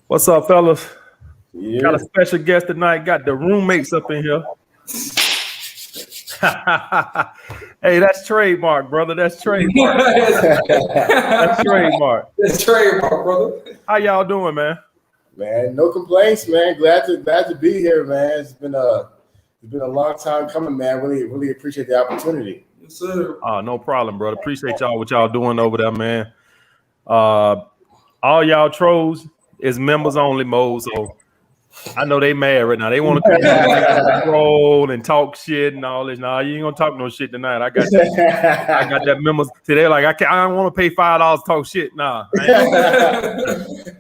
What's up, fellas? Yeah. Got a special guest tonight. Got the roommates up in here. Hey, that's trademark, brother. That's trademark. That's trademark. That's trademark, brother. How y'all doing, man? Man, no complaints, man. Glad to be here, man. It's been a long time coming, man. Really appreciate the opportunity. Yes, sir. No problem, brother. Appreciate y'all what y'all doing over there, man. All y'all trolls is members only mode, so I know they mad right now. They want to come and troll and talk shit and all this. Nah, you ain't gonna talk no shit tonight. I got that members today. Like I don't want to pay $5 to talk shit. Nah.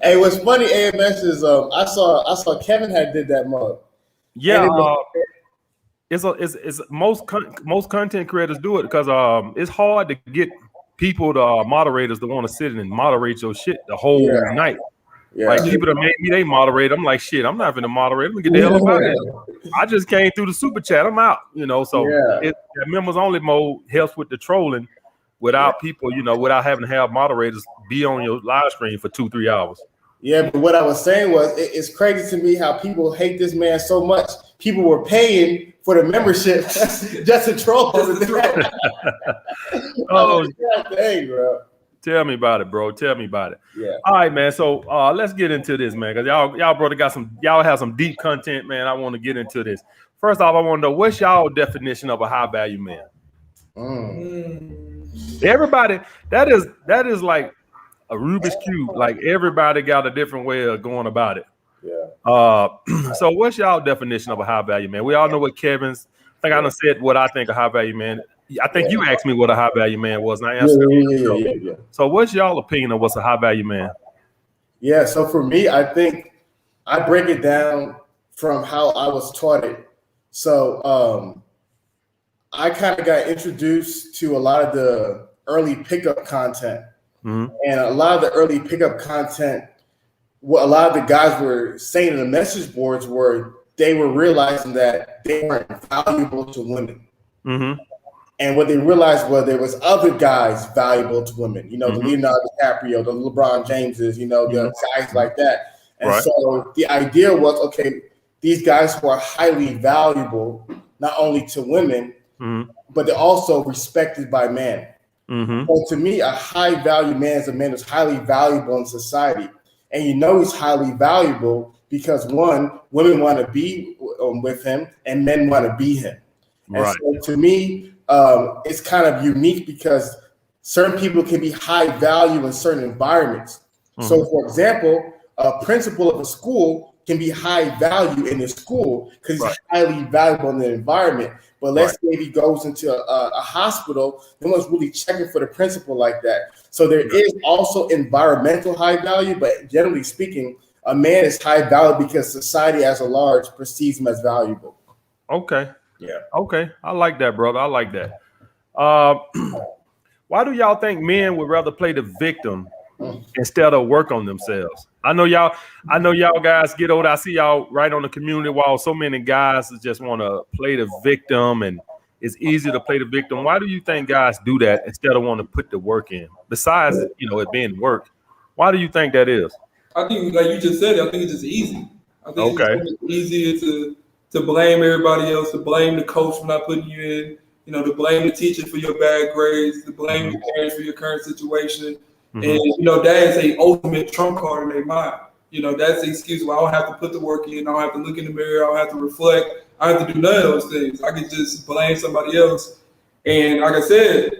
Hey, what's funny, AMS is I saw Kevin had did that mug. Yeah, it's most content creators do it because it's hard to get people moderators to want to sit and moderate your shit the whole night. Yeah. Like people that made me they moderate. I'm like, shit, I'm not gonna moderate. I'm gonna get the hell about it. I just came through the super chat. I'm out, So that members only mode helps with the trolling without people, without having to have moderators be on your live stream for 2-3 hours. Yeah, but what I was saying was it's crazy to me how people hate this man so much. People were paying for the membership just to troll. Oh, dang, bro. Tell me about it, bro. Tell me about it. Yeah. All right, man. So let's get into this, man. Cause y'all brother y'all have some deep content, man. I want to get into this. First off, I want to know what's y'all definition of a high value man. Everybody, that is like a Rubik's Cube. Like everybody got a different way of going about it. Yeah. So what's y'all definition of a high value man? We all know what Kevin's. I think I done said what I think a high value man. I think you asked me what a high value man was, and I answered. Yeah. So what's y'all opinion of what's a high value man? Yeah. So for me, I think I break it down from how I was taught it. So I kind of got introduced to a lot of the early pickup content, and a lot of the early pickup content. What a lot of the guys were saying in the message boards were they were realizing that they weren't valuable to women. And what they realized was there was other guys valuable to women, the Leonardo DiCaprio, the LeBron Jameses, the guys like that. And so the idea was, okay, these guys who are highly valuable, not only to women, but they're also respected by men. So to me, a high value man is a man who's highly valuable in society. And he's highly valuable because one, women want to be with him and men want to be him. And so to me, it's kind of unique because certain people can be high value in certain environments. So for example, a principal of a school can be high value in the school because he's highly valuable in the environment. But let's say if he goes into a hospital, no one's really checking for the principal like that. So there is also environmental high value, but generally speaking, a man is high value because society as a large perceives him as valuable. Okay. Yeah. Okay. I like that, brother. I like that. Why do y'all think men would rather play the victim instead of work on themselves? I know y'all guys get older. I see y'all right on the community wall. So many guys just want to play the victim, and it's easy to play the victim. Why do you think guys do that instead of want to put the work in? Besides, it being work, why do you think that is? I think, like you just said, I think it's just easy. I think it's easier to blame everybody else, to blame the coach for not putting you in, to blame the teacher for your bad grades, to blame the parents for your current situation. And, that is a ultimate trump card in their mind. That's the excuse where I don't have to put the work in. I don't have to look in the mirror. I don't have to reflect. I don't have to do none of those things. I can just blame somebody else. And like I said,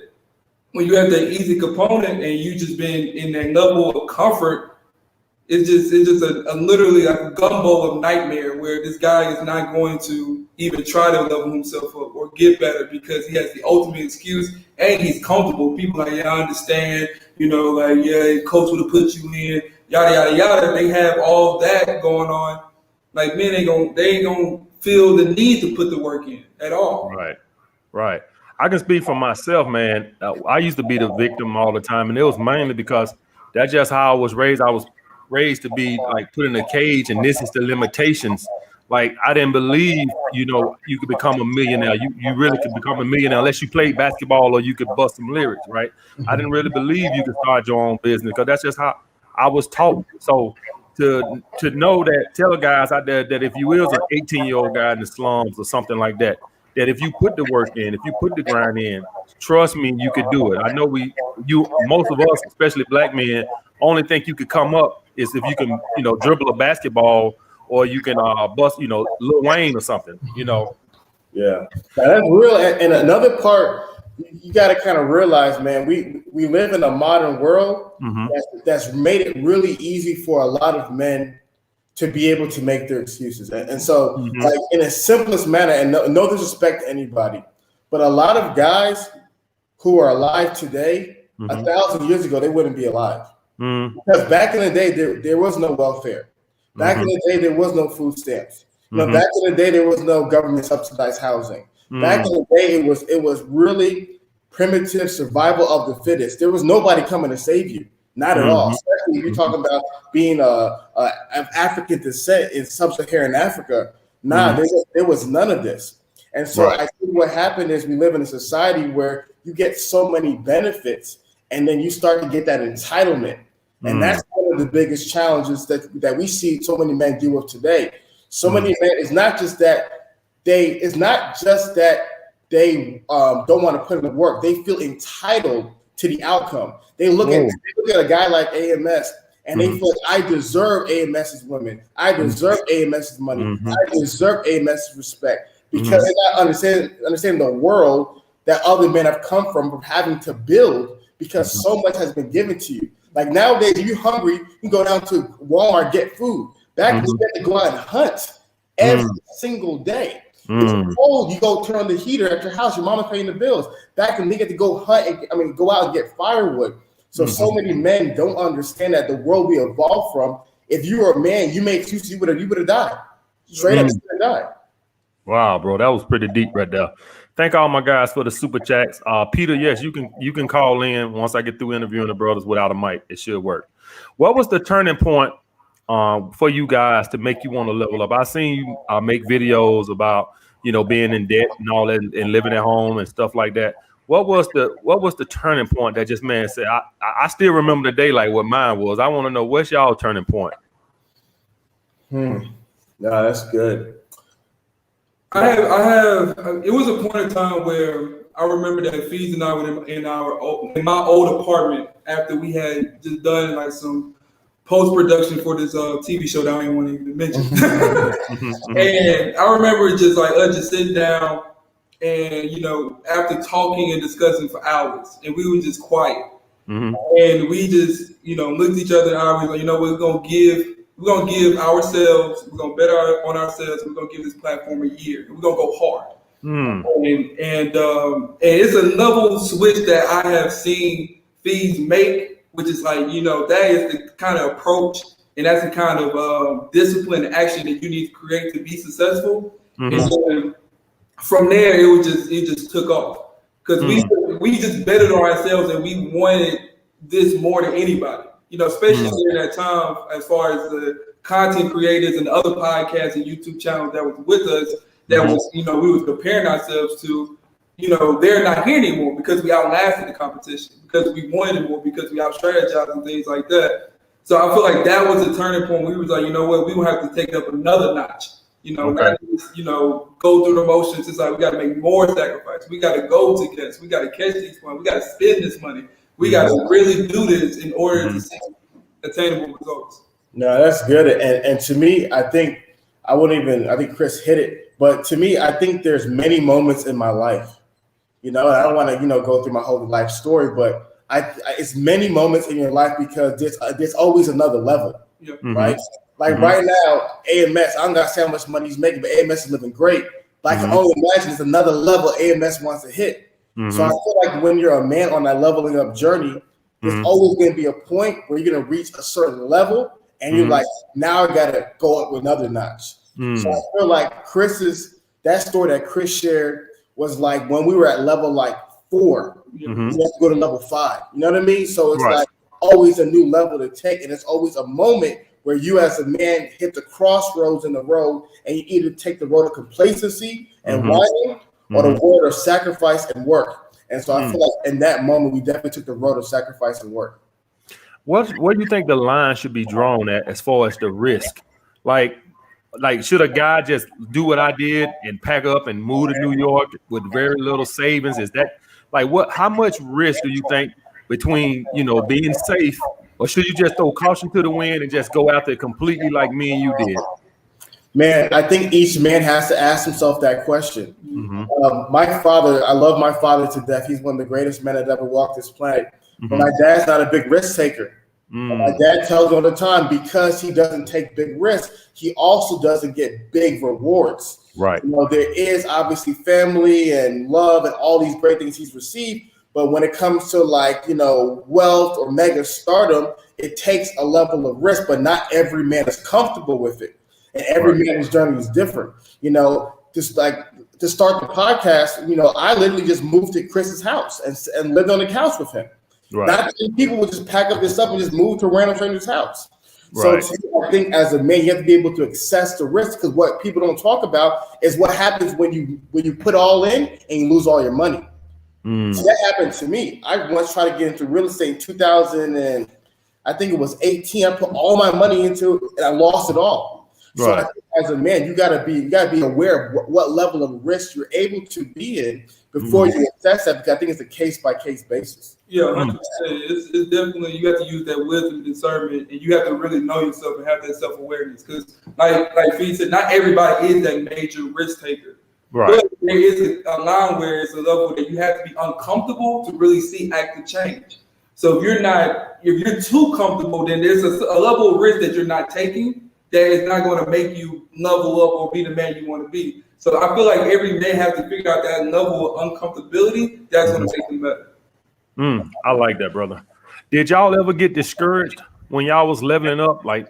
when you have that easy component and you just been in that level of comfort, it's just a literally like a gumbo of nightmare where this guy is not going to even try to level himself up or get better because he has the ultimate excuse and he's comfortable. People like, I understand, coach would have put you in, yada, yada, yada. They have all that going on. Like men ain't gonna feel the need to put the work in at all. Right. I can speak for myself, man. I used to be the victim all the time, and it was mainly because that's just how I was raised. I was raised to be like put in a cage, and this is the limitations. Like I didn't believe, you could become a millionaire. You really could become a millionaire unless you played basketball or you could bust some lyrics, right? I didn't really believe you could start your own business because that's just I was taught. So to know that, tell guys out there that if you is an 18-year-old guy in the slums or something like that, that if you put the work in, if you put the grind in, trust me, you could do it. I know most of us, especially black men, only think you could come up is if you can, dribble a basketball or you can bust, Lil Wayne or something, Yeah, now that's real. And another part, you got to kind of realize, man, we live in a modern world that's made it really easy for a lot of men to be able to make their excuses. And so, like, in the simplest manner, and no disrespect to anybody, but a lot of guys who are alive today, 1,000 years ago, they wouldn't be alive. Because back in the day, there was no welfare. Back in the day, there was no food stamps. Back in the day, there was no government subsidized housing. Back in the day, it was really primitive survival of the fittest. There was nobody coming to save you, not at all. Especially if you're talking about being of African descent in sub-Saharan Africa. There was none of this. And so I think what happened is we live in a society where you get so many benefits, and then you start to get that entitlement. And that's one of the biggest challenges that we see so many men deal with today. So many men, it's not just that they don't want to put in the work. They feel entitled to the outcome. They look at a guy like AMS and they feel like, I deserve AMS's women. I deserve AMS's money. I deserve AMS's respect, because they're not understanding the world that other men have come from having to build, because so much has been given to you. Like nowadays, if you're hungry, you can go down to Walmart, get food. Back when you had to go out and hunt every single day. It's cold, you go turn on the heater at your house, your mama paying the bills. Back when they get to go hunt, go out and get firewood. So many men don't understand that the world we evolved from. If you were a man, you made excuses, you would have died. Straight up, you would have died. Wow, bro, that was pretty deep right there. Thank all my guys for the super chats. Peter, yes, you can call in once I get through interviewing the brothers without a mic. It should work. What was the turning point for you guys to make you want to level up? I seen you make videos about being in debt and all that, and living at home and stuff like that. What was the turning point that just said, I still remember the day like what mine was. I want to know, what's y'all turning point? No, that's good. I have. It was a point in time where I remember that Fees and I were in my old apartment after we had just done like some post-production for this TV show that I don't even want to even mention. And I remember just like us just sitting down and, after talking and discussing for hours, and we were just quiet. And we just, looked at each other in the eye. We were like, we're gonna give ourselves, we're gonna bet on ourselves, we're gonna give this platform a year, and we're gonna go hard. And it's a level switch that I have seen Fees make, which is like, that is the kind of approach and that's the kind of discipline and action that you need to create to be successful. And so from there, it just took off, because we just betted on ourselves and we wanted this more than anybody. Especially during that time, as far as the content creators and other podcasts and YouTube channels that was with us, that was, we was comparing ourselves to, they're not here anymore because we outlasted the competition, because we wanted more, because we out-strategized and things like that. So I feel like that was a turning point. We was like, you know what, we will have to take up another notch. Not just, go through the motions. It's like we got to make more sacrifice. We got to go to guests. We got to catch these points. We got to spend this money. We got to really do this in order to see attainable results. No, that's good. And to me, I think Chris hit it. But to me, I think there's many moments in my life. I don't want to, go through my whole life story, but it's many moments in your life, because there's always another level, right? Like right now, AMS, I don't got to say how much money he's making, but AMS is living great. But I can only imagine there's another level AMS wants to hit. So I feel like when you're a man on that leveling up journey, there's always going to be a point where you're going to reach a certain level, and you're like, now I got to go up with another notch. So I feel like that story that Chris shared was like when we were at level like 4, you have to go to level 5. You know what I mean? So it's like always a new level to take, and it's always a moment where you as a man hit the crossroads in the road, and you either take the road of complacency and whining, or the road of sacrifice and work. And so I feel like in that moment, we definitely took the road of sacrifice and work. Where do you think the line should be drawn at as far as the risk? Like should a guy just do what I did and pack up and move to New York with very little savings? Is that like how much risk do you think between, being safe, or should you just throw caution to the wind and just go out there completely like me and you did? Man, I think each man has to ask himself that question. Mm-hmm. My father, I love my father to death. He's one of the greatest men that ever walked this planet. Mm-hmm. But my dad's not a big risk taker. My dad tells me all the time, because he doesn't take big risks, he also doesn't get big rewards. Right. There is obviously family and love and all these great things he's received. But when it comes to wealth or mega stardom, it takes a level of risk, but not every man is comfortable with it. And every man's journey is different. Just like to start the podcast, I literally just moved to Chris's house and lived on the couch with him. Right. Not many people would just pack up their stuff and just move to a random stranger's house. Right. So I think as a man, you have to be able to assess the risk, because what people don't talk about is what happens when you put all in and you lose all your money. So that happened to me. I once tried to get into real estate in 2000 and I think it was 18. I put all my money into it and I lost it all. So I think as a man, you gotta be aware of what level of risk you're able to be in before you assess that, because I think it's a case-by-case basis. Yeah, 100%. It's definitely, you have to use that wisdom and discernment, and you have to really know yourself and have that self-awareness. Because, like Fee said, not everybody is that major risk taker. Right. But there is a line where it's a level that you have to be uncomfortable to really see active change. So if you're too comfortable, then there's a level of risk that you're not taking that is not going to make you level up or be the man you want to be. So I feel like every man has to figure out that level of uncomfortability that's going to make them better. I like that, brother. Did y'all ever get discouraged when y'all was leveling up? Like,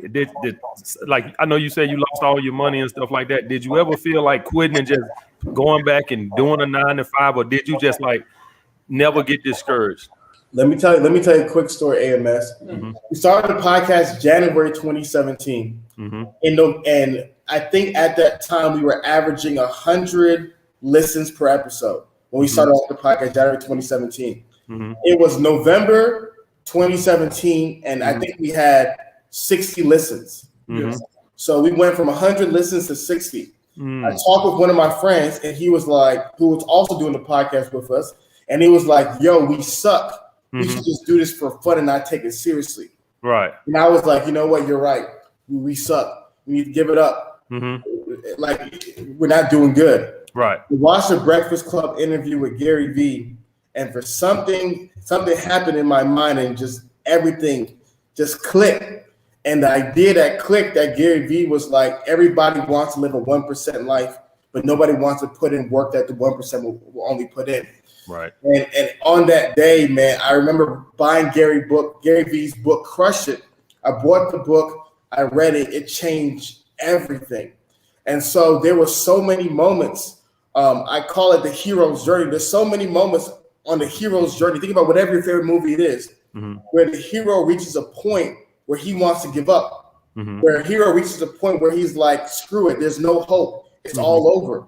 I know you said you lost all your money and stuff like that. Did you ever feel like quitting and just going back and doing a 9 to 5, or did you just never get discouraged? Let me tell you a quick story, AMS. We started the podcast January 2017. And I think at that time we were averaging 100 listens per episode when we started off the podcast January 2017. It was November 2017, and I think we had 60 listens. So we went from 100 listens to 60. I talked with one of my friends, and he was like, who was also doing the podcast with us, and he was like, "Yo, we suck. We should just do this for fun and not take it seriously." Right. And I was like, you know what? You're right. We suck. We need to give it up. Like, we're not doing good. Right. We watched the Breakfast Club interview with Gary Vee, and for something happened in my mind, and just everything just clicked. And the idea that clicked, that Gary Vee was like, everybody wants to live a 1% life, but nobody wants to put in work that the 1% will only put in. Right. And on that day, man, I remember buying Gary Vee's book, Crush It. I bought the book, I read it, it changed everything. And so there were so many moments. I call it the hero's journey. There's so many moments on the hero's journey. Think about whatever your favorite movie it is, where the hero reaches a point where he wants to give up, where a hero reaches a point where he's like, screw it, there's no hope. It's all over.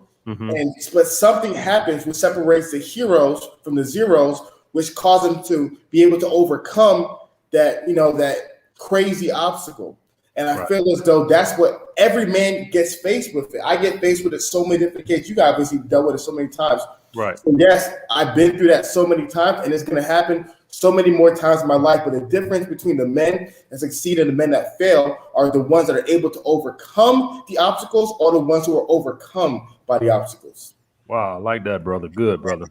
But something happens which separates the heroes from the zeros, which cause them to be able to overcome that, that crazy obstacle. And I feel as though that's what every man gets faced with. I get faced with it so many different cases. You guys obviously dealt with it so many times. Right. So yes, I've been through that so many times, and it's going to happen so many more times in my life. But the difference between the men that succeed and the men that fail are the ones that are able to overcome the obstacles, or the ones who are overcome by the obstacles. Wow, I like that, brother. Good, brother.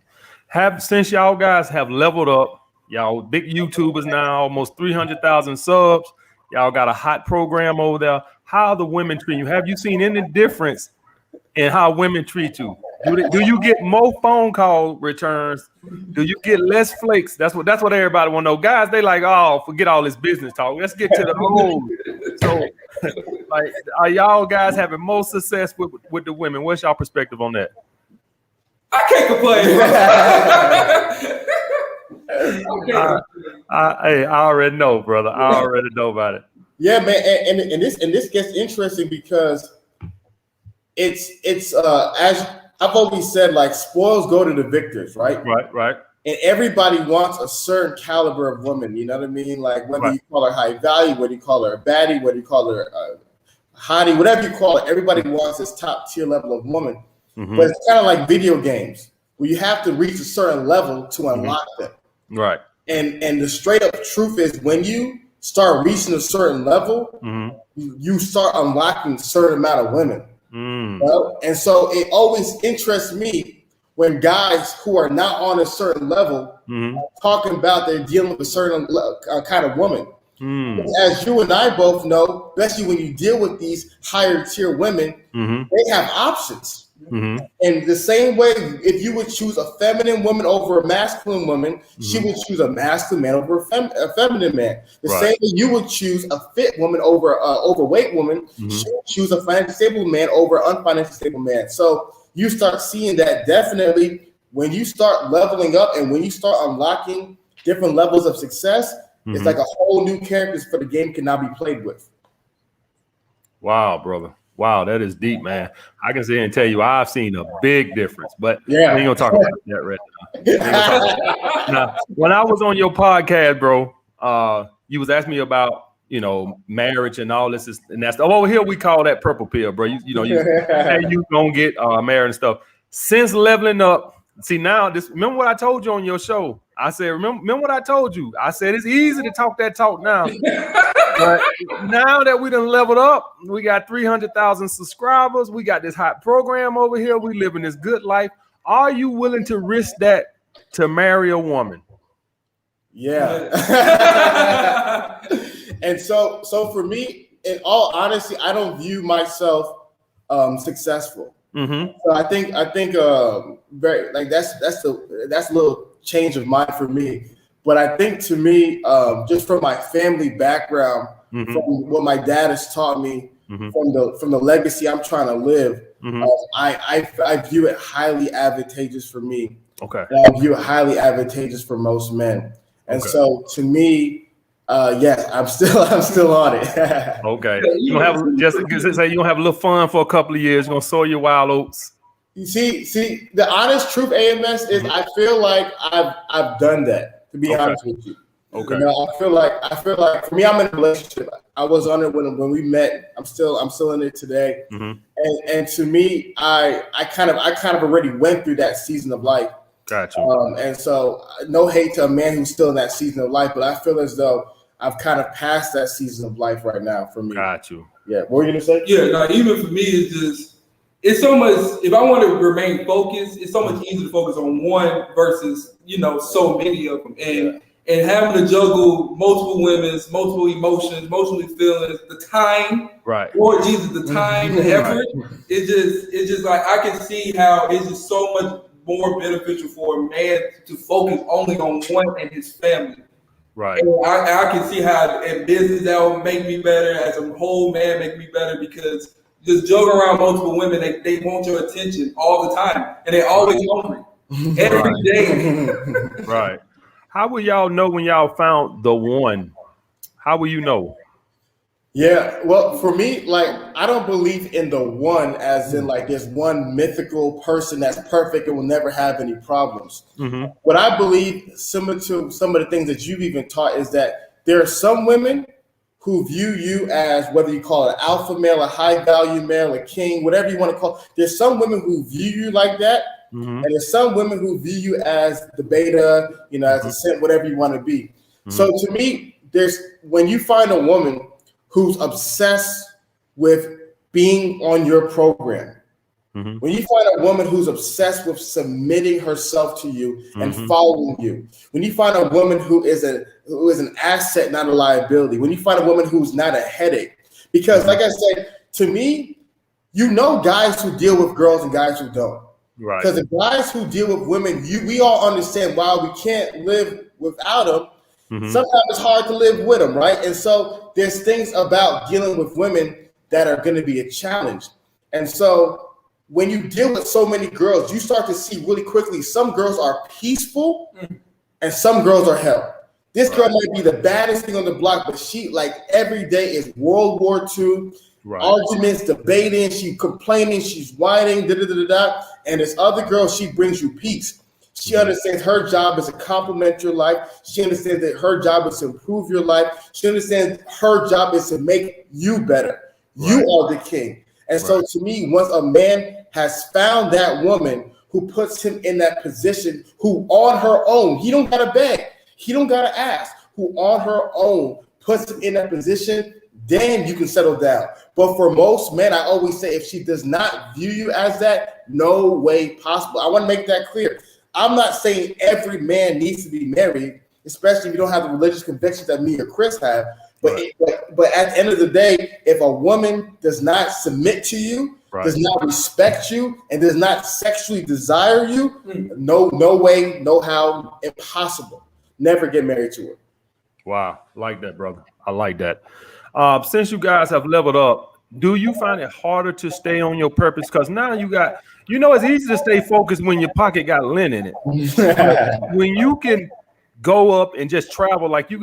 Since y'all guys have leveled up, y'all big YouTubers now, almost 300,000 subs. Y'all got a hot program over there. How the women treat you? Have you seen any difference in how women treat you? Do you get more phone call returns? Do you get less flakes? That's what everybody want to know. Guys, they like, oh, forget all this business talk. Let's get to the whole. So, like, are y'all guys having more success with the women? What's y'all perspective on that? I can't complain. I already know, brother. I already know about it. Yeah, man, and this gets interesting because it's as I've always said, like, spoils go to the victors, right? Right. And everybody wants a certain caliber of woman. You know what I mean? Like whether you call her high value, whether you call her a baddie, whether you call her a hottie, whatever you call it, everybody wants this top tier level of woman. But it's kind of like video games where you have to reach a certain level to unlock them. Right. And the straight up truth is when you start reaching a certain level, you start unlocking a certain amount of women. Well, and so it always interests me when guys who are not on a certain level are talking about they're dealing with a certain kind of woman. As you and I both know, especially when you deal with these higher tier women, they have options. And the same way, if you would choose a feminine woman over a masculine woman, she would choose a masculine man over a feminine man. The same way you would choose a fit woman over an overweight woman, she would choose a financially stable man over an unfinancially stable man. So you start seeing that definitely when you start leveling up and when you start unlocking different levels of success, it's like a whole new characters for the game can now be played with. Now, brother. Wow, that is deep, man. I can say and tell you I've seen a big difference, but we ain't gonna talk about that right now. Now, when I was on your podcast, bro, you was asking me about, marriage and all this and that's over here we call that purple pill, bro. You gonna get married and stuff. Since leveling up, see now remember what I told you on your show? I said, remember what I told you? I said it's easy to talk that talk now. But now that we done leveled up, we got 300,000 subscribers. We got this hot program over here. We living this good life. Are you willing to risk that to marry a woman? Yeah. And so for me, in all honesty, I don't view myself successful. So I think very like that's a little change of mind for me. But I think to me, just from my family background, from what my dad has taught me, from the legacy I'm trying to live, I view it highly advantageous for me. Okay. And I view it highly advantageous for most men. And so to me, yes, I'm still on it. Okay. You don't have say you don't have a little fun for a couple of years. You're gonna sow your wild oats. You see, the honest truth, AMS, is I feel like I've done that. To be honest with you, okay. I feel like for me, I'm in a relationship. I was on it when we met. I'm still in it today. And to me, I kind of already went through that season of life. Gotcha. And so no hate to a man who's still in that season of life, but I feel as though I've kind of passed that season of life right now for me. Got you. Yeah. What were you gonna say? Yeah. No, even for me, it's so much. If I want to remain focused, it's so much easier to focus on one versus so many of them, and having to juggle multiple women's, multiple emotions, multiple feelings, the time, Lord Jesus, the time, the effort. It's just like I can see how it's just so much more beneficial for a man to focus only on one and his family. Right. And I can see how in business that will make me better, as a whole man make me better, because just juggling around multiple women, they want your attention all the time, and they're always hungry every day. Right. How will y'all know when y'all found the one? How will you know? Yeah, well, for me, like, I don't believe in the one as in like there's one mythical person that's perfect and will never have any problems. What I believe, similar to some of the things that you've even taught, is that there are some women who view you as, whether you call it an alpha male, a high value male, a king, whatever you want to call it. There's some women who view you like that. And there's some women who view you as the beta, as a simp, whatever you want to be. So to me, when you find a woman who's obsessed with being on your program, when you find a woman who's obsessed with submitting herself to you and following you, when you find a woman who is an asset, not a liability, when you find a woman who's not a headache, because like I said, to me, guys who deal with girls and guys who don't. Right. Because the guys who deal with women, we all understand why we can't live without them. Sometimes it's hard to live with them, right? And so there's things about dealing with women that are going to be a challenge. And so when you deal with so many girls, you start to see really quickly some girls are peaceful and some girls are hell. This girl might be the baddest thing on the block, but she, like, every day is World War II. Arguments, debating, she complaining, she's whining, and this other girl, she brings you peace. She understands her job is to complement your life. She understands that her job is to improve your life. She understands her job is to make you better. You are the king. And so to me, once a man has found that woman who puts him in that position, who on her own, he don't gotta beg, he don't gotta ask, who on her own puts him in that position, then you can settle down. But for most men, I always say, if she does not view you as that, no way possible. I want to make that clear. I'm not saying every man needs to be married, especially if you don't have the religious convictions that me or Chris have. But at the end of the day, if a woman does not submit to you, does not respect you, and does not sexually desire you, no way, no how, impossible. Never get married to her. Wow, I like that, brother. I like that. Since you guys have leveled up, do you find it harder to stay on your purpose? Because now you got, it's easy to stay focused when your pocket got lint in it. When you can go up and just travel, like you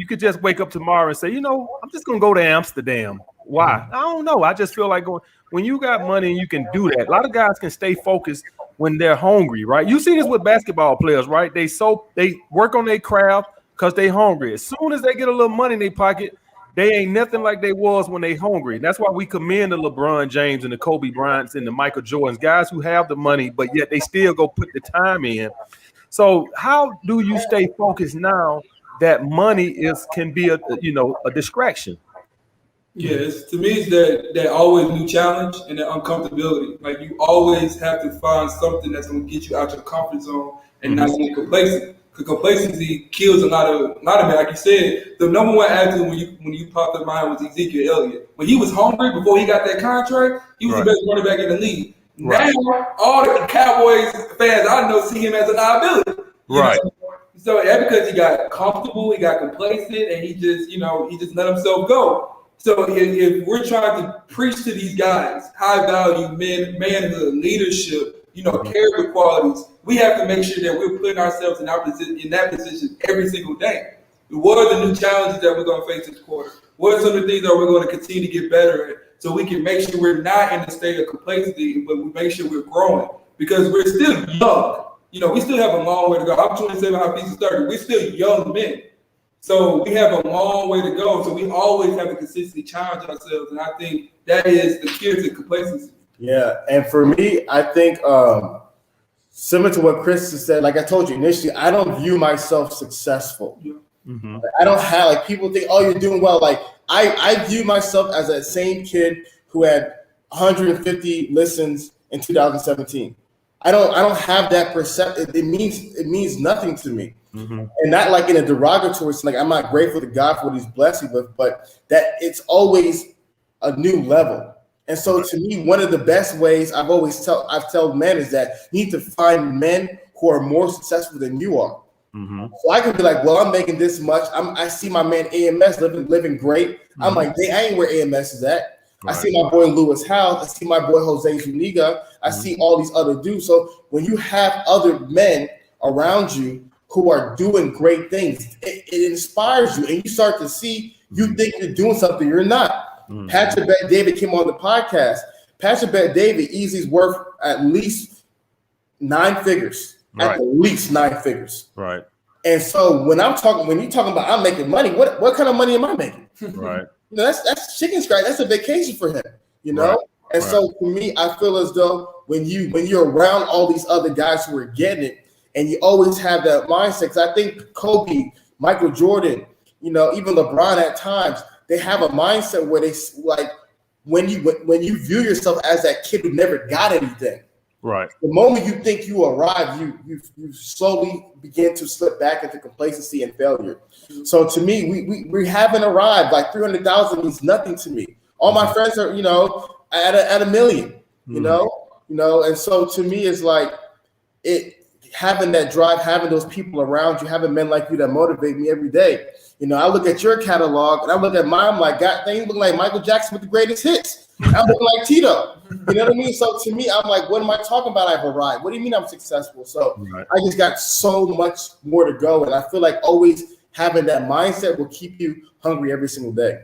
could just wake up tomorrow and say, I'm just gonna go to Amsterdam. Why? I don't know. I just feel like going. When you got money and you can do that, a lot of guys can stay focused when they're hungry, right? You see this with basketball players, right? They work on their craft because they hungry. As soon as they get a little money in their pocket, they ain't nothing like they was when they hungry. That's why we commend the LeBron James and the Kobe Bryants and the Michael Jordans, guys who have the money, but yet they still go put the time in. So how do you stay focused now that money can be a distraction? Yes, to me, it's that always new challenge and that uncomfortability. Like, you always have to find something that's going to get you out your comfort zone and not get complacent. Because complacency kills a lot of men. Like you said, the number one athlete when you popped up mine was Ezekiel Elliott. When he was hungry before he got that contract, he was the best running back in the league. Now, all the Cowboys fans I know see him as a liability. Right. So that's because he got comfortable, he got complacent, and he just let himself go. So if we're trying to preach to these guys high value manhood, leadership, character qualities, we have to make sure that we're putting ourselves in that position every single day. What are the new challenges that we're going to face this quarter? What are some of the things that we're going to continue to get better at, so we can make sure we're not in a state of complacency, but we make sure we're growing, because we're still young. We still have a long way to go. I'm 27, I'm 30. We're still young men. So we have a long way to go. So we always have to consistently challenge ourselves. And I think that is the cure to complacency. Yeah. And for me, I think similar to what Chris has said, like I told you initially, I don't view myself successful. Yeah. Mm-hmm. I don't have, people think, oh, you're doing well. Like I view myself as that same kid who had 150 listens in 2017. I don't have that perception. It means nothing to me. Mm-hmm. And not like in a derogatory sense, like I'm not grateful to God for what he's blessed me with, but that it's always a new level. And so to me, one of the best ways I've told men is that you need to find men who are more successful than you are. Mm-hmm. So I could be like, well, I'm making this much. I see my man AMS living great. Mm-hmm. I'm like, I ain't where AMS is at. Right. I see my boy Lewis House. I see my boy Jose Zuniga. I see all these other dudes. So when you have other men around you who are doing great things, it inspires you, and you start to see, you think you're doing something, you're not. Mm-hmm. Patrick Bet-David came on the podcast. Patrick Bet-David easy's worth at least 9 figures. Right. At least 9 figures. Right. And so when you're talking about I'm making money, what kind of money am I making? Right. That's chicken scratch. That's a vacation for him, Right. And so for me, I feel as though when you're around all these other guys who are getting it, and you always have that mindset. Because I think Kobe, Michael Jordan, even LeBron at times, they have a mindset where they like when you view yourself as that kid who never got anything. Right. The moment you think you arrive, you slowly begin to slip back into complacency and failure. So to me, we haven't arrived. Like 300,000 means nothing to me. All my friends are, at a million. And so to me, it's like having that drive, having those people around you, having men like you that motivate me every day. I look at your catalog and I look at mine, I'm like, God, they look like Michael Jackson with the greatest hits. I'm looking like Tito. You know what I mean? So to me, I'm like, what am I talking about? I've arrived. What do you mean I'm successful? So I just got so much more to go. And I feel like always having that mindset will keep you hungry every single day.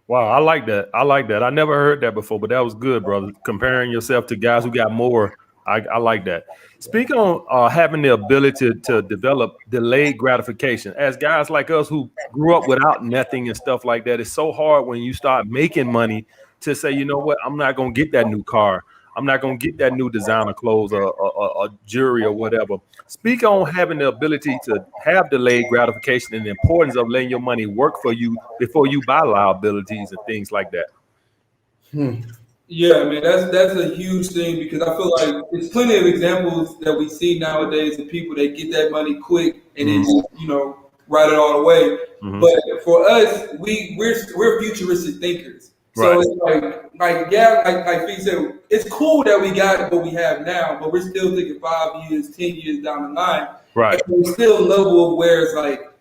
Wow, I like that. I never heard that before, but that was good, brother. Comparing yourself to guys who got more I like that. Speak on having the ability to develop delayed gratification. As guys like us who grew up without nothing and stuff like that, it's so hard when you start making money to say, you know what, I'm not gonna get that new car. I'm not gonna get that new designer clothes or jewelry or whatever. Speak on having the ability to have delayed gratification and the importance of letting your money work for you before you buy liabilities and things like that. Yeah, man, that's a huge thing because I feel like there's plenty of examples that we see nowadays of people that get that money quick and then just, write it all away. But for us, we're futuristic thinkers. So it's like Fee said, it's cool that we got what we have now, but we're still thinking 5 years, 10 years down the line. Right. And we're still a level of where it's like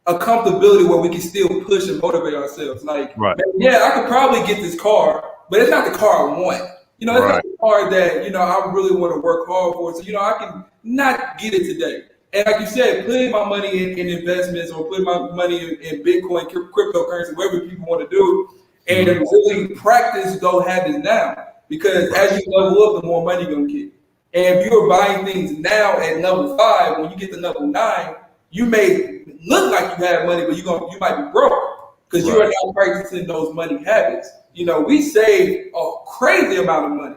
a comfortability where we can still push and motivate ourselves. Like, man, I could probably get this car, but it's not the car I want. It's not the car that, I really want to work hard for. So, I can not get it today. And like you said, putting my money in investments or putting my money in Bitcoin, cryptocurrency, whatever people want to do, and really practice those habits now. Because as you level up, the more money you're going to get. And if you're buying things now at level 5, when you get to level 9, you may look like you have money, but you might be broke because you are not practicing those money habits. We save a crazy amount of money.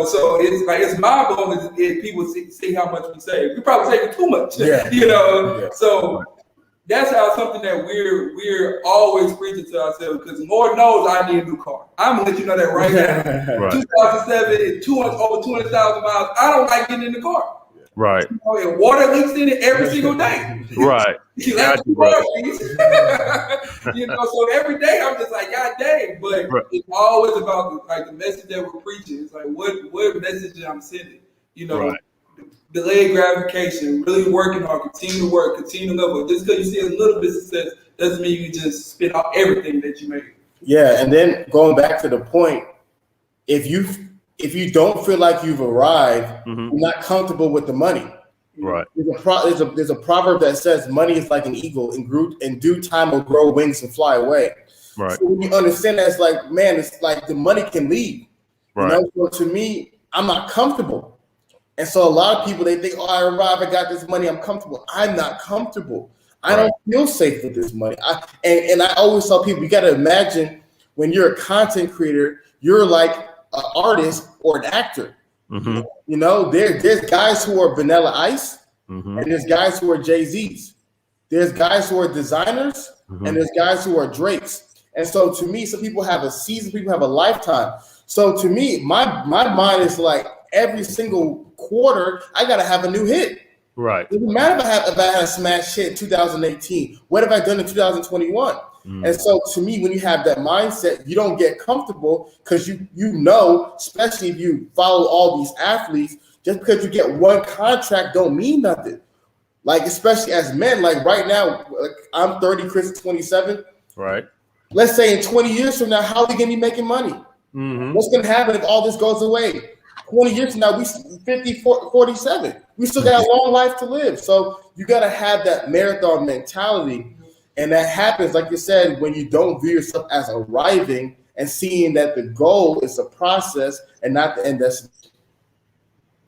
So it's mind-blowing if people see how much we save. We probably saving too much. So that's how something that we're always preaching to ourselves because Lord knows I need a new car. I'm gonna let you know that right now. 2007, over 200,000 miles. I don't like getting in the car. Right. And water leaks in it every single day. Right. So every day I'm just like, God dang. But it's always about the message that we're preaching. It's like what message I'm sending. Delayed gratification, really working hard, continue to work, continue to level. Just because you see a little bit of success doesn't mean you just spit out everything that you made. Yeah, and then going back to the point, if you don't feel like you've arrived, you're not comfortable with the money. Right. There's a proverb that says money is like an eagle, in due time will grow wings and fly away. Right. So when you understand that, it's like, man, it's like the money can leave. Right. So to me, I'm not comfortable. And so a lot of people, they think, I arrived, I got this money, I'm comfortable. I'm not comfortable. I don't feel safe with this money. And I always tell people, you got to imagine when you're a content creator, you're like an artist or an actor. There's guys who are Vanilla Ice, and there's guys who are Jay-Z's. There's guys who are designers, and there's guys who are Drakes. And so to me, some people have a season, people have a lifetime. So to me, my mind is like every single quarter, I gotta have a new hit. Right. It doesn't matter if I had a smash hit in 2018. What have I done in 2021? And so to me, when you have that mindset, you don't get comfortable because you know, especially if you follow all these athletes, just because you get one contract don't mean nothing. Like, especially as men, like right now, I'm 30, Chris is 27. Right. Let's say in 20 years from now, how are we gonna be making money? What's gonna happen if all this goes away? 20 years from now, we 50, 47. We still got a long life to live. So you got to have that marathon mentality. And that happens, like you said, when you don't view yourself as arriving and seeing that the goal is a process and not the end destination.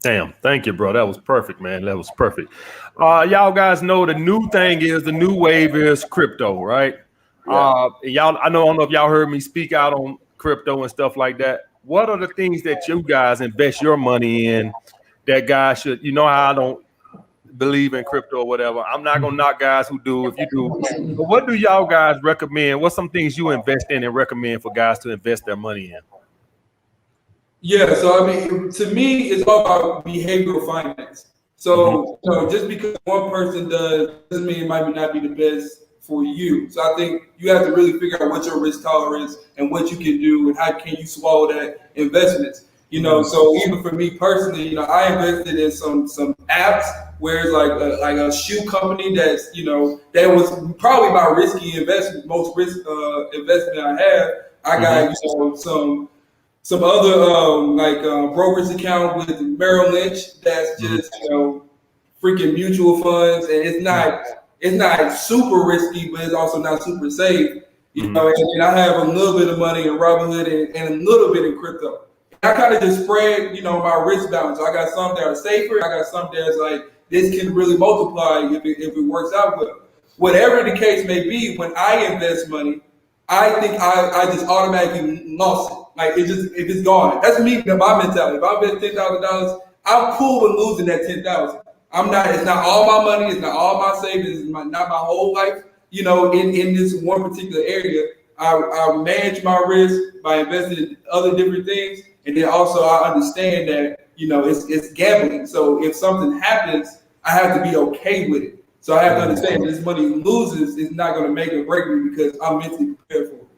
Damn. Thank you, bro. That was perfect, man. That was perfect. Y'all guys know the new wave is crypto, right? Y'all, I don't know if y'all heard me speak out on crypto and stuff like that. What are the things that you guys invest your money in that guys should, how I don't believe in crypto or whatever. I'm not going to knock guys who do if you do. But what do y'all guys recommend? What's some things you invest in and recommend for guys to invest their money in? Yeah, so to me, it's all about behavioral finance. So just because one person doesn't mean it might not be the best for you. So I think you have to really figure out what your risk tolerance and what you can do and how can you swallow that investments. So even for me personally, I invested in some apps where it's like a shoe company that's, that was probably my risky investment, most risk investment I have. I got some other brokerage account with Merrill Lynch that's just freaking mutual funds, and it's not super risky, but it's also not super safe. And I have a little bit of money in Robinhood and a little bit in crypto. I kind of just spread, my risk balance. So I got some that are safer. I got some that's like, this can really multiply if it works out well. Whatever the case may be, when I invest money, I think I just automatically lost it. Like if it's gone. That's me, my mentality. If I invest $10,000, I'm cool with losing that 10,000. It's not all my money, it's not all my savings, it's not my whole life, in this one particular area. I manage my risk by investing in other different things. And then also I understand that, it's gambling. So if something happens, I have to be okay with it. So I have to understand this money loses is not going to make or break me because I'm mentally prepared for it.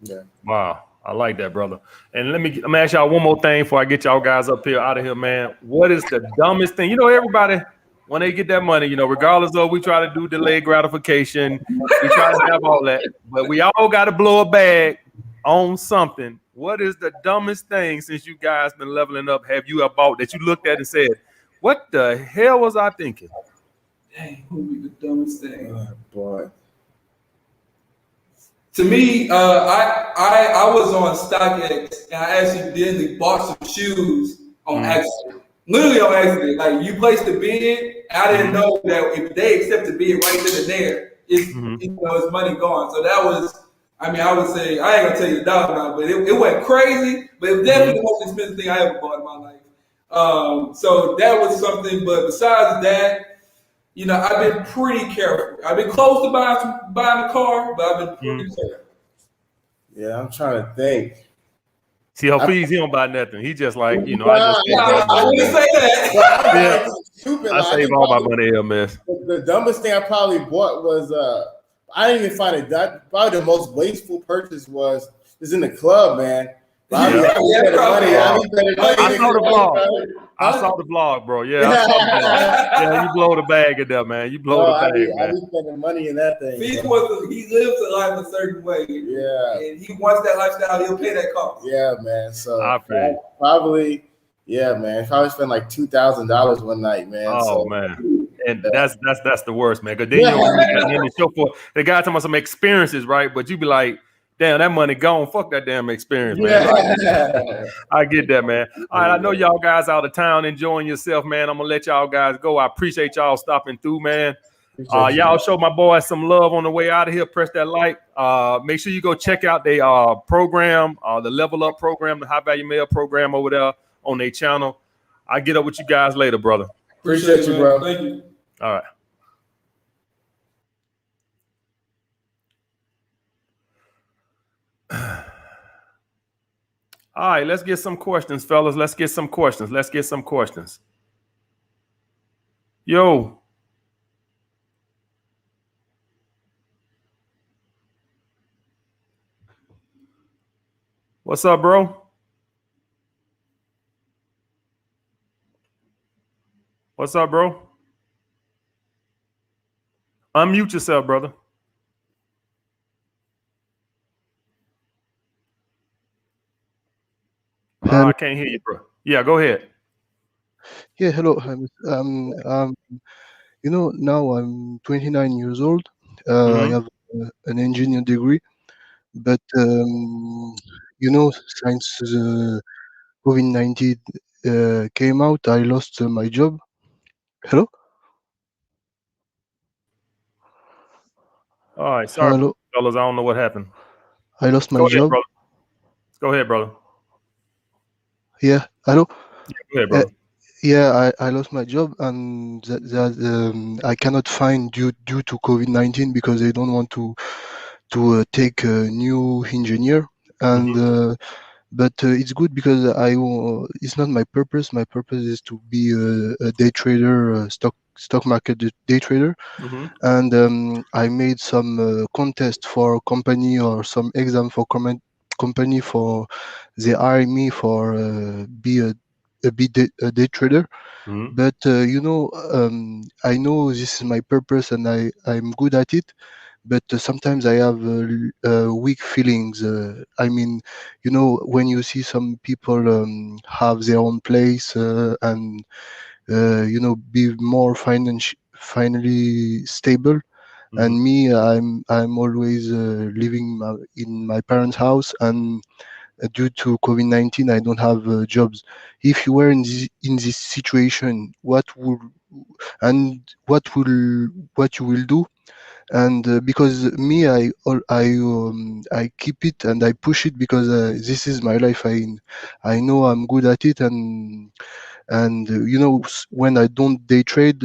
Yeah. Wow. I like that, brother. And let me ask y'all one more thing before I get y'all guys up here out of here, man. What is the dumbest thing? Everybody, when they get that money, regardless of we try to do delayed gratification, we try to have all that, but we all got to blow a bag on something. What is the dumbest thing since you guys been leveling up have you bought that you looked at and said, what the hell was I thinking? Dang, what would be the dumbest thing? Oh, boy. To me, I was on StockX and I actually literally bought some shoes on accident. Literally on accident. Like you placed the bid, I didn't know that if they accept the bid right then and there, it's money gone. So that was, I would say, I ain't gonna tell you the dollar amount, but it went crazy. But it was definitely the most expensive thing I ever bought in my life. So that was something. But besides that, I've been pretty careful. I've been close to buying a car, but I've been pretty careful. Yeah, I'm trying to think. See, Hafiz, he don't buy nothing. He just like, I wouldn't say that. I save all my money here, man. The dumbest thing I probably bought was I didn't even find it that. Probably the most wasteful purchase was in the club, man. I saw the vlog, bro. Yeah, I saw the vlog. Yeah, you blow the bag in there, man. You blow the bag, man. I be spending money in that thing. He lives a life a certain way. Yeah. And he wants that lifestyle, he'll pay that cost. Yeah, man. So probably spent like $2,000 one night, man. Oh, man. And that's the worst, man. Because then the show for the guy talking about some experiences, right? But you be like, damn, that money gone. Fuck that damn experience, man. Yeah. I get that, man. All right, I know y'all guys out of town enjoying yourself, man. I'm gonna let y'all guys go. I appreciate y'all stopping through, man. Y'all show my boys some love on the way out of here. Press that like. Make sure you go check out their program, the Level Up program, the High Value Male program over there on their channel. I'll get up with you guys later, brother. Appreciate you, bro. Thank you. All right. All right, let's get some questions, fellas. Let's get some questions. Yo. What's up, bro? What's up, bro? Unmute yourself, brother. I can't hear you, bro. Yeah, go ahead. Yeah, hello. Now I'm 29 years old. I have an engineering degree, but since the COVID-19 came out, I lost my job. Hello. All right, sorry, hello. Fellas. I don't know what happened. I lost my job. Brother. Go ahead, brother. Yeah, hello. Yeah, go ahead, brother. I lost my job, and that I cannot find due to COVID-19 because they don't want to take a new engineer. And but it's good because it's not my purpose. My purpose is to be a day trader, stock market day trader. And I made some contest for a company or some exam for company for they hire me for be a day trader. But I know this is my purpose and I'm good at it, but sometimes I have weak feelings. When you see some people have their own place and be more finally stable, and me, I'm always living in my parents' house, and due to COVID-19, I don't have jobs. If you were in this situation, what you will do? And because me, I keep it and I push it because this is my life. I know I'm good at it, and when I don't day trade,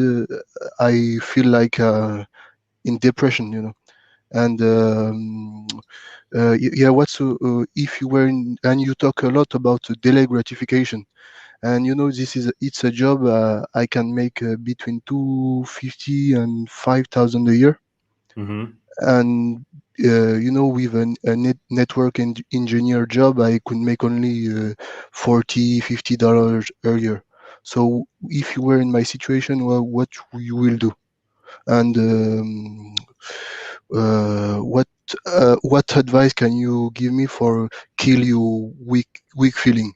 I feel like in depression, and yeah, if you were in, and you talk a lot about delay gratification, and it's a job I can make between 250 and 5,000 a year. Mm-hmm. And with a network engineer job, I could make only $40-50 a year. So if you were in my situation, well, what you will do? And what advice can you give me for kill you weak feeling?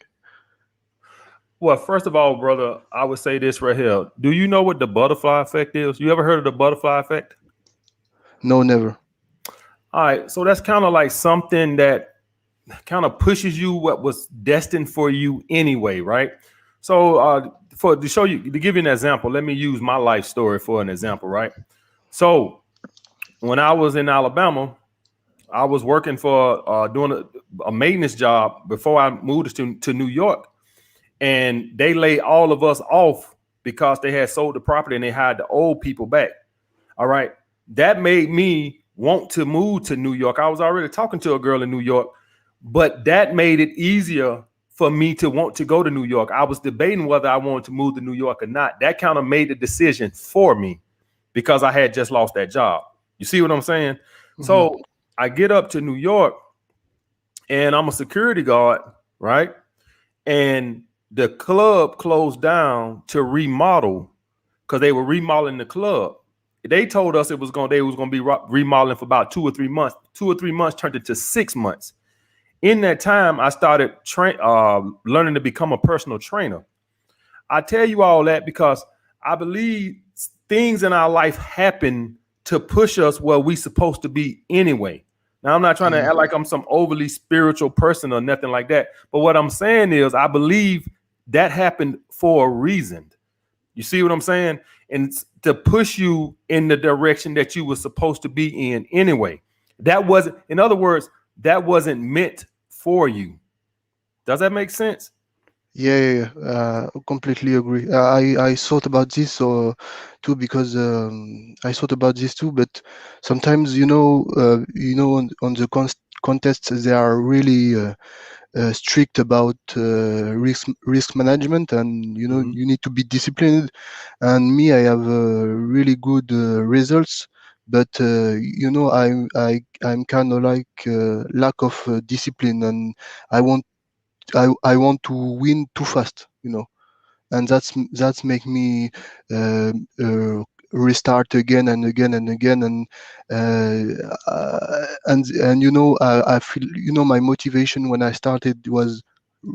Well, first of all, brother, I would say this right here. Do you know what the butterfly effect is? You ever heard of the butterfly effect? No, never. All right, so that's kind of like something that kind of pushes you what was destined for you anyway, right? So to give you an example, let me use my life story for an example, right? So when I was in Alabama, I was working for doing a maintenance job before I moved to New York, and they laid all of us off because they had sold the property and they hired the old people back. All right, that made me want to move to New York. I was already talking to a girl in New York, but that made it easier for me to want to go to New York. I was debating whether I wanted to move to New York or not. That kind of made the decision for me because I had just lost that job. You see what I'm saying? Mm-hmm. So I get up to New York and I'm a security guard, right? And the club closed down to remodel because they were remodeling the club. They told us they was going to be remodeling for about 2 or 3 months. 2 or 3 months turned into 6 months. In that time, I started learning to become a personal trainer. I tell you all that because I believe things in our life happen to push us where we're supposed to be anyway. Now, I'm not trying to act like I'm some overly spiritual person or nothing like that. But what I'm saying is I believe that happened for a reason. You see what I'm saying? And to push you in the direction that you were supposed to be in anyway. That wasn't, in other words, that wasn't meant for you. Does that make sense? Yeah, completely agree. I thought about this too because I thought about this too. But sometimes on the contests they are really strict about risk management, and you need to be disciplined. And me, I have really good results, but I'm kind of like lack of discipline, and I want to win too fast, and that's make me restart again and again and again, and I feel my motivation when I started was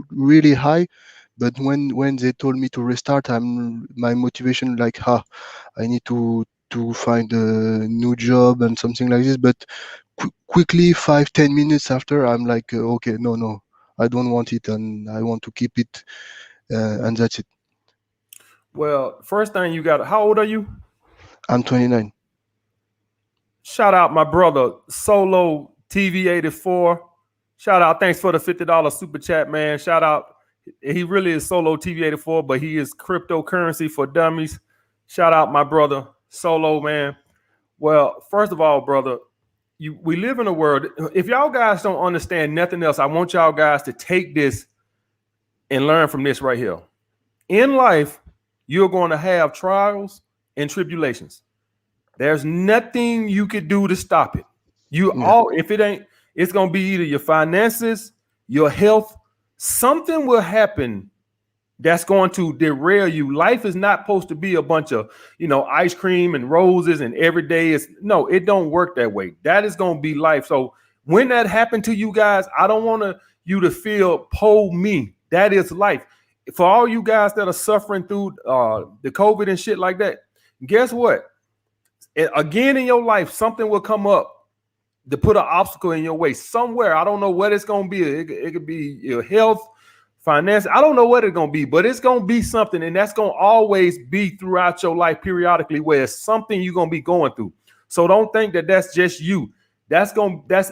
really high, but when they told me to restart, my motivation like I need to find a new job and something like this, but quickly 5-10 minutes after I'm like okay, no, I don't want it, and I want to keep it, and that's it. Well, first thing you got, how old are you? I'm 29. Shout out my brother Solo TV84. Shout out, thanks for the $50 super chat, man. Shout out, he really is Solo TV84, but he is cryptocurrency for dummies. Shout out my brother Solo, man. Well, first of all, brother, we live in a world. If y'all guys don't understand nothing else, I want y'all guys to take this and learn from this right here. In life, you're going to have trials and tribulations. There's nothing you could do to stop it. If it ain't, it's going to be either your finances, your health, something will happen that's going to derail you. Life is not supposed to be a bunch of, ice cream and roses and every day is, no, it don't work that way. That is going to be life. So when that happened to you guys, I don't want you to feel, po me. That is life. For all you guys that are suffering through the COVID and shit like that, guess what? Again in your life, something will come up to put an obstacle in your way somewhere. I don't know what it's gonna be. It could be your health, finance. I don't know what it's gonna be, but it's gonna be something, and that's gonna always be throughout your life periodically, where it's something you're gonna be going through. So don't think that that's just you. That's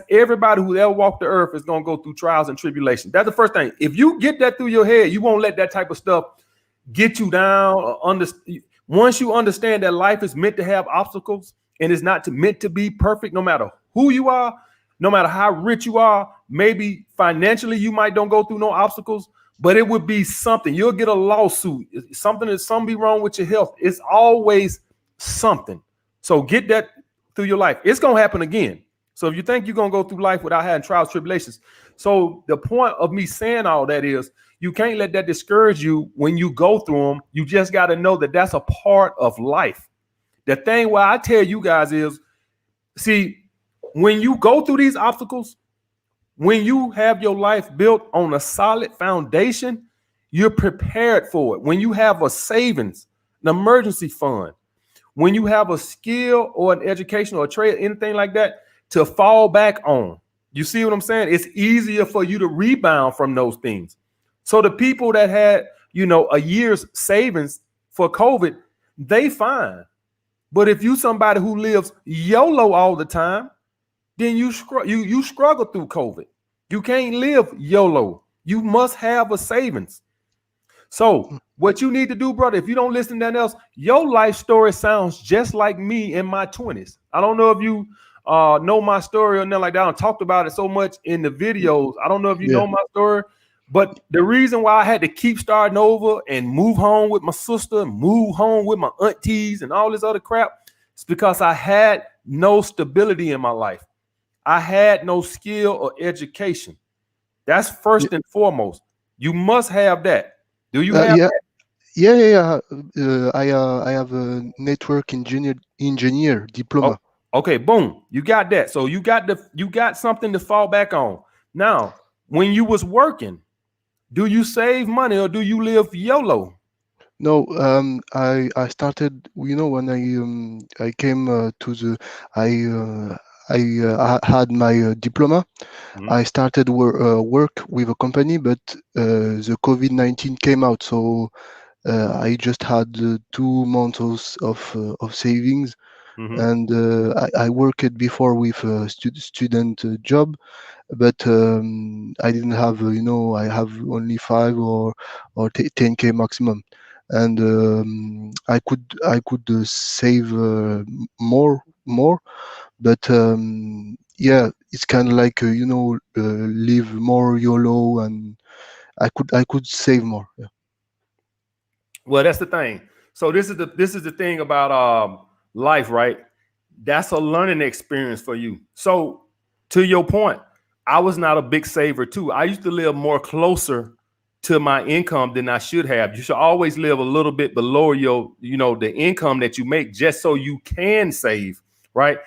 everybody who ever walked the earth is gonna go through trials and tribulations. That's the first thing. If you get that through your head, you won't let that type of stuff get you down. Once you understand that life is meant to have obstacles and it's not meant to be perfect, no matter who you are, no matter how rich you are, maybe financially you might don't go through no obstacles, but it would be something. You'll get a lawsuit, something be wrong with your health. It's always something. So get that through your life. It's gonna happen again. So if you think you're gonna go through life without having trials, tribulations. So the point of me saying all that is, you can't let that discourage you when you go through them. You just got to know that that's a part of life. The thing where I tell you guys is, see, when you go through these obstacles, when you have your life built on a solid foundation, you're prepared for it. When you have a savings, an emergency fund, when you have a skill or an education or a trade, anything like that to fall back on, you see what I'm saying? It's easier for you to rebound from those things. So the people that had, a year's savings for COVID, they fine. But if you somebody who lives YOLO all the time, then you struggle through COVID. You can't live YOLO. You must have a savings. So what you need to do, brother, if you don't listen to nothing else, your life story sounds just like me in my 20s. I don't know if you know my story or nothing like that. I talked about it so much in the videos. I don't know if you know my story. But the reason why I had to keep starting over and move home with my sister, move home with my aunties and all this other crap, is because I had no stability in my life. I had no skill or education. That's first and foremost. You must have that. Do you have that? Yeah. I have a network engineer diploma. Oh, okay, boom. You got that. So you got something to fall back on. Now, when you was working, do you save money or do you live YOLO? No, I started. When I came to the I had my diploma. Mm-hmm. I started work with a company, but the COVID-19 came out, so I just had 2 months of savings, and I worked before with a student job, but I didn't have, I have only 5 or 10K maximum, and I could save more, but it's kind of like live more YOLO, and I could save more. Yeah. Well, that's the thing. So this is the thing about life, right? That's a learning experience for you. So to your point, I was not a big saver too. I used to live more closer to my income than I should have. You should always live a little bit below your, the income that you make, just so you can save, right?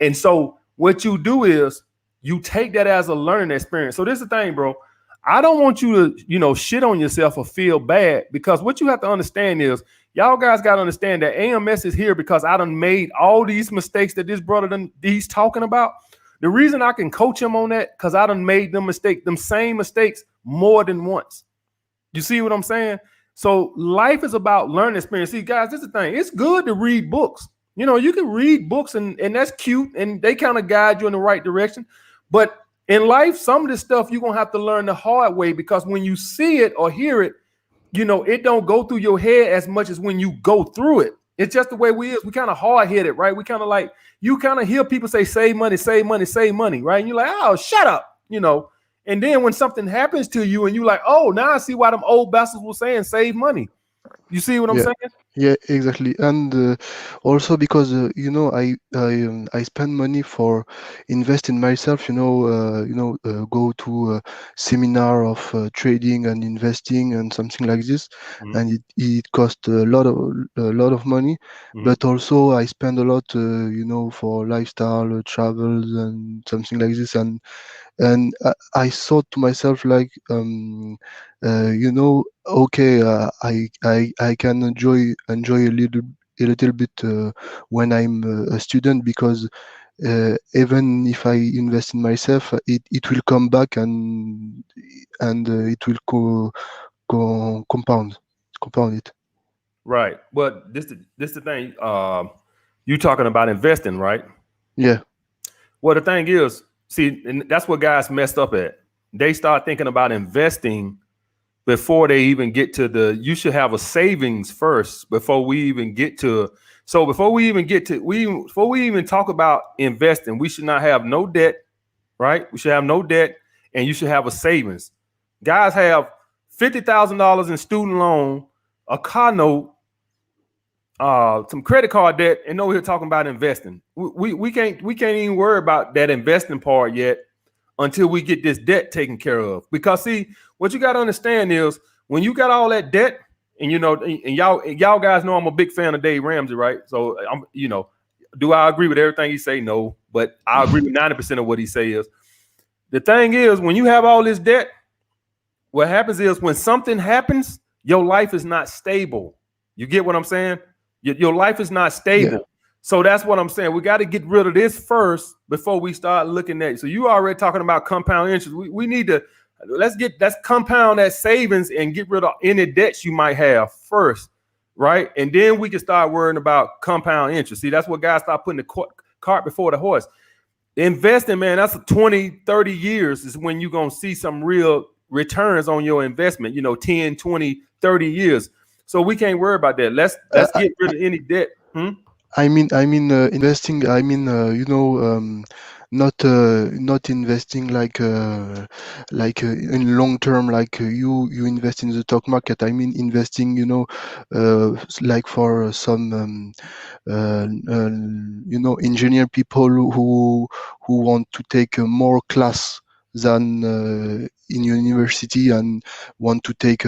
And so what you do is you take that as a learning experience. So this is the thing, bro. I don't want you to, shit on yourself or feel bad, because what you have to understand is, y'all guys got to understand that AMS is here because I done made all these mistakes that this brother he's talking about. The reason I can coach him on that, because I done made them same mistakes more than once. You see what I'm saying? So life is about learning experience. See, guys, this is the thing. It's good to read books. You can read books and that's cute, and they kind of guide you in the right direction. But in life, some of this stuff you're going to have to learn the hard way, because when you see it or hear it, it don't go through your head as much as when you go through it. It's just the way we is. We kind of hard-headed, right? We kind of like, you kind of hear people say, save money, right? And you're like, oh, shut up, And then when something happens to you and you're like, oh, now I see why them old bastards were saying save money. You see what I'm saying? Yeah, exactly. And also because I spend money for invest in myself. Go to a seminar of trading and investing and something like this, and it costs a lot of money. But also I spend a lot, for lifestyle, travels, and something like this, and I thought to myself like, okay, I can enjoy a little bit when I'm a student, because even if I invest in myself, it will come back and it will compound it. Right. But this the thing. You talking about investing, right? Yeah. Well, the thing is, see, and that's what guys messed up at. They start thinking about investing before they even get to you should have a savings first before we even get to. So before we even talk about investing, we should not have no debt, right? We should have no debt, and you should have a savings. Guys have $50,000 in student loan, a car note, some credit card debt, and over here talking about investing. We can't even worry about that investing part yet until we get this debt taken care of. Because see, what you got to understand is when you got all that debt, and y'all guys know I'm a big fan of Dave Ramsey, right? So I'm, do I agree with everything he say? No, but I agree with 90% of what he says. The thing is, when you have all this debt, what happens is when something happens, your life is not stable. You get what I'm saying? Your life is not stable. Yeah. So that's what I'm saying. We got to get rid of this first before we start looking at it. So you already talking about compound interest. We need to let's compound that savings and get rid of any debts you might have first, right? And then we can start worrying about compound interest. See, that's what guys start putting the cart before the horse. Investing, man, that's 20, 30 years is when you're going to see some real returns on your investment, 10, 20, 30 years. So we can't worry about that. Let's get rid of any debt. I mean, investing. I mean, not investing like in long term, like you invest in the stock market. I mean, investing, like for some, engineer people who want to take more class than in university and want to take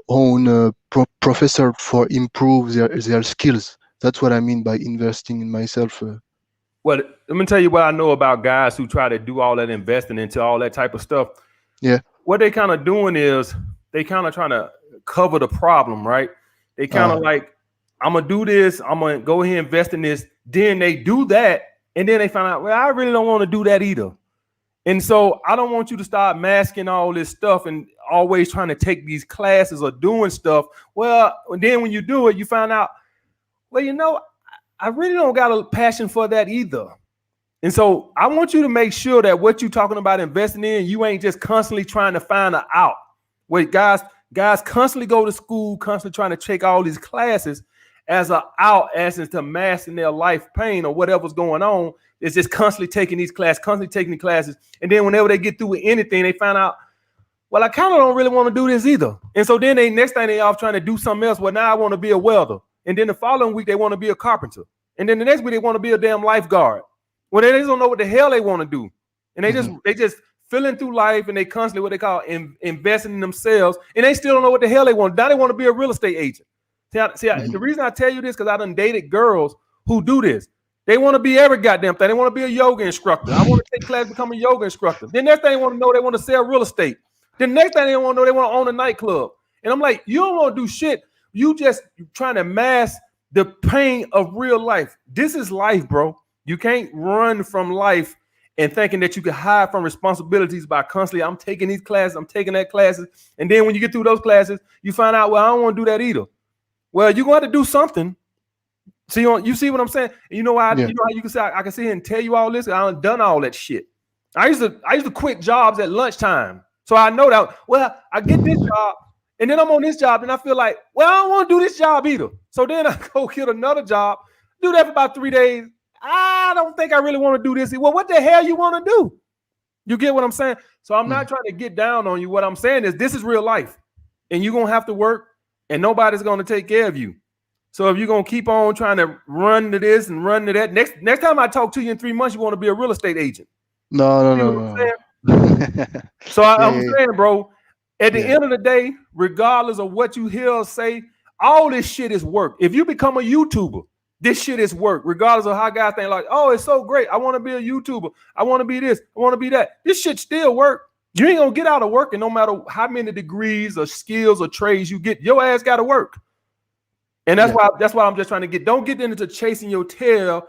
own professor for improve their skills. That's what I mean by investing in myself. Well, let me tell you what I know about guys who try to do all that investing into all that type of stuff. Yeah. What they kind of doing is they kind of trying to cover the problem, right? They kind of like, I'm going to do this. I'm going to go ahead and invest in this. Then they do that. And then they find out, well, I really don't want to do that either. And so I don't want you to start masking all this stuff and always trying to take these classes or doing stuff. Well, then when you do it, you find out, well, I really don't got a passion for that either. And so I want you to make sure that what you're talking about investing in, you ain't just constantly trying to find an out. Wait, guys constantly go to school, constantly trying to take all these classes as an out, as into masking their life pain or whatever's going on. It's just constantly taking these classes. And then whenever they get through with anything, they find out, well, I kind of don't really want to do this either. And so then next thing they off trying to do something else. Well, now I want to be a welder. And then the following week, they want to be a carpenter. And then the next week, they want to be a damn lifeguard. Well, they just don't know what the hell they want to do. And they just filling through life, and they constantly what they call investing in themselves. And they still don't know what the hell they want. Now they want to be a real estate agent. The reason I tell you this, because I done dated girls who do this. They want to be every goddamn thing. They want to be a yoga instructor. I want to take class, become a yoga instructor. Then next thing they want to know, they want to sell real estate. Then next thing they want to know, they want to own a nightclub. And I'm like, you don't want to do shit. You just trying to mask the pain of real life. This is life, bro. You can't run from life and thinking that you can hide from responsibilities by constantly, I'm taking these classes, I'm taking that classes. And then when you get through those classes, you find out, well, I don't want to do that either. Well, you're going to have to do something. See, you see what I'm saying? You know why? You know how you can say I can sit here and tell you all this. I done all that shit. I used to quit jobs at lunchtime, so I know that. Well, I get this job, and then I'm on this job, and I feel like, well, I don't want to do this job either. So then I go get another job, do that for about 3 days. I don't think I really want to do this. Well, what the hell you want to do? You get what I'm saying? So I'm not trying to get down on you. What I'm saying is this is real life, and you're gonna have to work, and nobody's gonna take care of you. So if you're going to keep on trying to run to this and run to that, next time I talk to you in 3 months, you want to be a real estate agent. No. So I'm saying, bro, at the end of the day, regardless of what you hear or say, all this shit is work. If you become a YouTuber, this shit is work, regardless of how guys think like, oh, it's so great. I want to be a YouTuber. I want to be this. I want to be that. This shit still work. You ain't going to get out of work, and no matter how many degrees or skills or trades you get, your ass got to work. And that's why I'm just trying to don't get into chasing your tail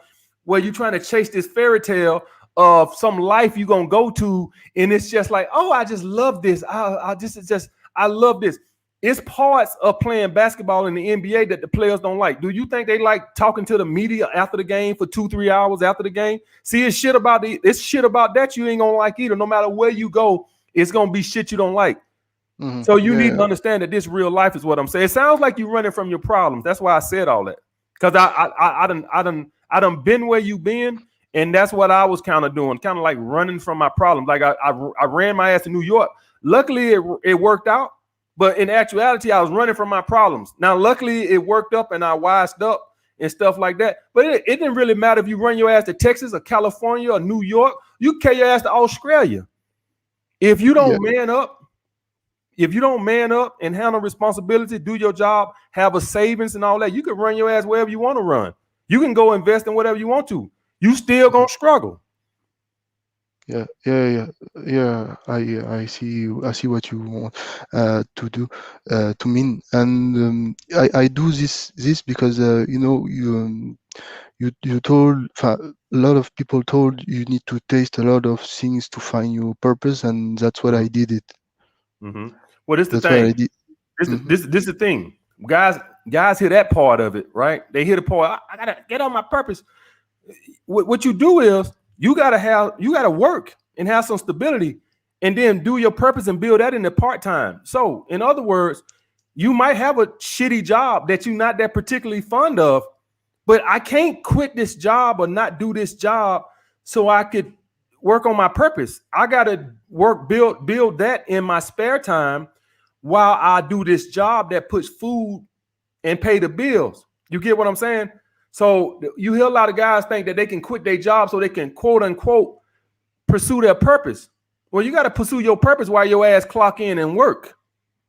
where you're trying to chase this fairy tale of some life you're gonna go to, and it's just like, oh, I just love this. I love this. It's parts of playing basketball in the NBA that the players don't like. Do you think they like talking to the media after the game for 2-3 hours after the game? See, it's shit about that you ain't gonna like either. No matter where you go, it's gonna be shit you don't like. So you need to understand that this real life is what I'm saying. It sounds like you're running from your problems. That's why I said all that. Because I done been where you been, and that's what I was kind of doing, kind of like running from my problems. Like I ran my ass to New York. Luckily, it worked out. But in actuality, I was running from my problems. Now, luckily, it worked up and I wised up and stuff like that. But it didn't really matter if you run your ass to Texas or California or New York. You carry your ass to Australia. If you don't man up, and handle responsibility, do your job, have a savings and all that, you can run your ass wherever you want to run. You can go invest in whatever you want to. You still gonna struggle. I see what you want to do to mean, and I do this because you told a lot of people told you need to taste a lot of things to find your purpose, and that's what I did it. Well, this is the thing. This is the thing. Guys hear that part of it, right? They hear the part. I gotta get on my purpose. What you do is you gotta work and have some stability, and then do your purpose and build that in the part-time. So, in other words, you might have a shitty job that you're not that particularly fond of, but I can't quit this job or not do this job so I could work on my purpose. I gotta build that in my spare time while I do this job that puts food and pay the bills. You get what I'm saying? So you hear a lot of guys think that they can quit their job so they can quote unquote pursue their purpose. Well, you got to pursue your purpose while your ass clock in and work.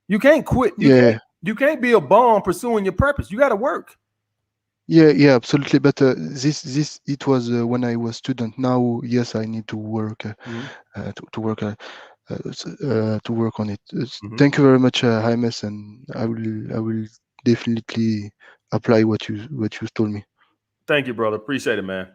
You can't quit. You can't be a bum pursuing your purpose. You got to work. Yeah, absolutely. But this it was when I was student. Now, yes, I need to work to work on it. Thank you very much, Jaimes, and I will definitely apply what you told me. Thank you, brother. Appreciate it, man.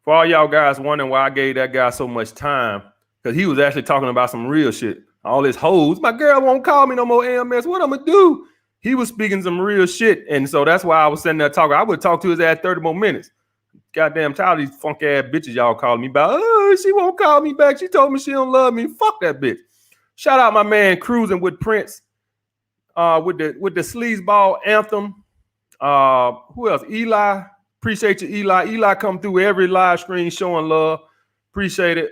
For all y'all guys wondering why I gave that guy so much time, because he was actually talking about some real shit. All this hoes. My girl won't call me no more AMS. What I'm gonna do? He was speaking some real shit, and so that's why I was sitting there talking. I would talk to his ass 30 more minutes. Goddamn tired of these funk ass bitches y'all calling me about. Oh, she won't call me back. She told me she don't love me. Fuck that bitch. Shout out my man Cruising with Prince, with the sleazeball anthem. Who else? Eli. Appreciate you, Eli. Eli come through every live stream showing love. Appreciate it.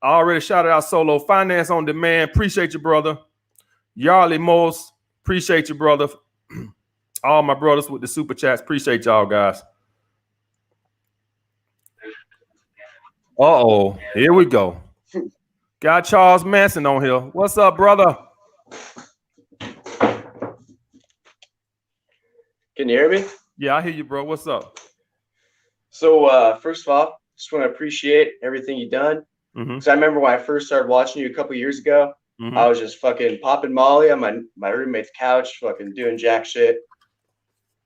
I already shouted out Solo. Finance on Demand. Appreciate you, brother. Yarley Morse. Appreciate you, brother. All my brothers with the super chats. Appreciate y'all, guys. Uh-oh. Here we go. Got Charles Manson on here. What's up, brother? Can you hear me? Yeah, I hear you, bro. What's up? So, first of all, just want to appreciate everything you've done. Because I remember when I first started watching you a couple years ago, I was just fucking popping Molly on my roommate's couch, fucking doing jack shit.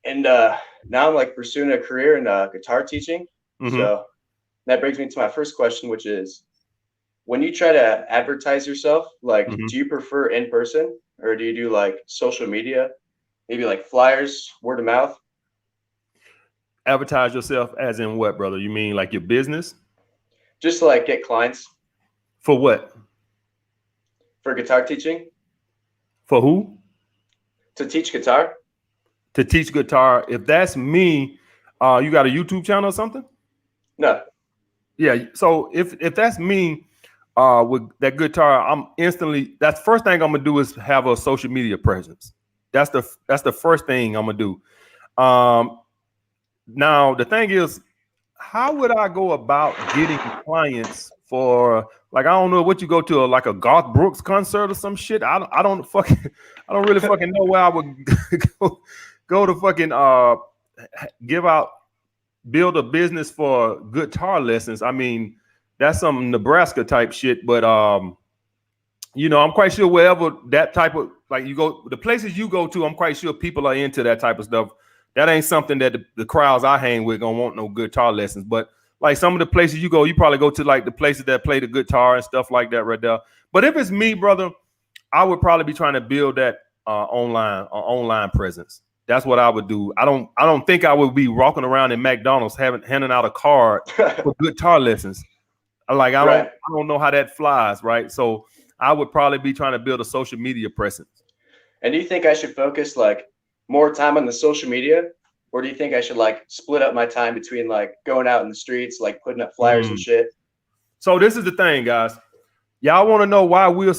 And now I'm like pursuing a career in guitar teaching. So that brings me to my first question, which is, when you try to advertise yourself, like, do you prefer in person or do you do like social media? Maybe like flyers, word of mouth? Advertise yourself as in what, brother? You mean like your business? Just to like get clients. For what? For guitar teaching. For who? To teach guitar. To teach guitar. If that's me, you got a YouTube channel or something? No. Yeah. So if that's me, with that guitar, I'm instantly. That's the first thing I'm gonna do is have a social media presence. That's the first thing I'm gonna do. Now the thing is, how would I go about getting clients for, like, I don't know what you go to, like a Garth Brooks concert or some shit. I don't really fucking know where I would go to fucking build a business for guitar lessons. I mean, that's some Nebraska type shit, but I'm quite sure wherever that type of, like, you go, the places you go to, I'm quite sure people are into that type of stuff. that ain't something that the crowds I hang with gonna want no guitar lessons. But like some of the places you go, you probably go to like the places that play the guitar and stuff like that right there. But if it's me, brother, I would probably be trying to build that online presence. That's what I would do. I don't think I would be walking around in McDonald's handing out a card for guitar lessons. Like I don't know how that flies, right? So I would probably be trying to build a social media presence. And do you think I should focus like more time on the social media, or do you think I should like split up my time between like going out in the streets, like putting up flyers and shit? So this is the thing, guys. Y'all want to know why we're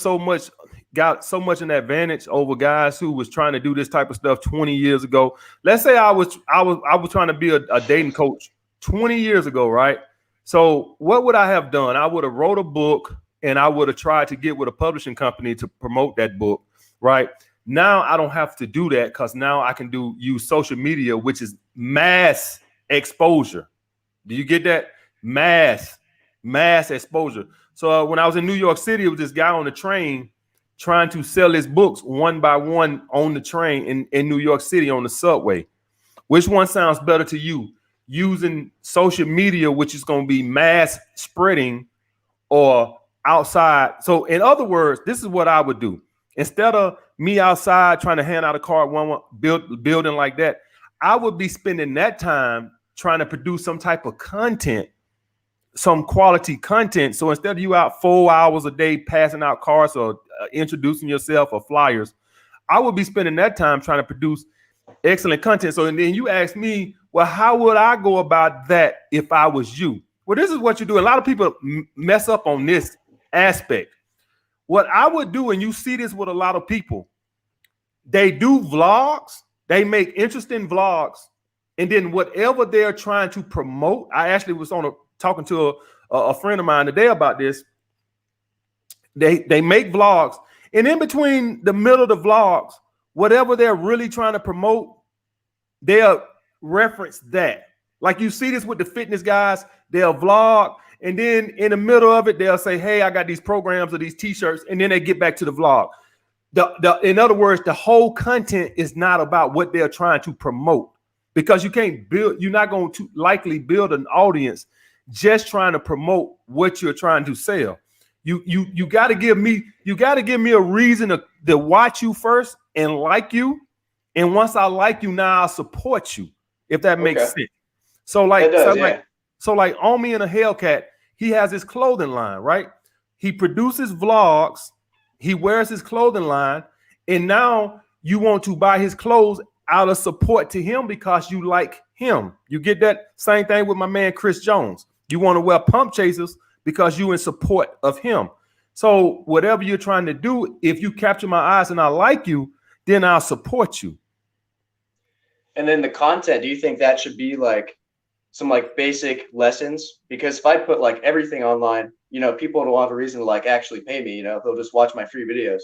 got so much an advantage over guys who was trying to do this type of stuff 20 years ago. Let's say I was trying to be a dating coach 20 years ago, right? So what would I have done? I would have wrote a book and I would have tried to get with a publishing company to promote that book, right? Now I don't have to do that because now I can use social media, which is mass exposure. Do you get that? Mass exposure. So when I was in New York City, it was this guy on the train trying to sell his books one by one on the train in New York City on the subway. Which one sounds better to you? Using social media, which is going to be mass spreading, or outside? So in other words, this is what I would do. Instead of me outside trying to hand out a card, building like that, I would be spending that time trying to produce some type of content, some quality content. So instead of you out 4 hours a day passing out cards or introducing yourself or flyers, I would be spending that time trying to produce excellent content. So and then you ask me, well, how would I go about that if I was you? Well, this is what you do. A lot of people mess up on this aspect. What I would do, and you see this with a lot of people, they do vlogs, they make interesting vlogs, and then whatever they're trying to promote, I actually was talking to a friend of mine today about this. They make vlogs, and in between the middle of the vlogs, whatever they're really trying to promote, they'll reference that. Like you see this with the fitness guys, they'll vlog, and then in the middle of it, they'll say, hey, I got these programs or these t-shirts, and then they get back to the vlog. In other words, the whole content is not about what they're trying to promote, because you're not going to likely build an audience just trying to promote what you're trying to sell. You got to give me a reason to watch you first and like you. And once I like you, now I'll support you, if that makes sense. So like On Me and a Hellcat, he has his clothing line, right? He produces vlogs, he wears his clothing line, and now you want to buy his clothes out of support to him because you like him. You get that? Same thing with my man Chris Jones. You want to wear pump chasers because you in support of him. So whatever you're trying to do, if you capture my eyes and I like you, then I'll support you. And then the content, do you think that should be like some like basic lessons? Because if I put like everything online, people don't have a reason to like actually pay me, they'll just watch my free videos.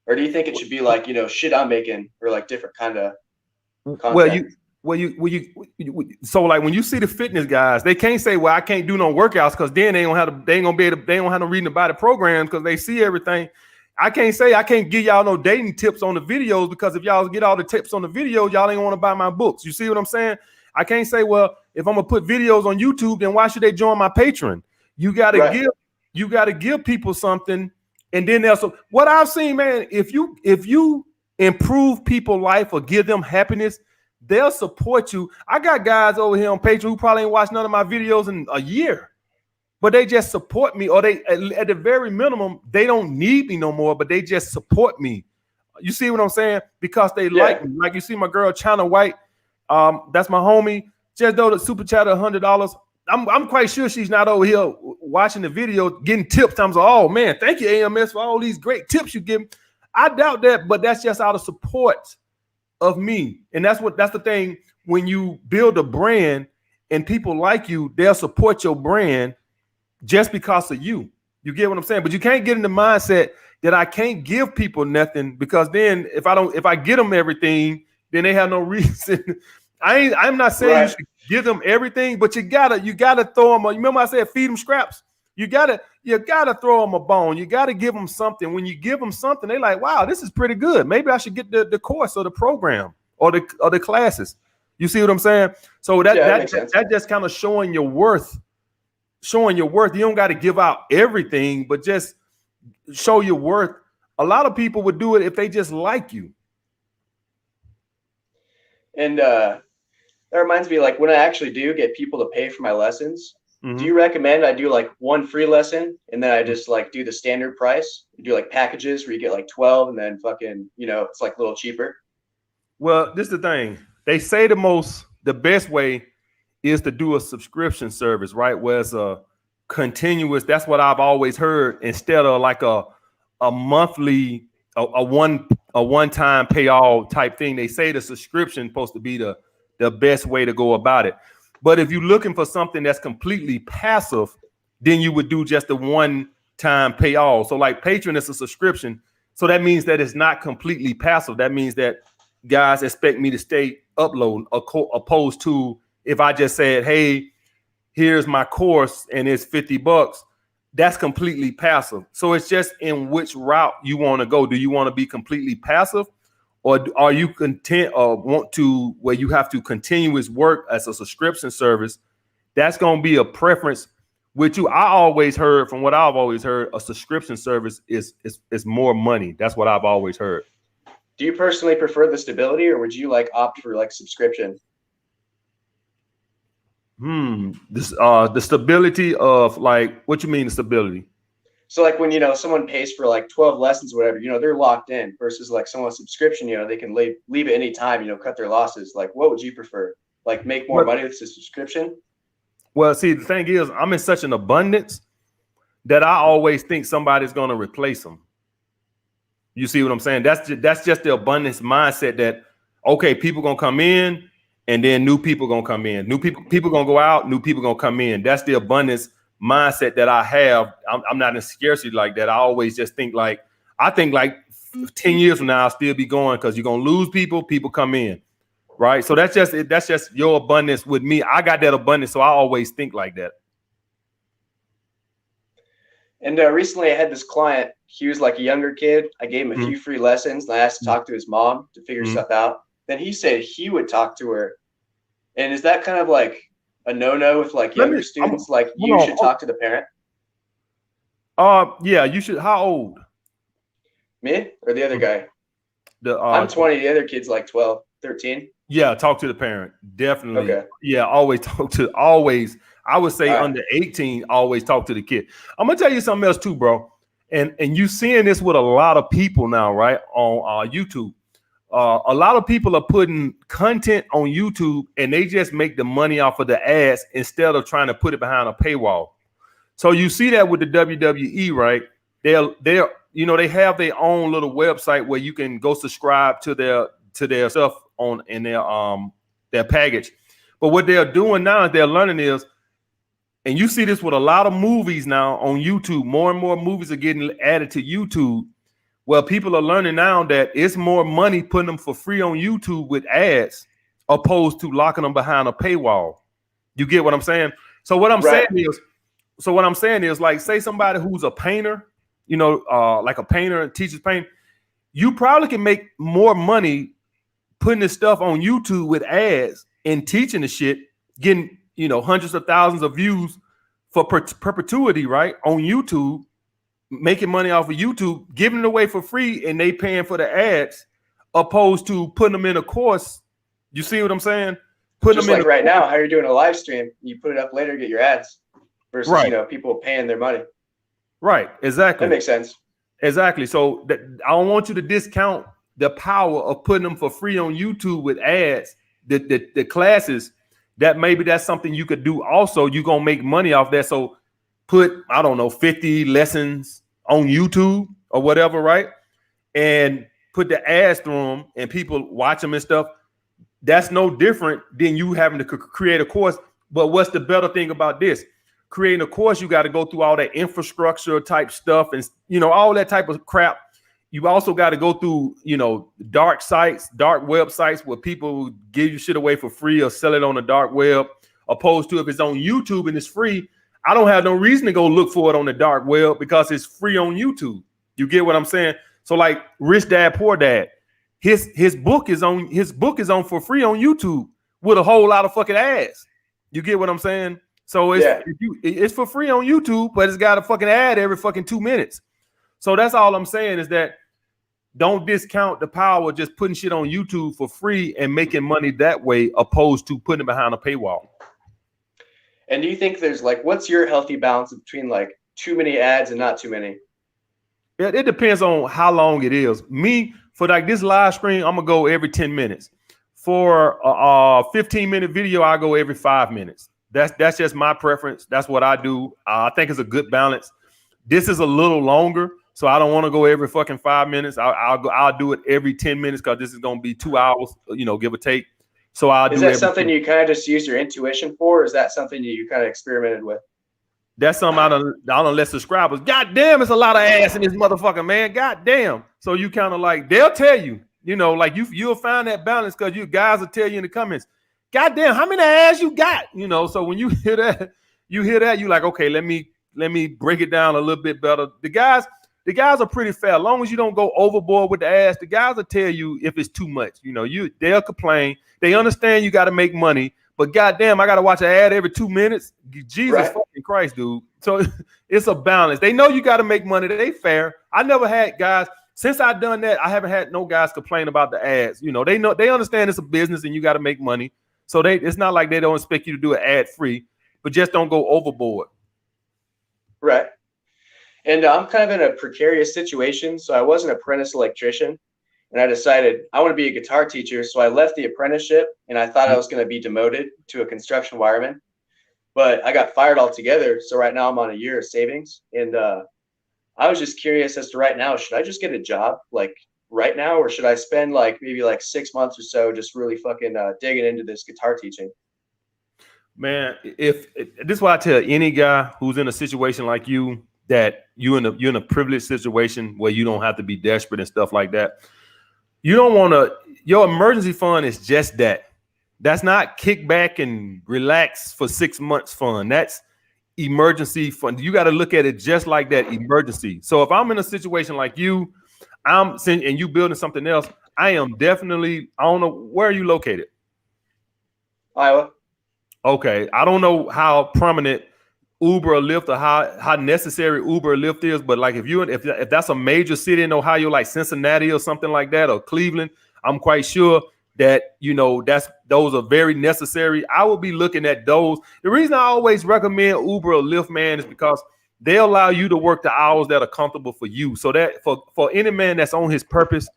Or do you think it should be like, shit I'm making, or like different kind of content? So like when you see the fitness guys, they can't say, well, I can't do no workouts, because then they don't have no reading about the programs because they see everything. I can't say I can't give y'all no dating tips on the videos, because if y'all get all the tips on the videos, y'all ain't want to buy my books. You see what I'm saying? I can't say, well, if I'm gonna put videos on YouTube, then why should they join my Patreon? You gotta give people something, and then there's what I've seen, man. If you improve people's life or give them happiness, they'll support you. I got guys over here on Patreon who probably ain't watched none of my videos in a year, but they just support me, or they at the very minimum, they don't need me no more, but they just support me. You see what I'm saying? Because they like me. Like you see my girl China White, that's my homie. Just though the super chat $100. I'm quite sure she's not over here watching the video, getting tips. I'm like, oh man, thank you, AMS, for all these great tips you give me. I doubt that, but that's just out of support of me. And that's the thing. When you build a brand and people like you, they'll support your brand just because of you. You get what I'm saying? But you can't get in the mindset that I can't give people nothing, because then if I get them everything, then they have no reason. I'm not saying you should give them everything, but you gotta throw them. Remember I said feed them scraps. You gotta throw them a bone. You gotta give them something. When you give them something, they like, wow, this is pretty good. Maybe I should get the course or the program or the classes. You see what I'm saying? So that just kind of showing your worth. Showing your worth. You don't got to give out everything, but just show your worth. A lot of people would do it if they just like you. And that reminds me, like when I actually do get people to pay for my lessons, do you recommend I do like one free lesson and then I just like do the standard price? You do like packages where you get like 12 and then fucking, you know, it's like a little cheaper. Well, this is the thing. They say the best way is to do a subscription service, right? Where it's a continuous, that's what I've always heard, instead of like a monthly, a one-time pay all type thing. They say the subscription is supposed to be the best way to go about it. But if you're looking for something that's completely passive, then you would do just a one-time pay all. So like Patreon is a subscription. So that means that it's not completely passive. That means that guys expect me to stay uploading, opposed to if I just said, hey, here's my course and it's $50, that's completely passive. So it's just in which route you want to go. Do you want to be completely passive, or are you content or want to where you have to continuous work as a subscription service? That's going to be a preference with you. I always heard, from what I've always heard, a subscription service is more money. That's what I've always heard. Do you personally prefer the stability, or would you like opt for like subscription? The stability of like, what you mean the stability? So like when, you know, someone pays for like 12 lessons or whatever, you know, they're locked in, versus like someone's subscription, you know, they can leave at any time, you know, cut their losses. Like, what would you prefer? Like make more money with the subscription? Well, see, the thing is, I'm in such an abundance that I always think somebody's going to replace them. You see what I'm saying? That's just the abundance mindset that, okay, people going to come in and then new people going to come in. New people going to go out, new people going to come in. That's the abundance mindset that I have. I'm not in scarcity like that. I always just think like, I think like 10 years from now, I'll still be going, because you're going to lose people come in, right? So that's just your abundance with me. I got that abundance, so I always think like that. And recently I had this client. He was like a younger kid. I gave him a few free lessons, and I asked to talk to his mom to figure stuff out. Then he said he would talk to her. And is that kind of like a no-no with like younger students? Like you should talk to the parent? Yeah, you should. How old? Me or the other guy? I'm 20. The other kid's like 12, 13. Yeah, talk to the parent. Definitely. Okay. Yeah, always. I would say under 18, always talk to the kid. I'm gonna tell you something else too, bro. And you seeing this with a lot of people now, right? On YouTube. A lot of people are putting content on YouTube and they just make the money off of the ads instead of trying to put it behind a paywall. So you see that with the WWE, right? They're you know, they have their own little website where you can go subscribe to their stuff in their package. But what they're doing now is they're learning is, and you see this with a lot of movies now on YouTube, more and more movies are getting added to YouTube. Well, people are learning now that it's more money putting them for free on YouTube with ads opposed to locking them behind a paywall. You get what I'm saying? So what I'm saying is like, say somebody who's a painter, you know, like a painter and teaches paint, you probably can make more money putting this stuff on YouTube with ads and teaching the shit, getting, you know, hundreds of thousands of views for perpetuity, right? On YouTube, making money off of YouTube, giving it away for free, and they paying for the ads, opposed to putting them in a course. You see what I'm saying? Putting just them like right now, how you're doing a live stream, you put it up later, get your ads, versus you know, people paying their money. Right, exactly. That makes sense. Exactly. So I don't want you to discount the power of putting them for free on YouTube with ads. The classes, that maybe that's something you could do. Also, you're gonna make money off that. So put, I don't know, 50 lessons on YouTube or whatever, right? And put the ads through them and people watch them and stuff. That's no different than you having to create a course. But what's the better thing about this? Creating a course, you got to go through all that infrastructure type stuff and, you know, all that type of crap. You also got to go through, you know, dark sites, dark websites where people give you shit away for free or sell it on the dark web, opposed to if it's on YouTube and it's free. I don't have no reason to go look for it on the dark web because it's free on YouTube. You get what I'm saying? So like Rich Dad Poor Dad, his book is on for free on YouTube. with a whole lot of fucking ads. You get what I'm saying? So it's for free on YouTube, but it's got a fucking ad every fucking 2 minutes. So that's all I'm saying is that don't discount the power of just putting shit on YouTube for free and making money that way, opposed to putting it behind a paywall. And do you think there's like, what's your healthy balance between like too many ads and not too many? It depends on how long it is. Me, for like this live stream, I'm gonna go every 10 minutes. For a 15-minute video, I go every 5 minutes. That's just my preference. That's what I do. I think it's a good balance. This is a little longer, so I don't want to go every fucking 5 minutes. I'll do it every 10 minutes because this is gonna be 2 hours, give or take. So is that something you kind of just use your intuition for, or is that something you kind of experimented with? That's something I don't let subscribers. God damn, it's a lot of ass in this motherfucker, man. God damn. So you kind of like, they'll tell you, like you'll find that balance because you guys will tell you in the comments, God damn, how many ass you got? So when you hear that, you like, okay, let me break it down a little bit better. The guys are pretty fair. As long as you don't go overboard with the ass, the guys will tell you if it's too much. They'll complain. They understand you got to make money. But goddamn, I gotta watch an ad every 2 minutes. Jesus fucking Christ, dude. So it's a balance. They know you got to make money. They fair. I never had guys since I've done that. I haven't had no guys complain about the ads. They understand it's a business and you got to make money. So it's not like they don't expect you to do it ad free, but just don't go overboard. Right. And I'm kind of in a precarious situation. So I was an apprentice electrician. And I decided I want to be a guitar teacher. So I left the apprenticeship and I thought I was going to be demoted to a construction wireman, but I got fired altogether. So right now I'm on a year of savings. And I was just curious as to right now, should I just get a job like right now, or should I spend like maybe like 6 months or so just really fucking digging into this guitar teaching? Man, if this is what I tell any guy who's in a situation like you, that you're in a privileged situation where you don't have to be desperate and stuff like that. You don't want to, your emergency fund is just that. That's not kick back and relax for 6 months fund. That's emergency fund. You got to look at it just like that, emergency. So if I'm in a situation like you, and you building something else, I am definitely, I don't know, where are you located? Iowa. Okay. I don't know how prominent Uber or Lyft or how necessary Uber or Lyft is, but like if that's a major city in Ohio, like Cincinnati or something like that, or Cleveland, I'm quite sure that those are very necessary. I will be looking at those. The reason I always recommend Uber or Lyft, man, is because they allow you to work the hours that are comfortable for you. So that for any man that's on his purpose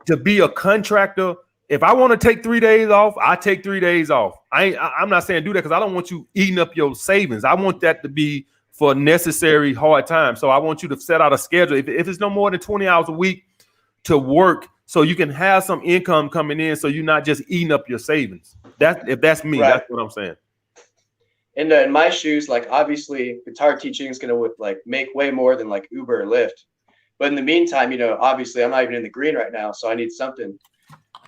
to be a contractor, if I want to take 3 days off, I take 3 days off. I'm not saying do that because I don't want you eating up your savings. I want that to be for necessary hard times. So I want you to set out a schedule. If it's no more than 20 hours a week to work, so you can have some income coming in, so you're not just eating up your savings. If that's me, right. That's what I'm saying. And in my shoes, like obviously guitar teaching is going to like make way more than like Uber or Lyft. But in the meantime, obviously I'm not even in the green right now, so I need something.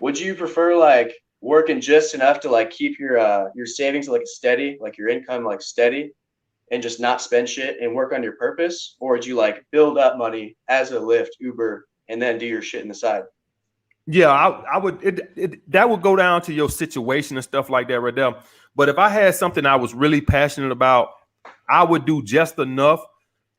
Would you prefer like working just enough to like keep your savings like steady, like your income like steady, and just not spend shit and work on your purpose? Or would you like build up money as a Lyft, Uber, and then do your shit in the side? Yeah, I would. That would go down to your situation and stuff like that right there. But if I had something I was really passionate about, I would do just enough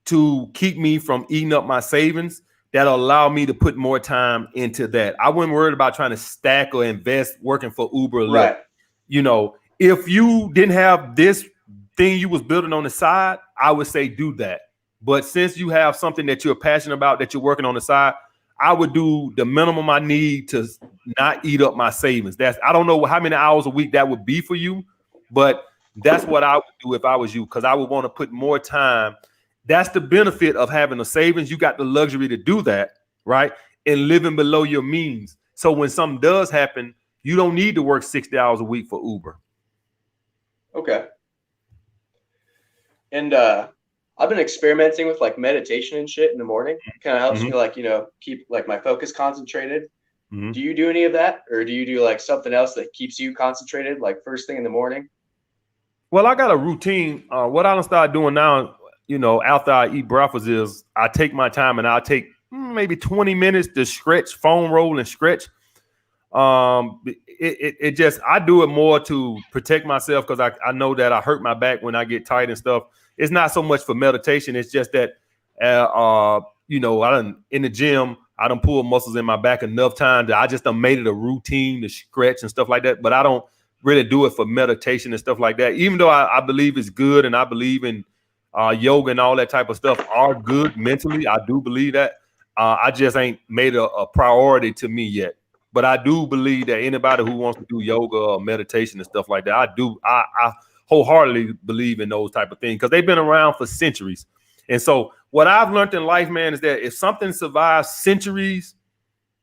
to keep me from eating up my savings. That'll allow me to put more time into that. I wouldn't worry about trying to stack or invest working for Uber or Lyft. Right. If you didn't have this thing you was building on the side, I would say do that. But since you have something that you're passionate about, that you're working on the side, I would do the minimum I need to not eat up my savings. I don't know how many hours a week that would be for you, but that's what I would do if I was you, because I would want to put more time. That's the benefit of having a savings. You got the luxury to do that, right? And living below your means. So when something does happen, you don't need to work 60 hours a week for Uber. Okay. And I've been experimenting with like meditation and shit in the morning. It kind of helps me like, keep like my focus concentrated. Mm-hmm. Do you do any of that? Or do you do like something else that keeps you concentrated, like first thing in the morning? Well, I got a routine. What I don't start doing now, after I eat breakfast is I take my time and I'll take maybe 20 minutes to stretch, foam roll and stretch. It just, I do it more to protect myself because I know that I hurt my back when I get tight and stuff. It's not so much for meditation. It's just that, you know, in the gym, I done pulled muscles in my back enough time that I just done made it a routine to stretch and stuff like that. But I don't really do it for meditation and stuff like that. Even though I believe it's good and I believe in yoga and all that type of stuff are good mentally. I do believe that. I just ain't made a priority to me yet. But I do believe that anybody who wants to do yoga or meditation and stuff like that, I wholeheartedly believe in those type of things because they've been around for centuries. And so what I've learned in life, man, is that if something survives centuries,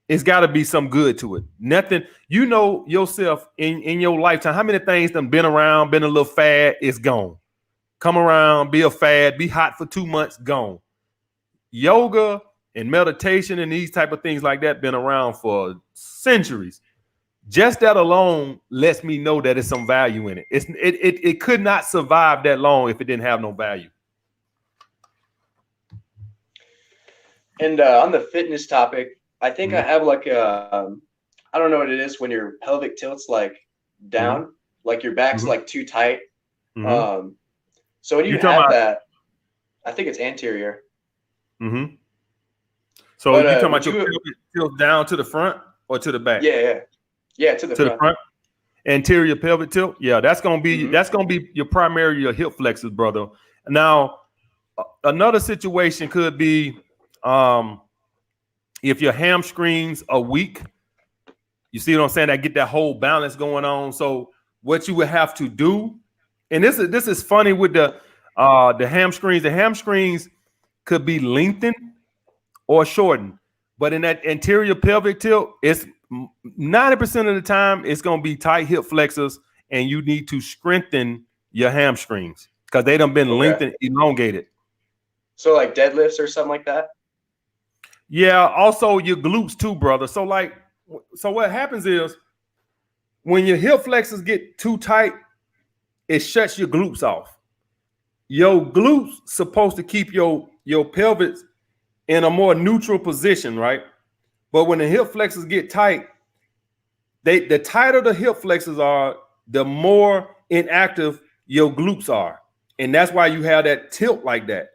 it's got to be some good to it. Nothing, you know yourself in your lifetime, how many things done been around, been a little fad, it's gone. Come around, be a fad, be hot for 2 months, gone. Yoga and meditation and these type of things like that been around for centuries. Just that alone lets me know that there's some value in it. It could not survive that long if it didn't have no value. And on the fitness topic, I think I have like I don't know what it is when your pelvic tilts like down, like your back's like too tight. So when you have that, I think it's anterior. So you talking about your pelvic tilt down to the front or to the back? Yeah, to the front. Anterior pelvic tilt. Yeah, that's gonna be your primary, your hip flexors, brother. Now, another situation could be if your hamstrings are weak. You see what I'm saying? I get that whole balance going on. So what you would have to do, and this is funny with the hamstrings. The hamstrings could be lengthened or shortened, but in that anterior pelvic tilt, it's 90% of the time it's gonna be tight hip flexors, and you need to strengthen your hamstrings because they done been lengthened, elongated. So like deadlifts or something like that. Yeah, also your glutes too, brother. So what happens is when your hip flexors get too tight, it shuts your glutes off. Your glutes supposed to keep your pelvis in a more neutral position, right? But when the hip flexors get tight, the tighter the hip flexors are, the more inactive your glutes are. And that's why you have that tilt like that.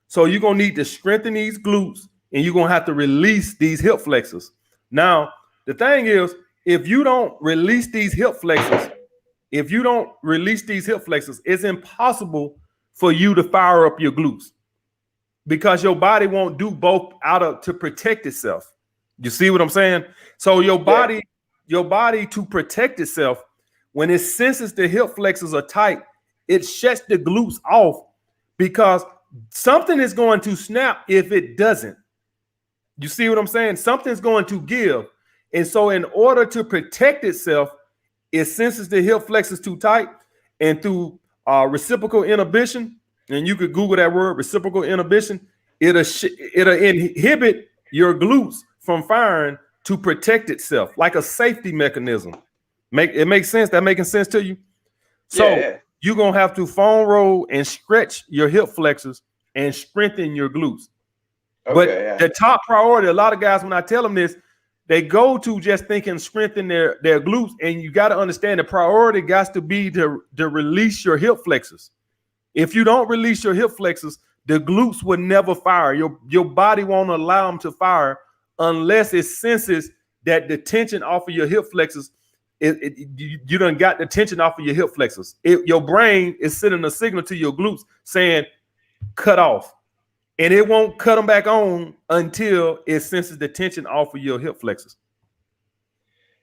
So you're going to need to strengthen these glutes, and you're going to have to release these hip flexors. Now, the thing is, if you don't release these hip flexors, it's impossible for you to fire up your glutes because your body won't do both to protect itself. You see what I'm saying? So your body to protect itself, when it senses the hip flexors are tight, it shuts the glutes off because something is going to snap if it doesn't. You see what I'm saying? Something's going to give. And so in order to protect itself, it senses the hip flexors too tight, and through reciprocal inhibition, and you could Google that word, reciprocal inhibition, it'll inhibit your glutes from firing to protect itself like a safety mechanism. It makes sense? That making sense to you? So you're going to have to foam roll and stretch your hip flexors and strengthen your glutes. The top priority, a lot of guys, when I tell them this, they go to just thinking strengthen their glutes, and you got to understand the priority got to be to release your hip flexors. If you don't release your hip flexors, the glutes will never fire. Your body won't allow them to fire unless it senses that the tension off of your hip flexors, you done got the tension off of your hip flexors. Your brain is sending a signal to your glutes saying, cut off. And it won't cut them back on until it senses the tension off of your hip flexors.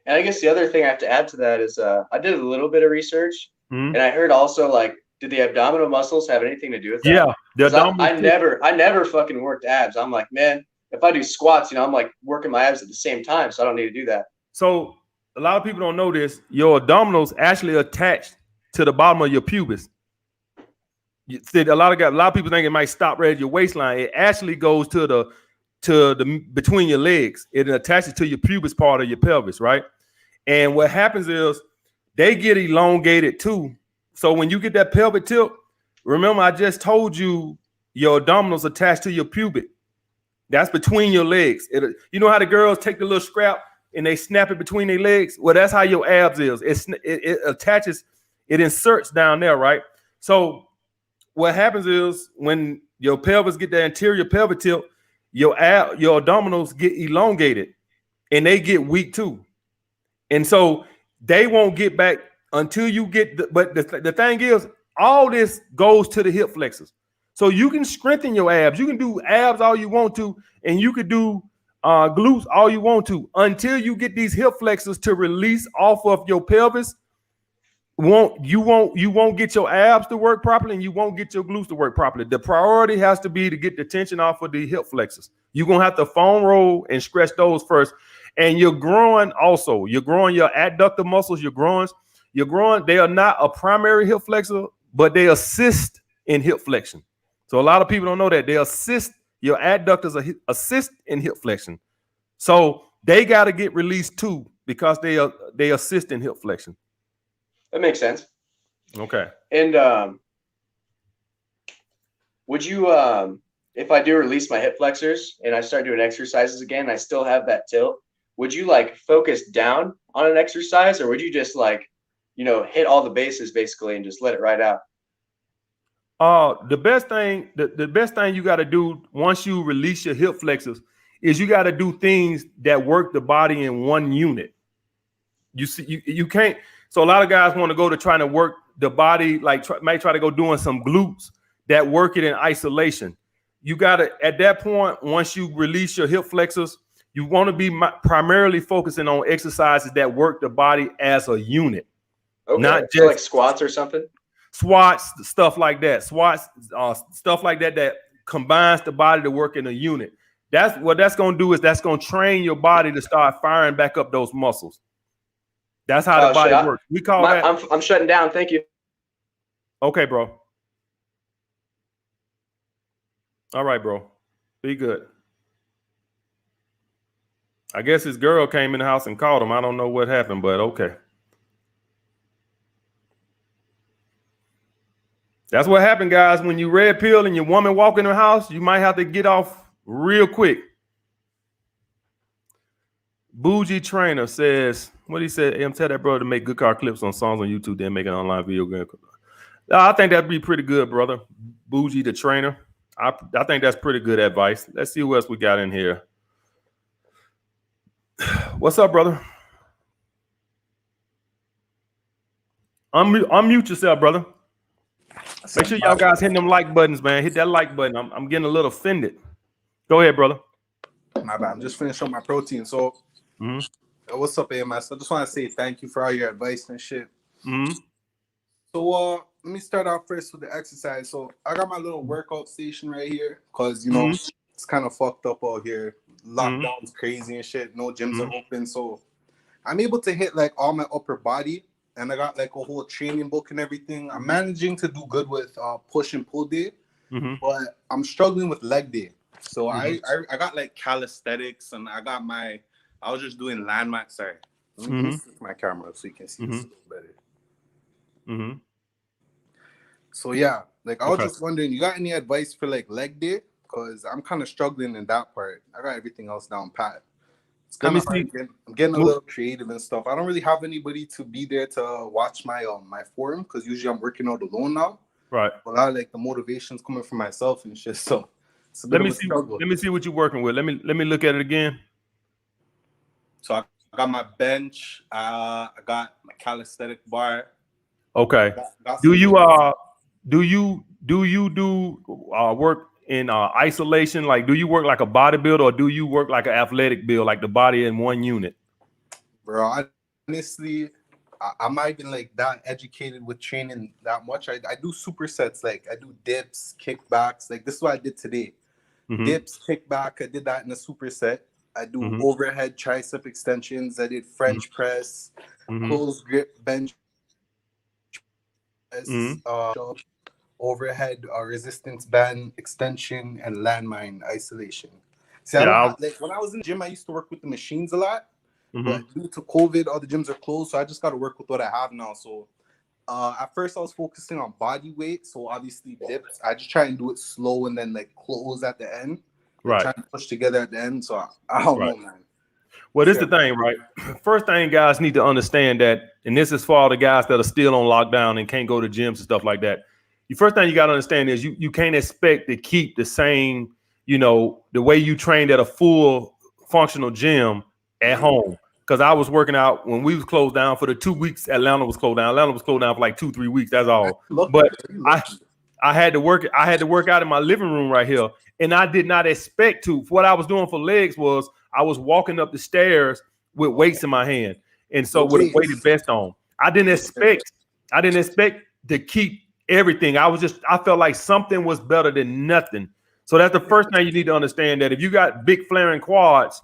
And I guess the other thing I have to add to that is I did a little bit of research, and I heard also, like, did the abdominal muscles have anything to do with that? Yeah. I never fucking worked abs. I'm like, man, if I do squats, I'm like working my abs at the same time, so I don't need to do that. So a lot of people don't know this. Your abdominals actually attached to the bottom of your pubis. You see, a lot of people think it might stop right at your waistline. It actually goes to the between your legs. It attaches to your pubis part of your pelvis, right? And what happens is they get elongated too. So when you get that pelvic tilt, remember I just told you your abdominals attached to your pubic. That's between your legs. You know how the girls take the little scrap and they snap it between their legs. Well, that's how your abs is. It attaches, it inserts down there, right? So what happens is when your pelvis get the anterior pelvic tilt, your abdominals get elongated and they get weak too. And so they won't get back until you get but the thing is, all this goes to the hip flexors. So you can strengthen your abs. You can do abs all you want to, and you could do glutes all you want to until you get these hip flexors to release off of your pelvis. You won't get your abs to work properly, and you won't get your glutes to work properly. The priority has to be to get the tension off of the hip flexors. You're gonna have to foam roll and stretch those first. And you're growing also. You're growing your adductor muscles. You're growing. They are not a primary hip flexor, but they assist in hip flexion. So a lot of people don't know that they assist. Your adductors assist in hip flexion. So they got to get released too because they assist in hip flexion. That makes sense. Okay. And would you, if I do release my hip flexors and I start doing exercises again, I still have that tilt. Would you like focus down on an exercise, or would you just like, hit all the bases basically and just let it ride out? The best thing you got to do once you release your hip flexors is you got to do things that work the body in one unit. You see, you can't. So a lot of guys want to go to trying to work the body, like might try to go doing some glutes that work it in isolation. You got to, at that point, once you release your hip flexors, you want to be primarily focusing on exercises that work the body as a unit. Okay. Not just like squats or something. Squats, stuff like that. Squats, stuff like that combines the body to work in a unit. That's what that's going to do, is that's going to train your body to start firing back up those muscles. That's how the body works. We call that. I'm shutting down. Thank you. Okay, bro. All right, bro. Be good. I guess his girl came in the house and called him. I don't know what happened, but okay. That's what happened, guys. When you red pill and your woman walk in the house, you might have to get off real quick. Bougie Trainer says, what he said, hey, tell that brother to make good car clips on songs on YouTube, then make an online video game. I think that'd be pretty good, brother. Bougie the Trainer. I think that's pretty good advice. Let's see what else we got in here. What's up, brother? Unmute yourself, brother. Make sure y'all guys hit them like buttons, man. Hit that like button. I'm getting a little offended. Go ahead, brother. My bad. I'm just finishing up my protein. So, what's up, AMS? I just want to say thank you for all your advice and shit. So, let me start off first with the exercise. So, I got my little workout station right here because, it's kind of fucked up out here. Lockdown's crazy and shit. No gyms are open. So, I'm able to hit like all my upper body. And I got like a whole training book and everything. I'm managing to do good with push and pull day, but I'm struggling with leg day. So I got like calisthenics, and I was just doing landmark. Sorry, let me switch my camera so you can see this a little better. So yeah, like I was just wondering, you got any advice for like leg day? Because I'm kind of struggling in that part. I got everything else down pat. Let me see. I'm getting a little creative and stuff. I don't really have anybody to be there to watch my my form because usually I'm working out alone now. Right. But a lot of like the motivation's coming from myself and shit. So it's a bit of a struggle. Let me see what you're working with. Let me look at it again. So I got my bench. I got my calisthenic bar. Okay. Do you work in isolation? Like, do you work like a bodybuilder, or do you work like an athletic build, like the body in one unit? Bro, honestly, I'm not even like that educated with training that much. I do supersets, like I do dips, kickbacks. Like this is what I did today. Dips, kickback. I did that in a superset. I do overhead tricep extensions. I did French press, close grip bench press, overhead resistance band extension, and landmine isolation. See, like when I was in the gym, I used to work with the machines a lot, but due to COVID, all the gyms are closed, so I just got to work with what I have now. So at first I was focusing on body weight, so obviously dips. I just try and do it slow and then like close at the end, trying to push together at the end. So I don't know, man. Well, this is the thing, right? First thing guys need to understand that, and this is for all the guys that are still on lockdown and can't go to gyms and stuff like that. The first thing you got to understand is you can't expect to keep the same, the way you trained at a full functional gym at home. Because I was working out when we was closed down for the 2 weeks. Atlanta was closed down. Atlanta was closed down for like 2-3 weeks. That's all. But I had to work. I had to work out in my living room right here, and I did not expect to. What I was doing for legs was I was walking up the stairs with weights in my hand, and so with a weighted vest on. I didn't expect to keep everything. I felt like something was better than nothing. So that's the first thing you need to understand, that if you got big flaring quads,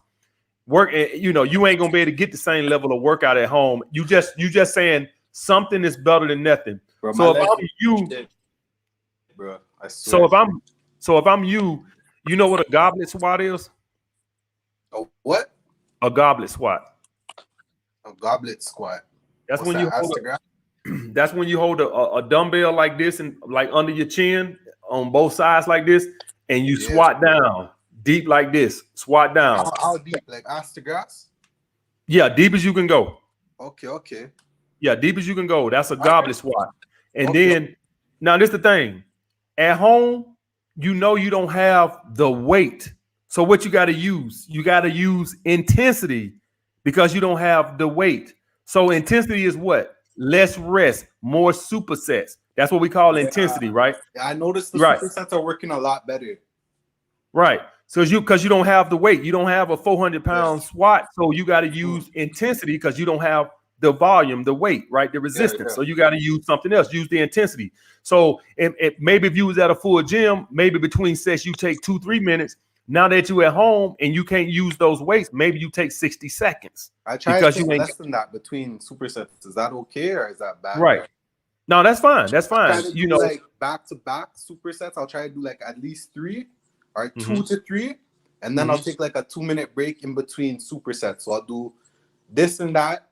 you ain't gonna be able to get the same level of workout at home. You just saying something is better than nothing. Bro, so if I'm you, bro, I swear. So if I'm you, you know what a goblet swat is? A what? A goblet swat. A goblet squat. That's when you hold a dumbbell like this and like under your chin on both sides like this, and you swat down deep like this. Swat down. How deep? Like astragas? Yeah, deep as you can go. Okay. Yeah, deep as you can go. That's a goblet swat. And then now this is the thing. At home, you don't have the weight. So what you got to use? You got to use intensity because you don't have the weight. So intensity is what? Less rest, more supersets. That's what we call intensity, right? I noticed the supersets are working a lot better. Right. So because you don't have the weight, you don't have a 400-pound squat, so you got to use intensity because you don't have the volume, the weight, right? The resistance. So you got to use something else. Use the intensity. So maybe if you was at a full gym, maybe between sets you take 2-3 minutes. Now that you're at home and you can't use those weights, maybe you take 60 seconds. I try to take less than that between supersets. Is that okay or is that bad? Right. No, that's fine. That's fine. Like back-to-back supersets, I'll try to do like at least 3 or 2 to 3, and then I'll take like a 2-minute break in between supersets. So I'll do this and that,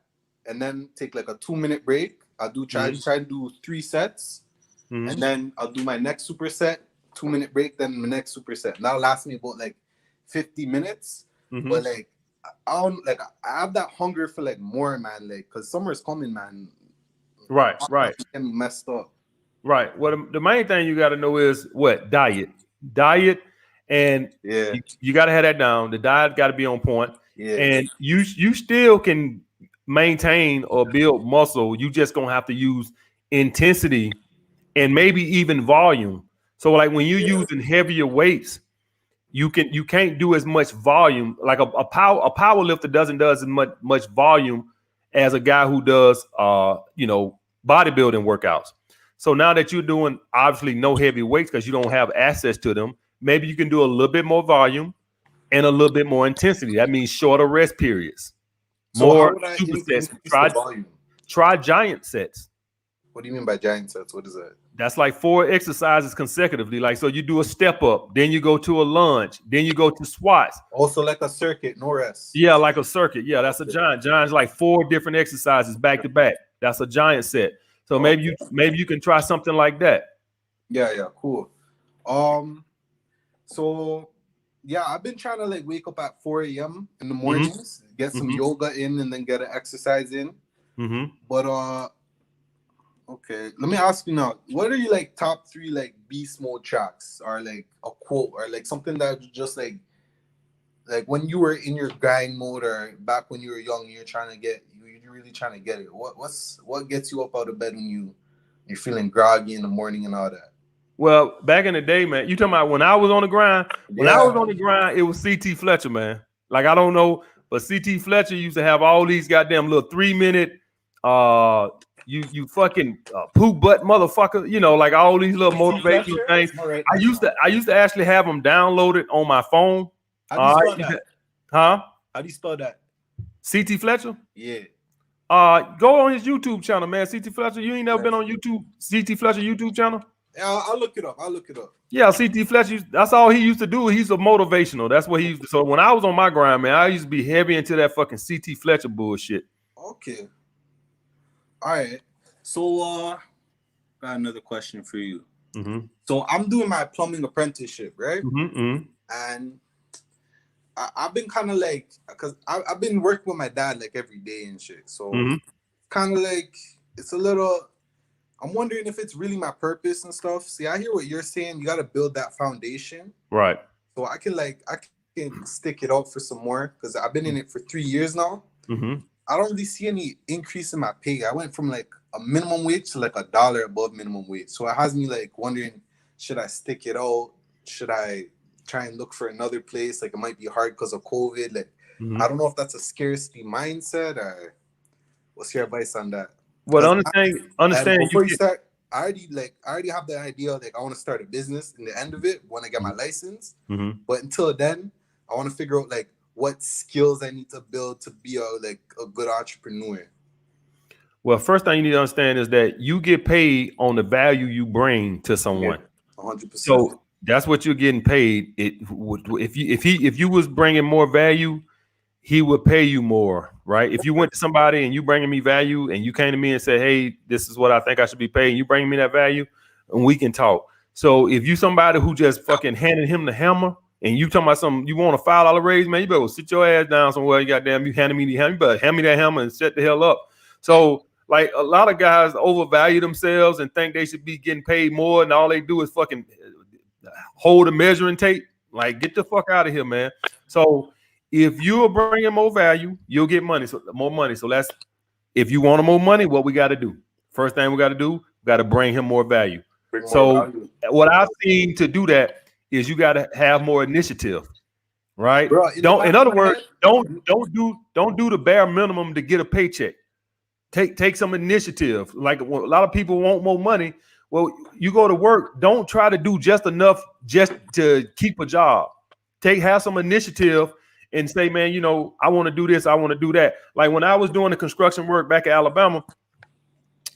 and then take like a 2-minute break. I'll try to do 3 sets, and then I'll do my next superset, 2-minute break, then my next superset. That'll last me about like 50 minutes. But like I have that hunger for like more, man. Like, cause summer's coming, man. Right. Getting messed up. Right. Well, the main thing you got to know is what? Diet, and you got to have that down. The diet got to be on point. Yeah. And you still can maintain or build muscle. You just gonna have to use intensity and maybe even volume. So like when you're using heavier weights, you can't do as much volume. Like a power lifter doesn't do as much volume as a guy who does bodybuilding workouts. So now that you're doing obviously no heavy weights because you don't have access to them, maybe you can do a little bit more volume and a little bit more intensity. That means shorter rest periods, more supersets. Try giant sets. What do you mean by giant sets? What is that? That's like 4 exercises consecutively. Like, so you do a step up, then you go to a lunge, then you go to squats. Also like a circuit, no rest. Yeah, like a circuit. Yeah, that's a giant. Giant's like 4 different exercises back to back. That's a giant set. So maybe you can try something like that. Yeah, cool. So yeah, I've been trying to like wake up at 4 a.m. in the mornings, get some yoga in, and then get an exercise in. But okay, let me ask you now, what are your like top 3 like beast mode tracks, or like a quote, or like something that just like when you were in your grind mode, or back when you were young, you're really trying to get it. What gets you up out of bed when you're feeling groggy in the morning and all that? Well, back in the day, man, you talking about when I was on the grind? When I was on the grind, it was CT Fletcher, man. Like, I don't know, but CT Fletcher used to have all these goddamn little 3-minute, you fucking poop butt motherfucker, like all these little motivational things. Right. I used to actually have them downloaded on my phone. How do you spell that? Huh? How do you spell that? CT Fletcher? Yeah. Go on his YouTube channel, man. CT Fletcher. You ain't never been on YouTube? CT Fletcher YouTube channel? Yeah, I'll look it up. Yeah, CT Fletcher. That's all he used to do. He's a motivational. That's what he used to. So when I was on my grind, man, I used to be heavy into that fucking CT Fletcher bullshit. Okay. All right. So got another question for you. So I'm doing my plumbing apprenticeship, right? And I've been kind of like, because I've been working with my dad like every day and shit. So kind of like, it's a little, I'm wondering if it's really my purpose and stuff. See, I hear what you're saying. You got to build that foundation. Right. So I can stick it out for some more because I've been in it for 3 years now. I don't really see any increase in my pay. I went from like a minimum wage to like $1 above minimum wage. So it has me like wondering, should I stick it out? Should I try and look for another place? Like it might be hard because of COVID. Like I don't know if that's a scarcity mindset or what's your advice on that? Well, understand before you start, I already have the idea like I want to start a business in the end of it when I get my license. But until then, I want to figure out like what skills I need to build to be a good entrepreneur. Well, first thing you need to understand is that you get paid on the value you bring to someone. 100%. So that's what you're getting paid. If you was bringing more value, he would pay you more, right? If you went to somebody and you bringing me value and you came to me and said, hey, this is what I think I should be paid, and you bring me that value and we can talk. So if you somebody who just fucking handed him the hammer and you talking about something, you want a $5 raise, man, you better sit your ass down somewhere. You handed me the hammer, you better hand me that hammer and shut the hell up. So like a lot of guys overvalue themselves and think they should be getting paid more, and all they do is fucking hold a measuring tape. Like, get the fuck out of here, man. So if you're bringing more value, you'll get money. So more money. So if you want more money, what we got to do? First thing we got to do, we got to bring him more value. What I've seen to do that is you got to have more initiative, right? Bro, in other words, don't do the bare minimum to get a paycheck. Take some initiative. Like a lot of people want more money. Well, you go to work. Don't try to do just enough just to keep a job. Have some initiative and say, man, I want to do this. I want to do that. Like when I was doing the construction work back in Alabama,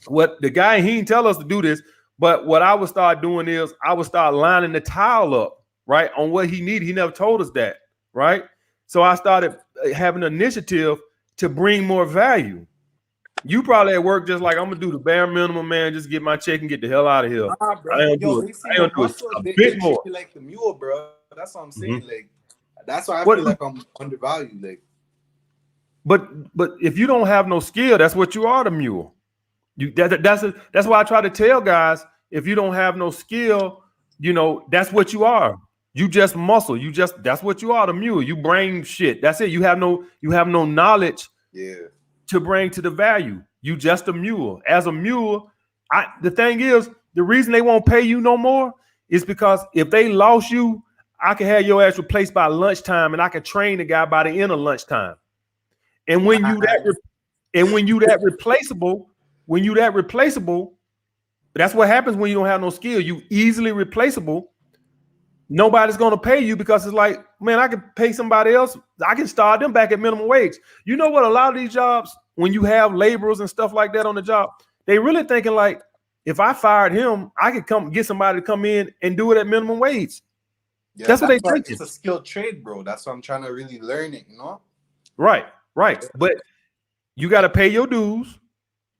what the guy, he didn't tell us to do this, but what I would start doing is I would start lining the tile up, right, on what he needed. He never told us that, right? So I started having an initiative to bring more value. You probably at work just like, I'm gonna do the bare minimum, man. Just get my check and get the hell out of here. Nah, bro. I don't do it a bit more. Like the mule, bro. That's what I'm saying. Like that's why I feel like I'm undervalued. Like, but if you don't have no skill, that's what you are, the mule. That's why I try to tell guys, if you don't have no skill, that's what you are. You just muscle. That's what you are, the mule. You bring shit. That's it. You have no knowledge. Yeah. To bring to the value. You just a mule. As a mule, the thing is, the reason they won't pay you no more is because if they lost you, I can have your ass replaced by lunchtime, and I can train the guy by the end of lunchtime. And when you that replaceable, that's what happens when you don't have no skill. You easily replaceable. Nobody's going to pay you because it's like, man, I can pay somebody else. I can start them back at minimum wage. You know what? A lot of these jobs, when you have laborers and stuff like that on the job, they really thinking like, if I fired him, I could get somebody to come in and do it at minimum wage. Yeah, that's what they think. It's a skilled trade, bro. That's why I'm trying to really learn it, Right. But you got to pay your dues,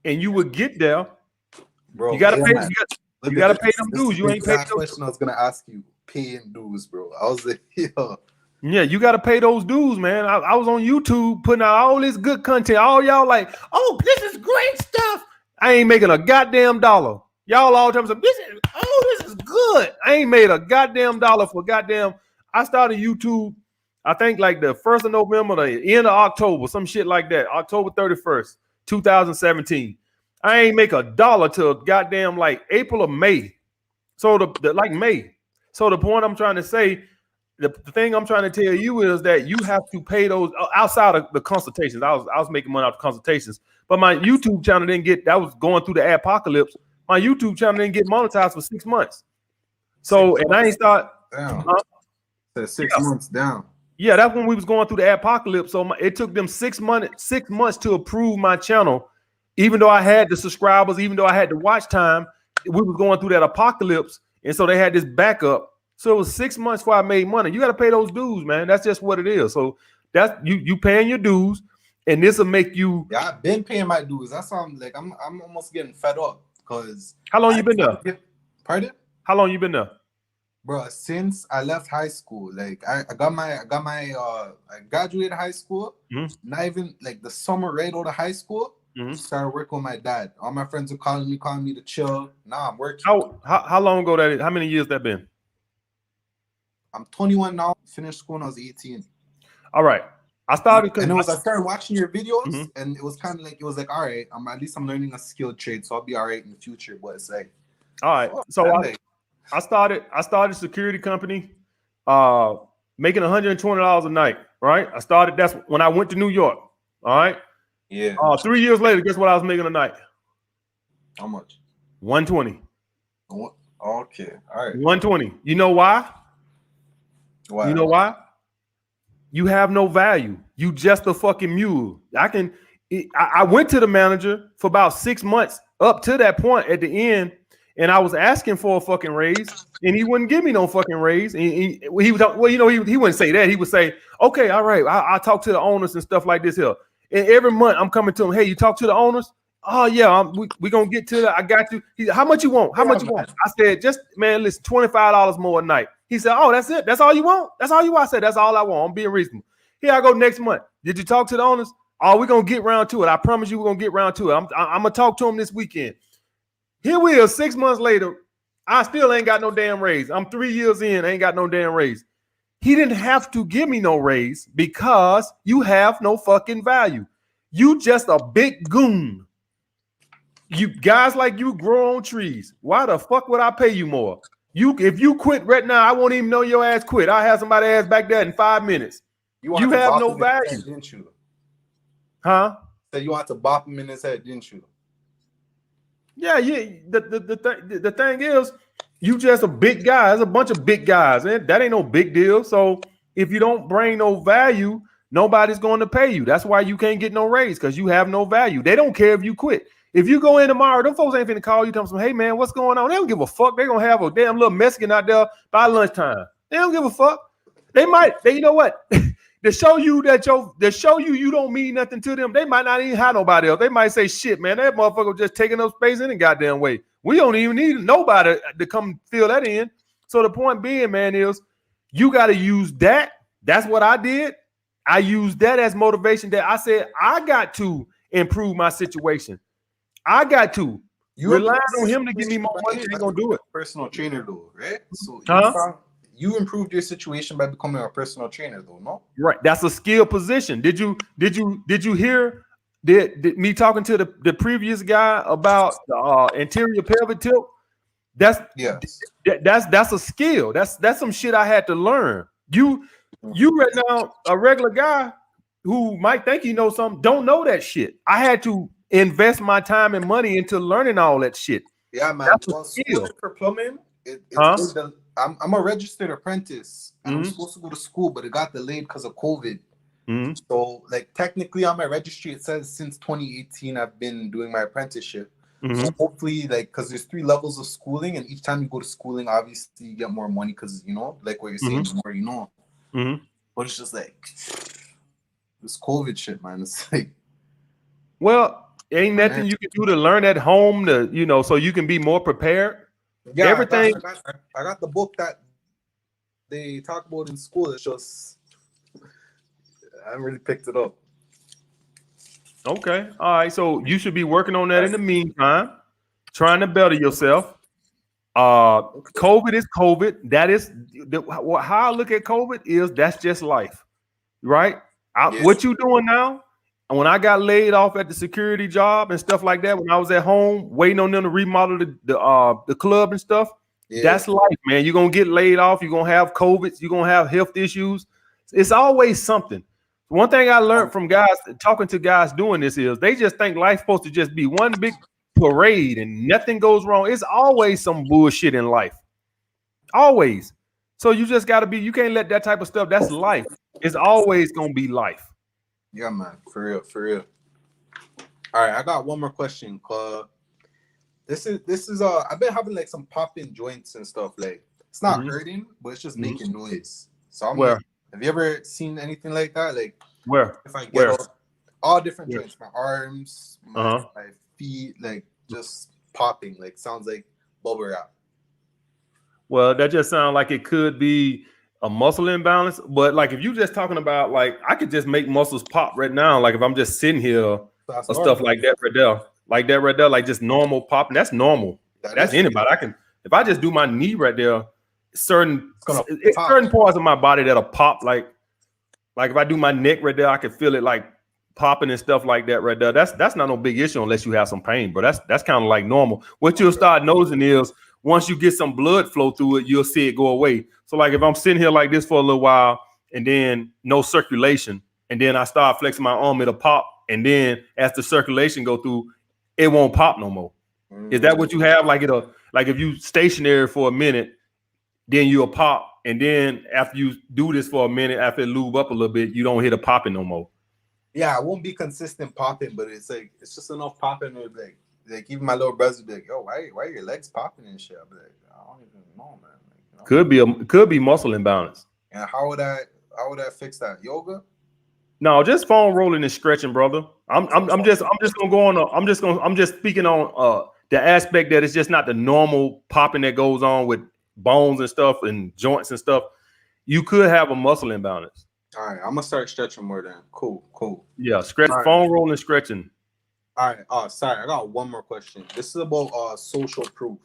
and you would get there. Bro, you got to pay. You got to pay them dues. You ain't paid. That's the question I was gonna ask you. Paying dues, bro. I was like, yeah, you got to pay those dues, man. I was on YouTube putting out all this good content. All y'all like, oh, this is great stuff. I ain't making a goddamn dollar. Y'all all the time say, this is good. I ain't made a goddamn dollar for goddamn. I started YouTube, I think like the 1st of November, the end of October, some shit like that. October 31st, 2017. I ain't make a dollar till goddamn like April or May. So like May. So the point I'm trying to say, the thing I'm trying to tell you is that you have to pay those outside of the consultations. I was making money off the consultations, but my YouTube channel didn't get. That was going through the apocalypse. My YouTube channel didn't get monetized for 6 months. So and I ain't start down. 6 months down. Yeah, that's when we was going through the apocalypse. So it took them 6 months to approve my channel, even though I had the subscribers, even though I had the watch time. We was going through that apocalypse. And so they had this backup. So it was 6 months before I made money. You got to pay those dues, man. That's just what it is. So that's you paying your dues, and this will make you. Yeah, I've been paying my dues. That's why I'm almost getting fed up. Because how long you been there? Pardon? How long you been there? Bro, since I left high school, like I graduated high school, not even like the summer right out of high school, started working with my dad. All my friends are calling me to chill. Now I'm working. How long ago that is? How many years that been? I'm 21 now. Finished school when I was 18. All right. I started watching your videos, and it was kind of like all right. At least I'm learning a skilled trade, so I'll be all right in the future. But it's like, all right. So I started security company, making $120 a night. Right. That's when I went to New York. All right. Yeah. 3 years later, guess what I was making a night? How much? 120. Okay. All right. 120. You know why? Why? You know why? You have no value. You just a fucking mule. I went to the manager for about 6 months up to that point at the end, and I was asking for a fucking raise, and he wouldn't give me no fucking raise. And he wouldn't say that. He would say, okay, all right, I'll talk to the owners and stuff like this here. And every month I'm coming to him, hey, you talk to the owners? Oh yeah, we gonna get to that. I got you. How much you want? How much you want? I said, just man, listen, $25 more a night. He said, oh, that's it. That's all you want? That's all you want? I said, that's all I want. I'm being reasonable. Here I go next month. Did you talk to the owners? Oh, we're gonna get round to it. I promise you we're gonna get round to it. I'm gonna talk to them this weekend. Here we are 6 months later. I still ain't got no damn raise. I'm 3 years in, ain't got no damn raise. He didn't have to give me no raise because you have no fucking value. You just a big goon. You guys like you grow on trees. Why the fuck would I pay you more? If you quit right now, I won't even know your ass quit. I'll have somebody ass back there in 5 minutes. You have no value. Head, didn't you? Huh? So you want to bop him in his head, didn't you? Yeah. The thing is, you just a big guy. There's a bunch of big guys, and that ain't no big deal. So if you don't bring no value, nobody's going to pay you. That's why you can't get no raise, because you have no value. They don't care if you quit. If you go in tomorrow, them folks ain't finna call you, tell them, hey man, what's going on? They don't give a fuck. They're gonna have a damn little Mexican out there by lunchtime. They don't give a fuck. You know what? to show you you don't mean nothing to them, they might not even have nobody else. They might say, shit, man, that motherfucker just taking up space in the goddamn way. We don't even need nobody to come fill that in. So the point being, man, is you got to use that. That's what I did. I used that as motivation, that I said, I got to improve my situation. I got to. You rely on him to give me more money. Ain't gonna do it. Personal trainer, though, right? So you improved your situation by becoming a personal trainer, though, no? Right. That's a skill position. Did you hear me talking to the previous guy about anterior pelvic tilt? That's a skill. That's some shit I had to learn. You right now, a regular guy who might think he knows something, don't know that shit. I had to invest my time and money into learning all that shit. Yeah, man. For plumbing, I'm a registered apprentice, and I'm supposed to go to school, but it got delayed because of COVID. So, like, technically on my registry, it says since 2018 I've been doing my apprenticeship. So hopefully, like, because there's 3 levels of schooling, and each time you go to schooling, obviously you get more money because, you know, like what you're saying, the more you know. But it's just like this COVID shit, man. It's like, well, ain't nothing you can do to learn at home so you can be more prepared. Yeah, everything. I got the book that they talk about in school. It's just I haven't really picked it up. Okay, all right. So you should be working on that in the meantime, trying to better yourself. COVID is COVID. That is how I look at COVID is that's just life, right? What you doing now? And when I got laid off at the security job and stuff like that, when I was at home waiting on them to remodel the club and stuff, that's life, man. You're gonna get laid off. You're gonna have COVID. You're gonna have health issues. It's always something. One thing I learned from guys talking to guys doing this is they just think life's supposed to just be one big parade and nothing goes wrong. It's always some bullshit in life. Always. So you just gotta be. You can't let that type of stuff. That's life. It's always gonna be life. Yeah, man, for real. All right, I got one more question. This is I've been having like some popping joints and stuff. Like it's not hurting, but it's just making noise. So I'm like, have you ever seen anything like that? Like where? If I get all different joints, my arms, my feet, like just popping, like sounds like bubble wrap. Well, that just sounds like it could be a muscle imbalance. But like if you're just talking about like I could just make muscles pop right now. Like if I'm just sitting here or stuff like that right there. Like that right there, like just normal popping. That's normal. That's anybody. I can if I just do my knee right there, certain parts of my body that'll pop like if I do my neck right there, I can feel it like popping and stuff like that right there. That's not no big issue unless you have some pain, but that's kind of like normal. What you'll start noticing is once you get some blood flow through it, you'll see it go away. So like if I'm sitting here like this for a little while and then no circulation, and then I start flexing my arm, it'll pop, and then as the circulation go through, it won't pop no more. Is that what you have? Like if you stationary for a minute, then you'll pop, and then after you do this for a minute, after it lube up a little bit, you don't hit a popping no more. Yeah, it won't be consistent popping, but it's like it's just enough popping with like even my little brothers be like, yo, why are your legs popping and shit? I'll be like, I don't even know, man. Like, you know? Could be muscle imbalance. And how would I fix that? Yoga? No, just foam rolling and stretching, brother. I'm just gonna go on. I'm just speaking on the aspect that it's just not the normal popping that goes on with bones and stuff and joints and stuff. You could have a muscle imbalance. All right, I'm gonna start stretching more then. Cool. Yeah, stretch, foam rolling, stretching. All right. Sorry, I got one more question. This is about social proof.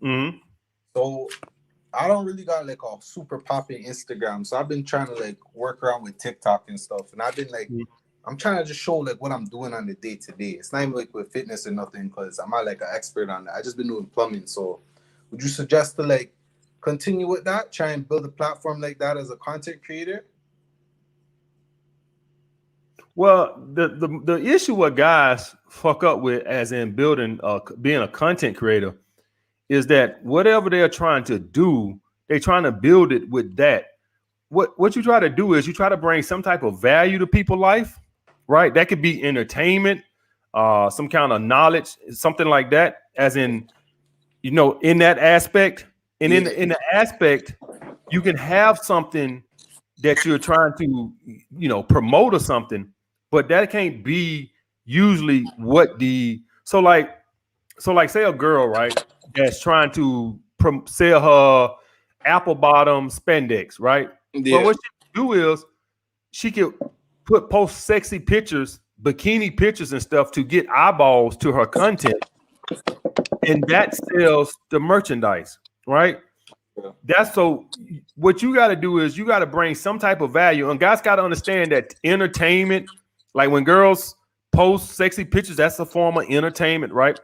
Mm-hmm. So I don't really got like a super popping Instagram, so I've been trying to like work around with TikTok and stuff, and I've been like, I'm trying to just show like what I'm doing on the day to day. It's not even like with fitness or nothing, because I'm not like an expert on that. I just been doing plumbing. So would you suggest to like continue with that, try and build a platform like that as a content creator? Well, the issue what guys fuck up with as in building being a content creator is that whatever they're trying to do, they're trying to build it with that. What you try to do is you try to bring some type of value to people's life, right? That could be entertainment, some kind of knowledge, something like that, as in, you know, in that aspect. And in the aspect, you can have something that you're trying to, you know, promote or something, but that can't be usually what so like say a girl, right, that's trying to sell her apple bottom spandex, right? Yeah. But what she can do is she could post sexy pictures, bikini pictures and stuff to get eyeballs to her content, and that sells the merchandise, right? That's so what you got to do is you got to bring some type of value, and guys got to understand that entertainment, like when girls post sexy pictures, that's a form of entertainment, right?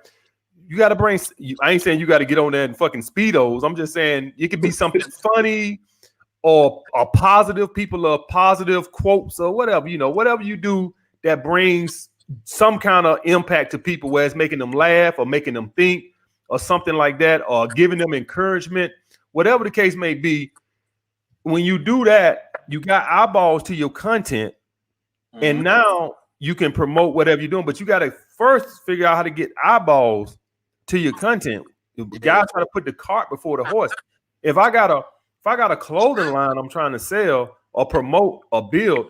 You got to bring, I ain't saying you got to get on there and fucking Speedos. I'm just saying it could be something funny or positive. People love positive quotes or whatever, you know, whatever you do that brings some kind of impact to people, where it's making them laugh or making them think or something like that, or giving them encouragement. Whatever the case may be, when you do that, you got eyeballs to your content, and now you can promote whatever you're doing. But you got to first figure out how to get eyeballs to your content. Guys try to put the cart before the horse. If I got a clothing line I'm trying to sell or promote or build,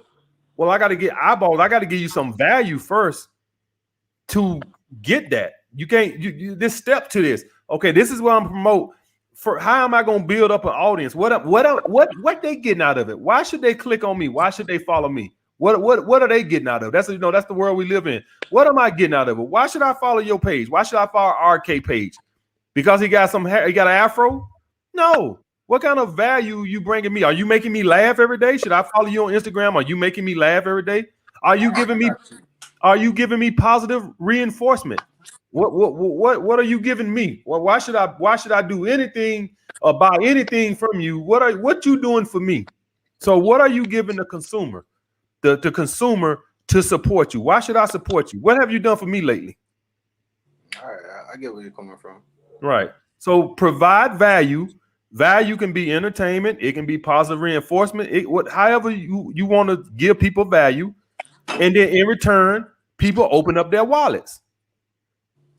well, I got to get eyeballs. I got to give you some value first to get that. You can't. This step to this. Okay, this is what I'm promote. For how am I going to build up an audience? What they getting out of it? Why should they click on me? Why should they follow me? What are they getting out of it? That's, you know, that's the world we live in. What am I getting out of it? Why should I follow your page? Why should I follow RK page? Because he got some hair, he got an afro? No. What kind of value you bringing me? Are you making me laugh every day? Should I follow you on Instagram? Are you making me laugh every day? Are you giving me positive reinforcement? What are you giving me? Well, why should I do anything or buy anything from you? What you doing for me? So what are you giving the consumer? The consumer to support you. Why should I support you? What have you done for me lately? All right, I get where you're coming from. Right. So provide value. Value can be entertainment. It can be positive reinforcement. However you want to give people value, and then in return, people open up their wallets.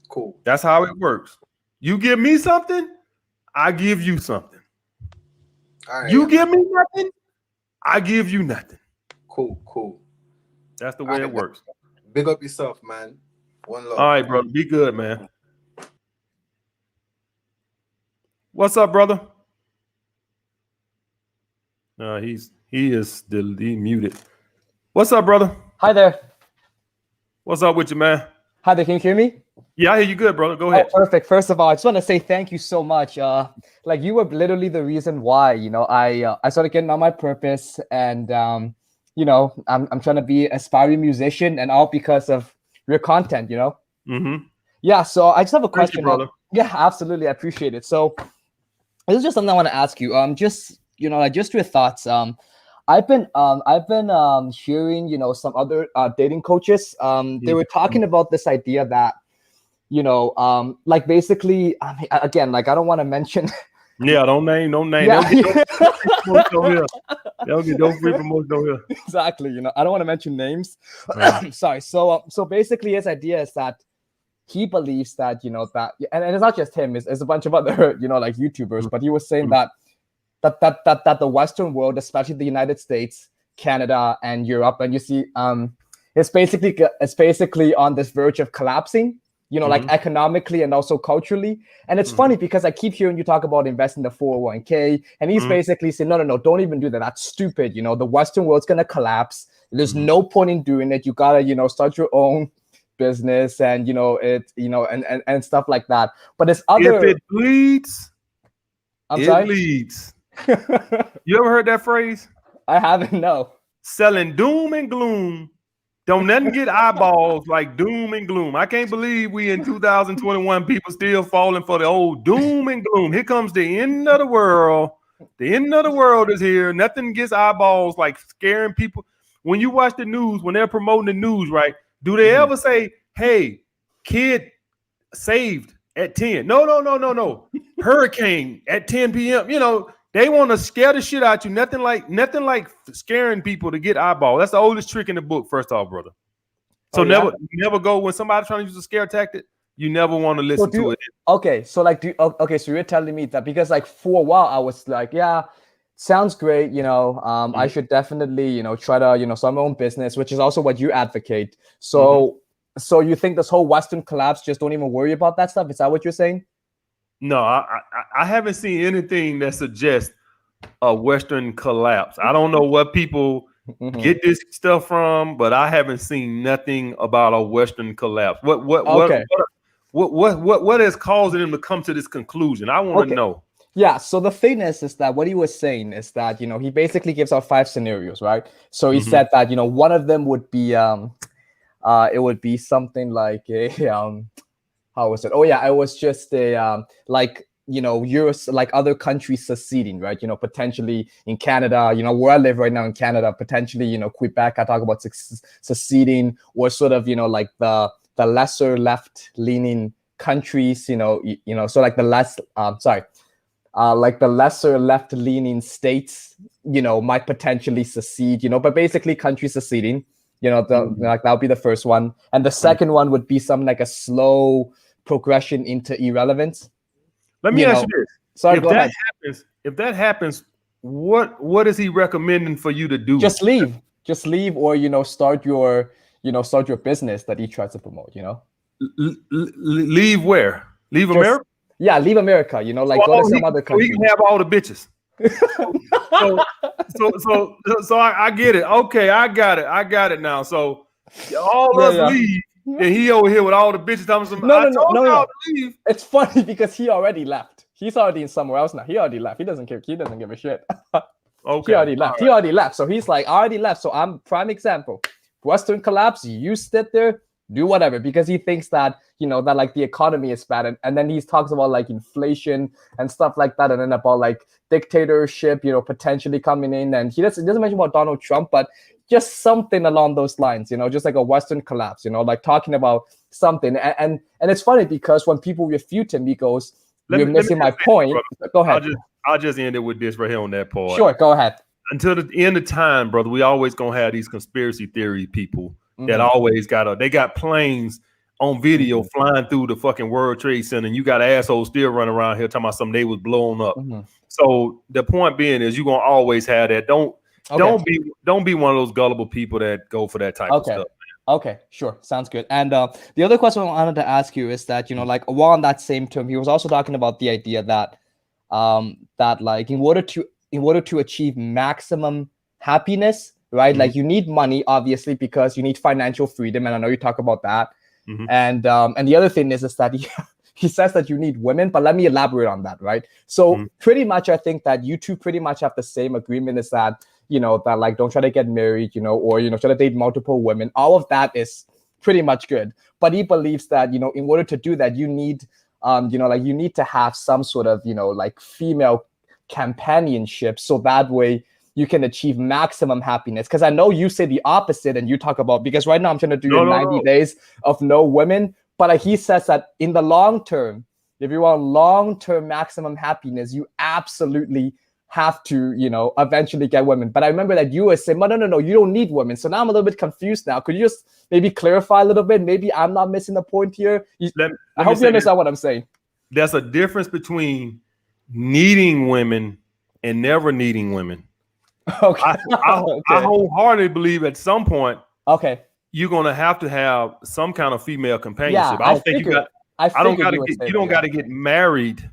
Cool. That's how it works. You give me something, I give you something. All right, you give me nothing, I give you nothing. Cool. That's the way it works. Big up yourself, man. One love. All right, brother. Be good, man. What's up, brother? He is muted. What's up, brother? Hi there. What's up with you, man? Hi there. Can you hear me? Yeah, I hear you good, brother. Go ahead. Perfect. First of all, I just want to say thank you so much. Like you were literally the reason why, I started getting on my purpose, and I'm trying to be an aspiring musician, and all because of your content, Mm-hmm. Yeah. So I just have a question. Thank you, brother. Yeah, absolutely. I appreciate it. So this is just something I want to ask you. Just your thoughts. I've been hearing, some other dating coaches. They were talking about this idea that, like basically, again, like I don't want to mention. Yeah, don't name. Yeah. Don't get no free promotion over here. Exactly. I don't want to mention names. Sorry. So basically, his idea is that he believes that, that, and it's not just him, it's a bunch of other, like YouTubers, but he was saying that the Western world, especially the United States, Canada, and Europe, and you see, it's basically on this verge of collapsing, like economically and also culturally. And it's funny because I keep hearing you talk about investing in the 401k, and he's basically saying, no, don't even do that. That's stupid. The Western world's gonna collapse. There's no point in doing it. You gotta, start your own business, and and stuff like that. But it's other. If it bleeds, sorry? Bleeds. You ever heard that phrase? I haven't. No. Selling doom and gloom. Don't nothing get eyeballs like doom and gloom. I can't believe we in 2021 people still falling for the old doom and gloom. Here comes the end of the world. The end of the world is here. Nothing gets eyeballs like scaring people. When you watch the news, when they're promoting the news, right? Do they ever say, "Hey, kid saved at 10"? No. Hurricane at 10 p.m. They want to scare the shit out you. Nothing like scaring people to get eyeballs. That's the oldest trick in the book, first off, brother. So never go when somebody's trying to use a scare tactic. You never want to listen to it. Okay, so so you're telling me that because like for a while I was like, yeah, sounds great. I should definitely try to start my own business, which is also what you advocate. So so you think this whole Western collapse, just don't even worry about that stuff? Is that what you're saying? No, I haven't seen anything that suggests a Western collapse. I don't know what people get this stuff from, but I haven't seen nothing about a Western collapse. What is causing them to come to this conclusion? I want to know. Yeah, so the thing is that what he was saying is that, he basically gives out 5 scenarios, right? So he said that, one of them would be it would be something like a how was it? Oh yeah, it was just a Europe, like other countries seceding, right? Potentially in Canada, where I live right now in Canada, potentially, Quebec, I talk about seceding, or sort of, like the lesser left-leaning countries, so like like the lesser left-leaning states, might potentially secede, but basically countries seceding, like that'll be the first one. And the second one would be something like a slow progression into irrelevance. Let me ask you this. Sorry, if that happens, what is he recommending for you to do? Just leave, or start your business that he tries to promote. Leave where? Leave America? Yeah, leave America. Go to some other country. So he can have all the bitches. so I get it. Okay, I got it now. So all of us leave. And he over here with all the bitches. No. Leave. It's funny because he already left. He's already in somewhere else now. He already left. He doesn't care. He doesn't give a shit. Okay. He already left. Right. He already left. So he's like, I already left. So I'm prime example. Western collapse. You sit there, do whatever, because he thinks that that like the economy is bad, and then he talks about like inflation and stuff like that, and then about like dictatorship, potentially coming in, and he doesn't mention about Donald Trump, but just something along those lines, just like a Western collapse, like talking about something. And it's funny because when people refute him, he goes, "You're missing my point." Go ahead. I'll just end it with this right here on that part. Sure, go ahead. Until the end of time, brother, we always gonna have these conspiracy theory people that always they got planes on video flying through the fucking World Trade Center, and you got assholes still running around here talking about something they was blown up. So the point being is you're gonna always have that. Don't be one of those gullible people that go for that type of stuff. Okay, sure, sounds good. And the other question I wanted to ask you is that like while on that same term, he was also talking about the idea that that like in order in order to achieve maximum happiness, right? Mm-hmm. Like you need money, obviously, because you need financial freedom, and I know you talk about that. Mm-hmm. And the other thing is that he says that you need women, but let me elaborate on that, right? So pretty much, I think that you two pretty much have the same agreement, is that, you know, that like don't try to get married, you know, or, you know, try to date multiple women. All of that is pretty much good. But he believes that, you know, in order to do that, you need, you know, like you need to have some sort of, you know, like female companionship, so that way you can achieve maximum happiness. Because I know you say the opposite, and you talk about, because right now I'm trying to do 90 days of no women, but he says that in the long term, if you want long-term maximum happiness, you absolutely have to, you know, eventually get women. But I remember that you were saying, no, you don't need women. So now I'm a little bit confused now. Could you just maybe clarify a little bit? Maybe I'm not missing the point here. I hope you understand what I'm saying. There's a difference between needing women and never needing women. Okay. I wholeheartedly believe at some point, okay, you're gonna have to have some kind of female companionship. Yeah, I don't think you got. I don't got to get. You don't got to get married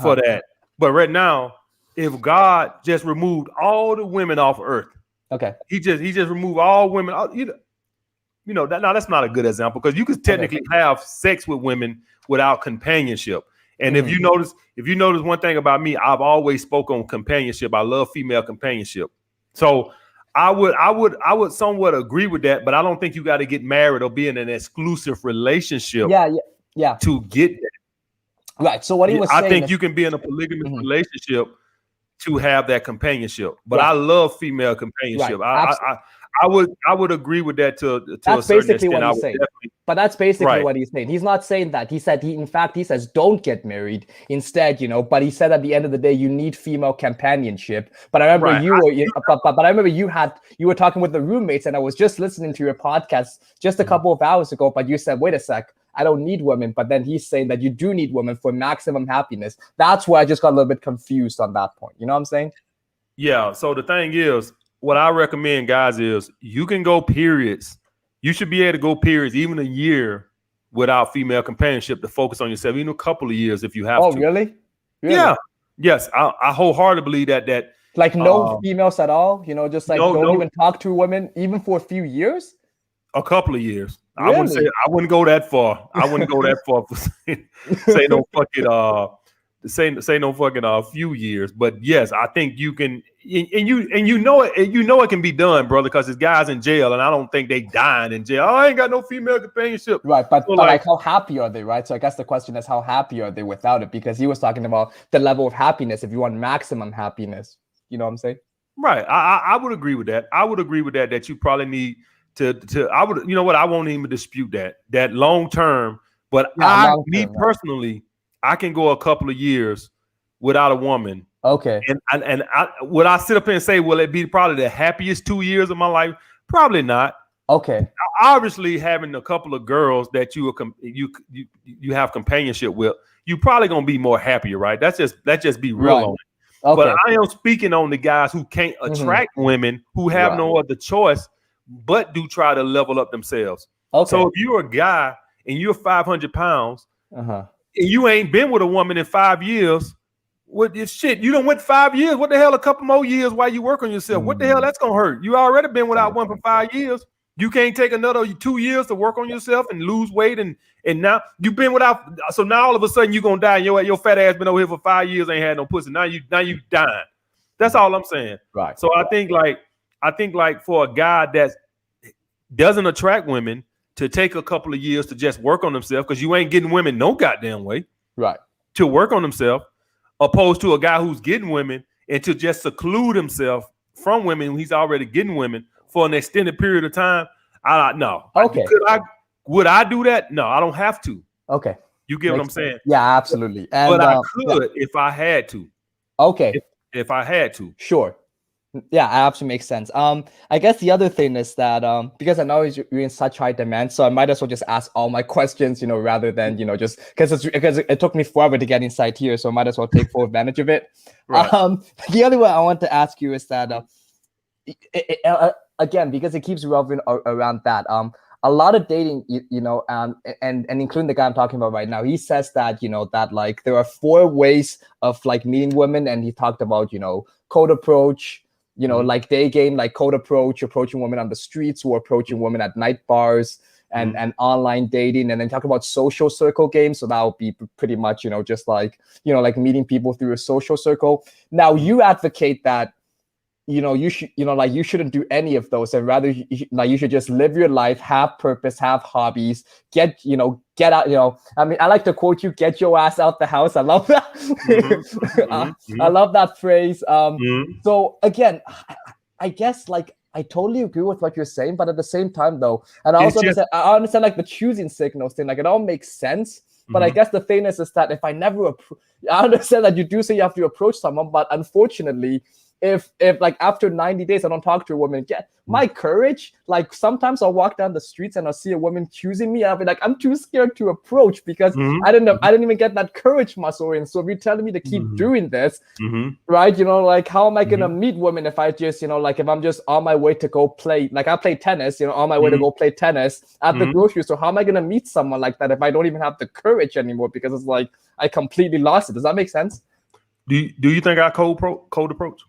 for that. But right now, if God just removed all the women off earth, okay, he just removed all women. You know that. Now that's not a good example, because you could technically have sex with women without companionship. And if you notice one thing about me, I've always spoke on companionship. I love female companionship. So I would somewhat agree with that, but I don't think you got to get married or be in an exclusive relationship. Yeah. To get that. Right. So what he was saying, I think you can be in a polygamous relationship to have that companionship. But I love female companionship. Right. I would agree with that to a certain extent. What he's saying. But that's basically what he's saying. He's not saying that. He said he says don't get married instead, you know. But he said at the end of the day you need female companionship. But I remember but I remember you were talking with the roommates, and I was just listening to your podcast just a couple of hours ago. But you said, wait a sec, I don't need women. But then he's saying that you do need women for maximum happiness. That's where I just got a little bit confused on that point. You know what I'm saying? Yeah. So the thing is, what I recommend, guys, is you can go periods. You should be able to go periods, even a year, without female companionship, to focus on yourself, even a couple of years if you have to. Oh, really? Yeah. Yes. I wholeheartedly believe that like no females at all, you know, just like don't even talk to women, even for a few years? A couple of years. Really? I wouldn't go that far. I wouldn't go that far for say no fucking few years. But yes, I think you can, and you know it can be done, brother, because this guy's in jail, and I don't think they dying in jail. I ain't got no female companionship. Right, but like how happy are they, right? So I guess the question is, how happy are they without it? Because he was talking about the level of happiness if you want maximum happiness. You know what I'm saying? Right. I would agree with that. I would agree with that you probably need to I would, you know what, I won't even dispute that long term, but personally, I can go a couple of years without a woman. Okay. And would I sit up here and say, will it be probably the happiest 2 years of my life? Probably not. Okay. Obviously, having a couple of girls that you have companionship with, you're probably gonna be more happier, right? Let's just be real on it. Okay. But I am speaking on the guys who can't attract women, who have no other choice but do try to level up themselves. Okay. So if you're a guy and you're 500 pounds, and you ain't been with a woman in 5 years, what if shit? You done went 5 years. What the hell? A couple more years while you work on yourself. What the hell? That's gonna hurt. You already been without one for 5 years. You can't take another 2 years to work on yourself and lose weight, and now you've been without. So now all of a sudden you're gonna die. Your fat ass been over here for 5 years, ain't had no pussy. Now you dying. That's all I'm saying. Right. So I think like for a guy that doesn't attract women to take a couple of years to just work on himself, because you ain't getting women no goddamn way. Right. To work on himself, opposed to a guy who's getting women and to just seclude himself from women when he's already getting women for an extended period of time. No. Okay. Would I do that? No, I don't have to. Okay. You get what I'm saying? Yeah, absolutely. And, but I could if I had to. Okay. If I had to. Sure. Yeah, absolutely makes sense. I guess the other thing is that because I know you're in such high demand, so I might as well just ask all my questions, you know, rather than, you know, just because it took me forever to get inside here, so I might as well take full advantage of it. Right. The other one I want to ask you is that again, because it keeps revolving around that. a lot of dating, and including the guy I'm talking about right now, he says that, that like there are 4 ways of like meeting women. And he talked about, cold approach, like day game, like cold approach, approaching women on the streets, or approaching women at night bars, and online dating. And then talk about social circle games. So that would be pretty much, just like, like meeting people through a social circle. Now you advocate that, you should, like you shouldn't do any of those, and rather you should just live your life, have purpose, have hobbies, get out, I mean, I like to quote you, get your ass out the house. I love that. I love that phrase. So again, I guess like I totally agree with what you're saying, but at the same time though, and I also understand like the choosing signals thing, like it all makes sense. But I guess the thing is that if I never, I understand that you do say you have to approach someone, but unfortunately, if like after 90 days I don't talk to a woman, get my courage. Like sometimes I'll walk down the streets and I'll see a woman choosing me. I'll be like, I'm too scared to approach because I didn't even get that courage muscle in. So if you're telling me to keep doing this, right? Like how am I gonna meet women if I just, like if I'm just on my way to go play, like I play tennis, on my way to go play tennis at the grocery store. How am I gonna meet someone like that if I don't even have the courage anymore? Because it's like I completely lost it. Does that make sense? Do you think I cold approach?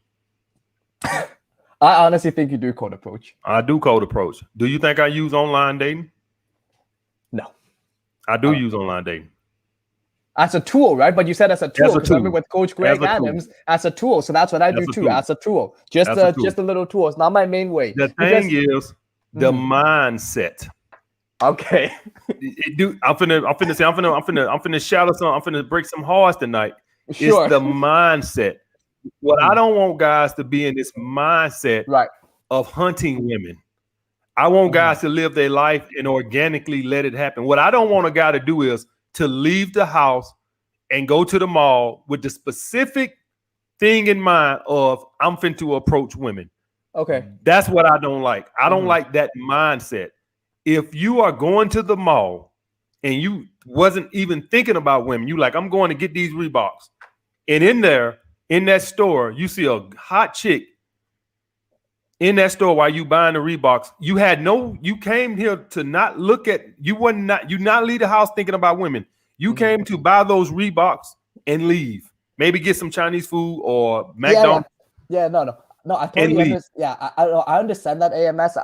I honestly think you do cold approach. I do cold approach. Do you think I use online dating? No. I do use online dating. As a tool, right? But you said as a tool. Because remember with Coach Greg Adams, as a tool. So that's what I do too, as a tool. Just a little tool. It's not my main way. The thing is the mindset. Okay. I'm finna shadow some. I'm finna break some hearts tonight. Sure. It's the mindset. What I don't want guys to be in this mindset of hunting women. I want guys to live their life and organically let it happen. What I don't want a guy to do is to leave the house and go to the mall with the specific thing in mind of I'm finna to approach women. Okay. That's what I don't like. I don't like that mindset. If you are going to the mall and you wasn't even thinking about women, you like, I'm going to get these Reeboks. And in that store, you see a hot chick in that store while you buying the Reeboks. You came here to not look at, you not leave the house thinking about women. You came to buy those Reeboks and leave. Maybe get some Chinese food or McDonald's. No, I totally understand. Yeah, I understand that, AMS.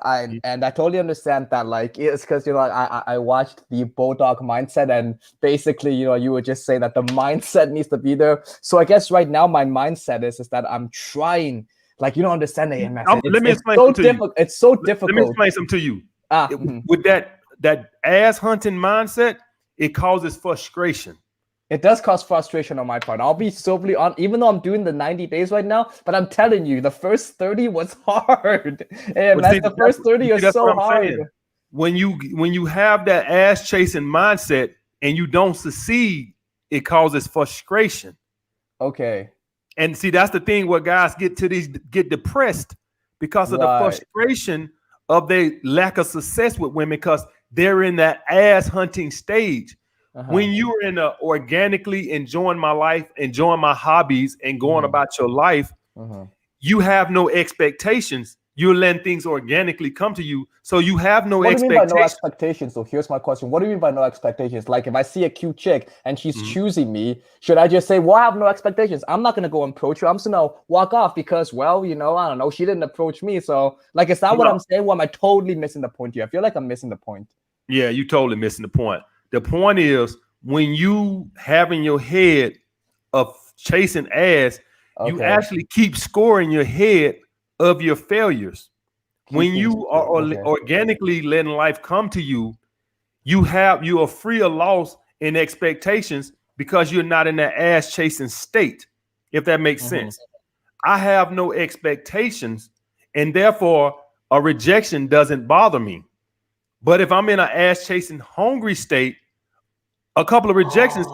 And I totally understand that. Like, it's because I watched the Bulldog mindset, and basically, you were just saying that the mindset needs to be there. So I guess right now my mindset is that I'm trying. Like, you don't understand, AMS. Let me explain something to you. It's so difficult. Let me explain something to you. With that ass hunting mindset, it causes frustration. It does cause frustration on my part. I'll be soberly on, even though I'm doing the 90 days right now, but I'm telling you, the first 30 was hard. The first 30 is so hard. Saying. When you have that ass chasing mindset and you don't succeed, it causes frustration. Okay. And see, that's the thing where guys get depressed because of the frustration of their lack of success with women, because they're in that ass hunting stage. When you're in a organically enjoying my life, enjoying my hobbies, and going about your life, you have no expectations. You're letting things organically come to you, so you have no expectations. What do you mean by no expectations? So here's my question: what do you mean by no expectations? Like, if I see a cute chick and she's choosing me, should I just say, "Well, I have no expectations. I'm not gonna go approach you. I'm just gonna walk off because, well, I don't know, she didn't approach me." So, like, is that what I'm saying? Or am I totally missing the point here? I feel like I'm missing the point. Yeah, you're totally missing the point. The point is, when you have in your head of chasing ass, you actually keep scoring your head of your failures. When you are organically letting life come to you, you are free of loss and expectations because you're not in that ass chasing state, if that makes sense. I have no expectations, and therefore a rejection doesn't bother me. But if I'm in an ass chasing hungry state, a couple of rejections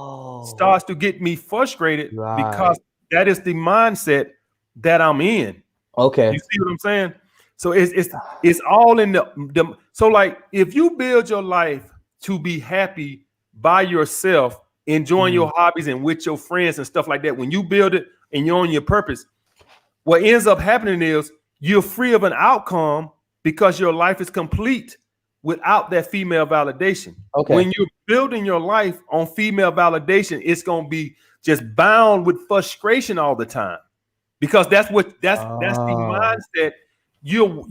starts to get me frustrated because that is the mindset that I'm in. Okay. You see what I'm saying? So it's all in the so, like, if you build your life to be happy by yourself, enjoying your hobbies and with your friends and stuff like that, when you build it and you're on your purpose, what ends up happening is you're free of an outcome because your life is complete. without that female validation. Okay. When you're building your life on female validation, it's gonna be just bound with frustration all the time, because that's the mindset.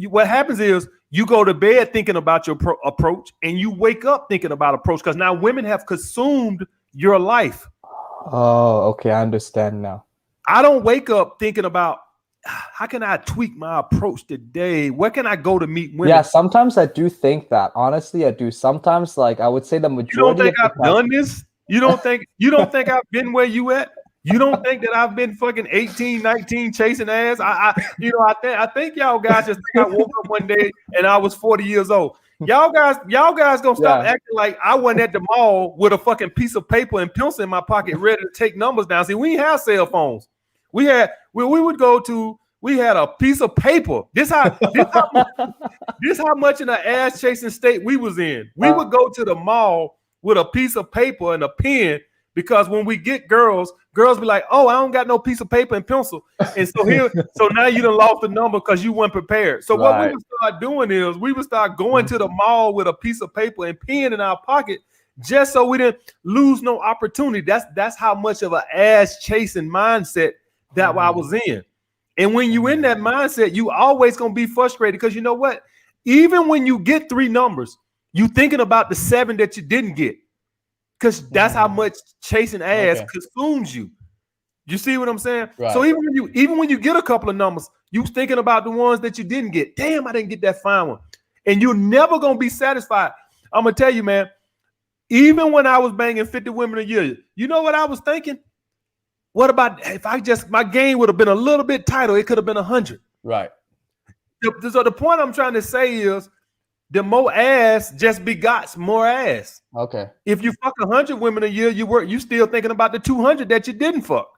What happens is you go to bed thinking about your approach, and you wake up thinking about approach, because now women have consumed your life. Oh, okay, I understand now. I don't wake up thinking about how can I tweak my approach today? Where can I go to meet women? Yeah, sometimes I do think that. Honestly, I do. Sometimes, like, I would say the majority. You don't think I've done this? You don't think I've been where you at? You don't think that I've been fucking 18, 19 chasing ass? I think y'all guys just think I woke up one day and I was 40 years old. Y'all guys gonna stop acting like I wasn't at the mall with a fucking piece of paper and pencil in my pocket ready to take numbers down. See, we didn't have cell phones. We had a piece of paper. This how much in an ass chasing state we was in. We would go to the mall with a piece of paper and a pen, because when we get girls be like, oh, I don't got no piece of paper and pencil. And so now you done lost the number because you weren't prepared. So what we would start doing is we would start going to the mall with a piece of paper and pen in our pocket, just so we didn't lose no opportunity. That's how much of an ass chasing mindset that I was in. And when you in that mindset, you always gonna be frustrated, because you know what? Even when you get 3 numbers, you thinking about the 7 that you didn't get, because that's how much chasing ass consumes you. You see what I'm saying? Right. So even when you get a couple of numbers, you thinking about the ones that you didn't get. Damn, I didn't get that fine one. And you're never gonna be satisfied. I'm gonna tell you, man, even when I was banging 50 women a year, you know what I was thinking? What about if my game would have been a little bit tighter? It could have been 100. Right. So the point I'm trying to say is, the more ass just begots more ass. Okay. If you fuck 100 women a year, you still thinking about the 200 that you didn't fuck.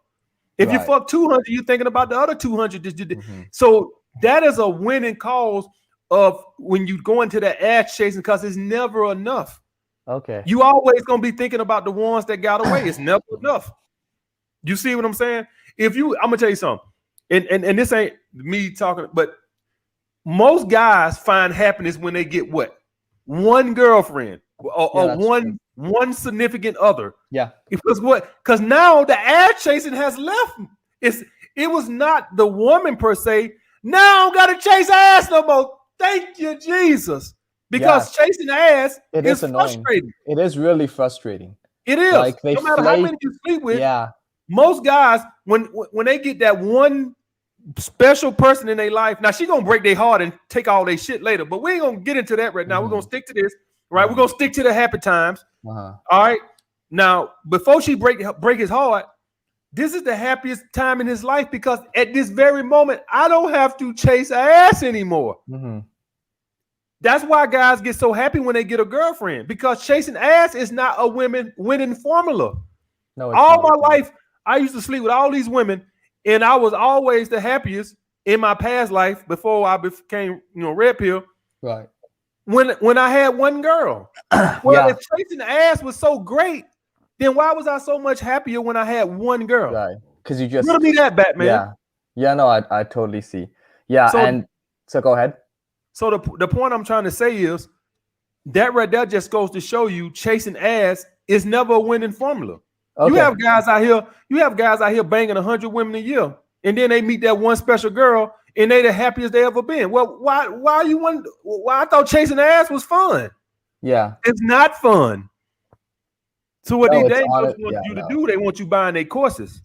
If you fuck 200, you're thinking about the other 200 that you did. So that is a winning cause of when you go into that ass chasing, because it's never enough. Okay. You always gonna be thinking about the ones that got away. It's never enough. You see what I'm saying? I'm gonna tell you something, and this ain't me talking, but most guys find happiness when they get what? One girlfriend or one significant other. Yeah. Because now the ass chasing has left. It was not the woman per se. Now I don't gotta chase ass no more. Thank you, Jesus. Because chasing ass is frustrating. It is really frustrating. It is. Like, no matter how many you sleep with. Yeah. Most guys, when they get that one special person in their life, now she gonna break their heart and take all their shit later, but we ain't gonna get into that right now. We're gonna stick to this, right? We're gonna stick to the happy times. All right. Now, before she break his heart, this is the happiest time in his life, because at this very moment, I don't have to chase ass anymore. That's why guys get so happy when they get a girlfriend, because chasing ass is not a winning formula. No, all my life, I used to sleep with all these women, and I was always the happiest in my past life before I became, red pill. Right. When I had one girl. Well, if chasing ass was so great, then why was I so much happier when I had one girl? Right. Because you just riddle me that, Batman. Yeah. Yeah. No, I totally see. Yeah. So go ahead. So the point I'm trying to say is that right there just goes to show you chasing ass is never a winning formula. Okay. You have guys out here banging 100 women a year, and then they meet that one special girl, and they the happiest they ever been. Well, why I thought chasing ass was fun. Yeah. It's not fun. So what these dating coaches want you to do, they want you buying their courses.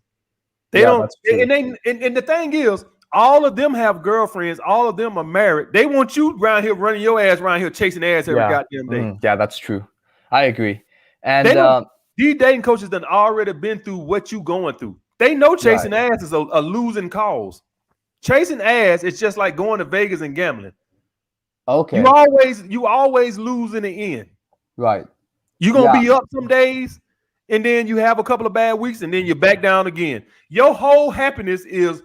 They don't, and the thing is, all of them have girlfriends, all of them are married. They want you around here running your ass around here chasing ass every goddamn day. Yeah, that's true. I agree. And these dating coaches done already been through what you going through. They know chasing ass is a losing cause. Chasing ass is just like going to Vegas and gambling. Okay. You always lose in the end. Right. You're gonna be up some days, and then you have a couple of bad weeks, and then you're back down again. Your whole happiness is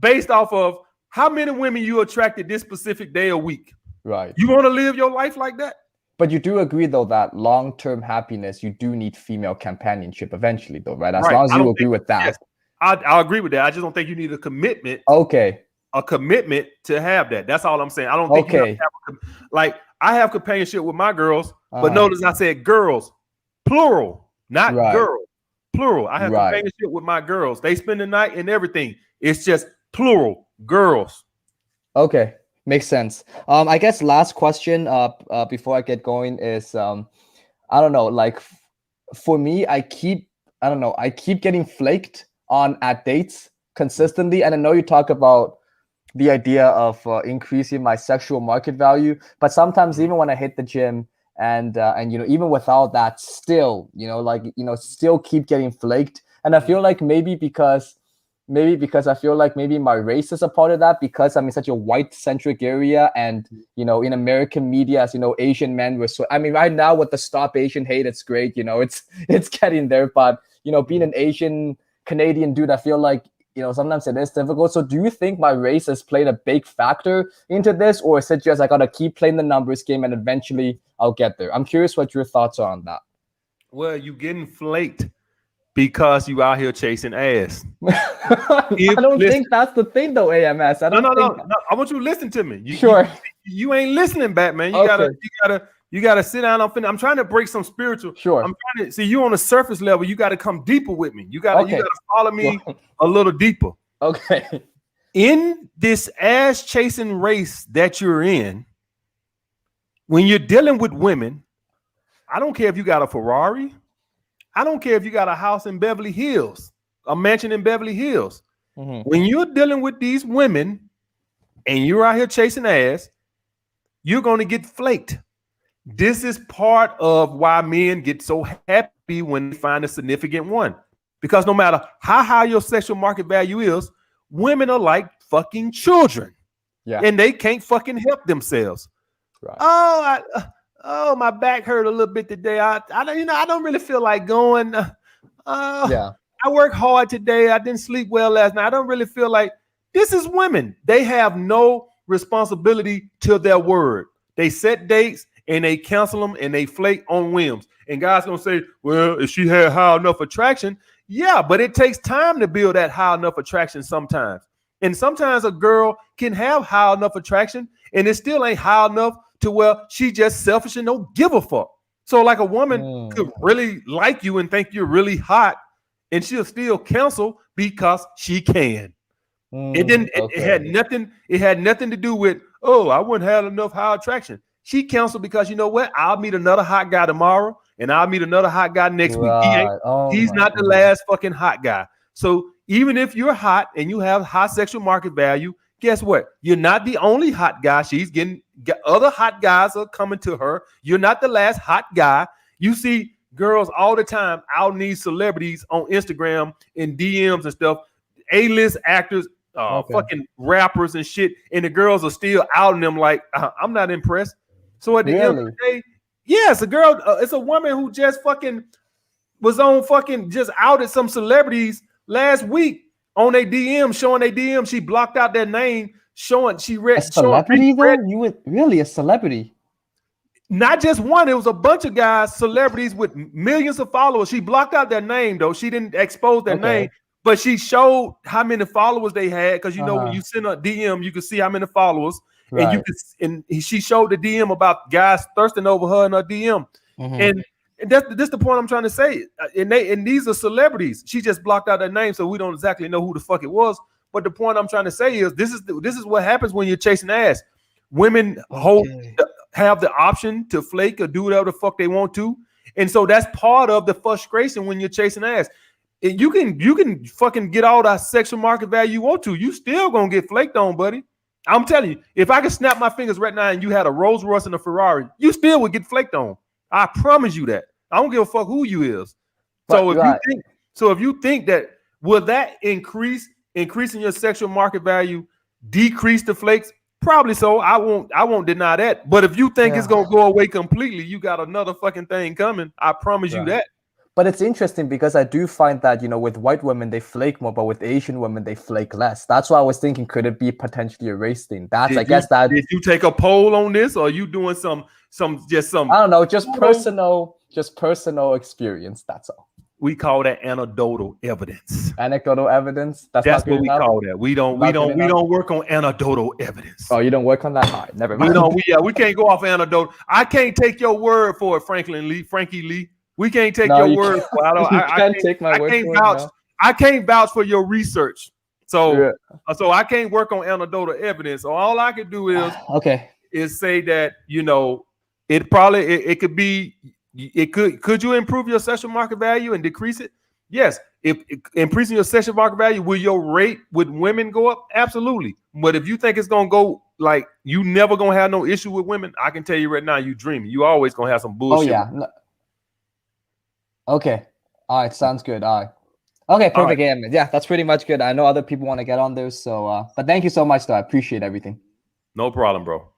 based off of how many women you attracted this specific day a week. Right. You want to live your life like that? But you do agree, though, that long-term happiness, you do need female companionship eventually, though, right? As long as you agree with that. Yes, I agree with that. I just don't think you need a commitment. Okay. a commitment to have that. That's all I'm saying. I don't think you have to have like I have companionship with my girls, but notice I said girls, plural, not girl, plural. I have companionship with my girls. They spend the night and everything. It's just plural, girls. Okay, makes sense. I guess last question before I get going is I don't know, like for me, I keep getting flaked on at dates consistently, and I know you talk about the idea of increasing my sexual market value, but sometimes even when I hit the gym and you know, even without that, still, you know, like, you know, still keep getting flaked. And I feel like maybe because I feel like maybe my race is a part of that, because I'm in such a white centric area, and you know, in American media, as you know, Asian men were so, I mean, right now with the Stop Asian Hate, it's great, you know, it's getting there, but you know, being an Asian Canadian dude, I feel like, you know, sometimes it is difficult. So do you think my race has played a big factor into this, or is it just I gotta keep playing the numbers game and eventually I'll get there? I'm curious what your thoughts are on that. Well, you getting flaked because you out here chasing ass. I don't think that's the thing though, AMS. I don't think... No. I want you to listen to me. Sure. You ain't listening back, man. You gotta sit down. I'm trying to break some spiritual. Sure. I'm trying to see you on the surface level. You got to come deeper with me. You gotta follow me a little deeper. Okay. In this ass chasing race that you're in, when you're dealing with women, I don't care if you got a Ferrari. I don't care if you got a house in Beverly Hills, a mansion in Beverly Hills. When you're dealing with these women and you're out here chasing ass, you're going to get flaked. This is part of why men get so happy when they find a significant one. Because no matter how high your sexual market value is, women are like fucking children. Yeah. And they can't fucking help themselves. Right. Oh, my back hurt a little bit today. I don't really feel like going. I worked hard today. I didn't sleep well last night. I don't really feel like. This is women. They have no responsibility to their word. They set dates and they cancel them and they flake on whims. And guys gonna say, well, if she had high enough attraction, yeah, but it takes time to build that high enough attraction sometimes. And sometimes a girl can have high enough attraction and it still ain't high enough to where she just selfish and don't give a fuck. So like a woman could really like you and think you're really hot and she'll still cancel because she can. It had nothing to do with, oh, I wouldn't have enough high attraction. She canceled because you know what? I'll meet another hot guy tomorrow and I'll meet another hot guy next week. He's not the last fucking hot guy. So even if you're hot and you have high sexual market value, guess what? You're not the only hot guy. She's getting other hot guys are coming to her. You're not the last hot guy. You see girls all the time out in these celebrities on Instagram in DMs and stuff, A-list actors, fucking rappers and shit, and the girls are still outing them like, I'm not impressed. So at the end of the day, yes, a girl, it's a woman who just fucking was on fucking just outed some celebrities last week on a DM, showing a DM. She blocked out their name, showing she read. A celebrity though? You were really a celebrity? Not just one. It was a bunch of guys, celebrities with millions of followers. She blocked out their name though. She didn't expose their name, but she showed how many followers they had. Because you know when you send a DM, you can see how many followers. Right. And you can, and she showed the DM about guys thirsting over her in her DM, and that's the point I'm trying to say. And these are celebrities. She just blocked out their name, so we don't exactly know who the fuck it was. But the point I'm trying to say is this is what happens when you're chasing ass. Women have the option to flake or do whatever the fuck they want to, and so that's part of the frustration when you're chasing ass. And you can fucking get all that sexual market value you want to. You still gonna get flaked on, buddy. I'm telling you, if I could snap my fingers right now and you had a Rolls Royce and a Ferrari, you still would get flaked on. I promise you that. I don't give a fuck who you is. So if you think that, will that increasing your sexual market value decrease the flakes? Probably so. I won't deny that. But if you think it's gonna go away completely, you got another fucking thing coming. I promise you that. But it's interesting because I do find that, you know, with white women, they flake more, but with Asian women, they flake less. That's why I was thinking, could it be potentially a race thing? Did you take a poll on this, or are you doing some? I don't know, just personal experience. That's all. we call that anecdotal evidence. Anecdotal evidence. That's what we call that. We don't work on anecdotal evidence. Oh, you don't work on that? All right, never mind. We can't go off anecdotal. I can't take your word for it, Frankie Lee. We can't take your word for it. I can't take my word for it. I can't vouch for your research. So I can't work on anecdotal evidence. So all I can do is say that, you know, it could be. Could you improve your sexual market value and decrease it? Yes. If increasing your sexual market value, will your rate with women go up? Absolutely. But if you think it's gonna go like you never gonna have no issue with women, I can tell you right now, you dreaming. You always gonna have some bullshit. Oh yeah. No. Okay. All right. Sounds good. All right. Okay. Perfect. Right. Yeah, that's pretty much good. I know other people want to get on this, so but thank you so much, though. I appreciate everything. No problem, bro.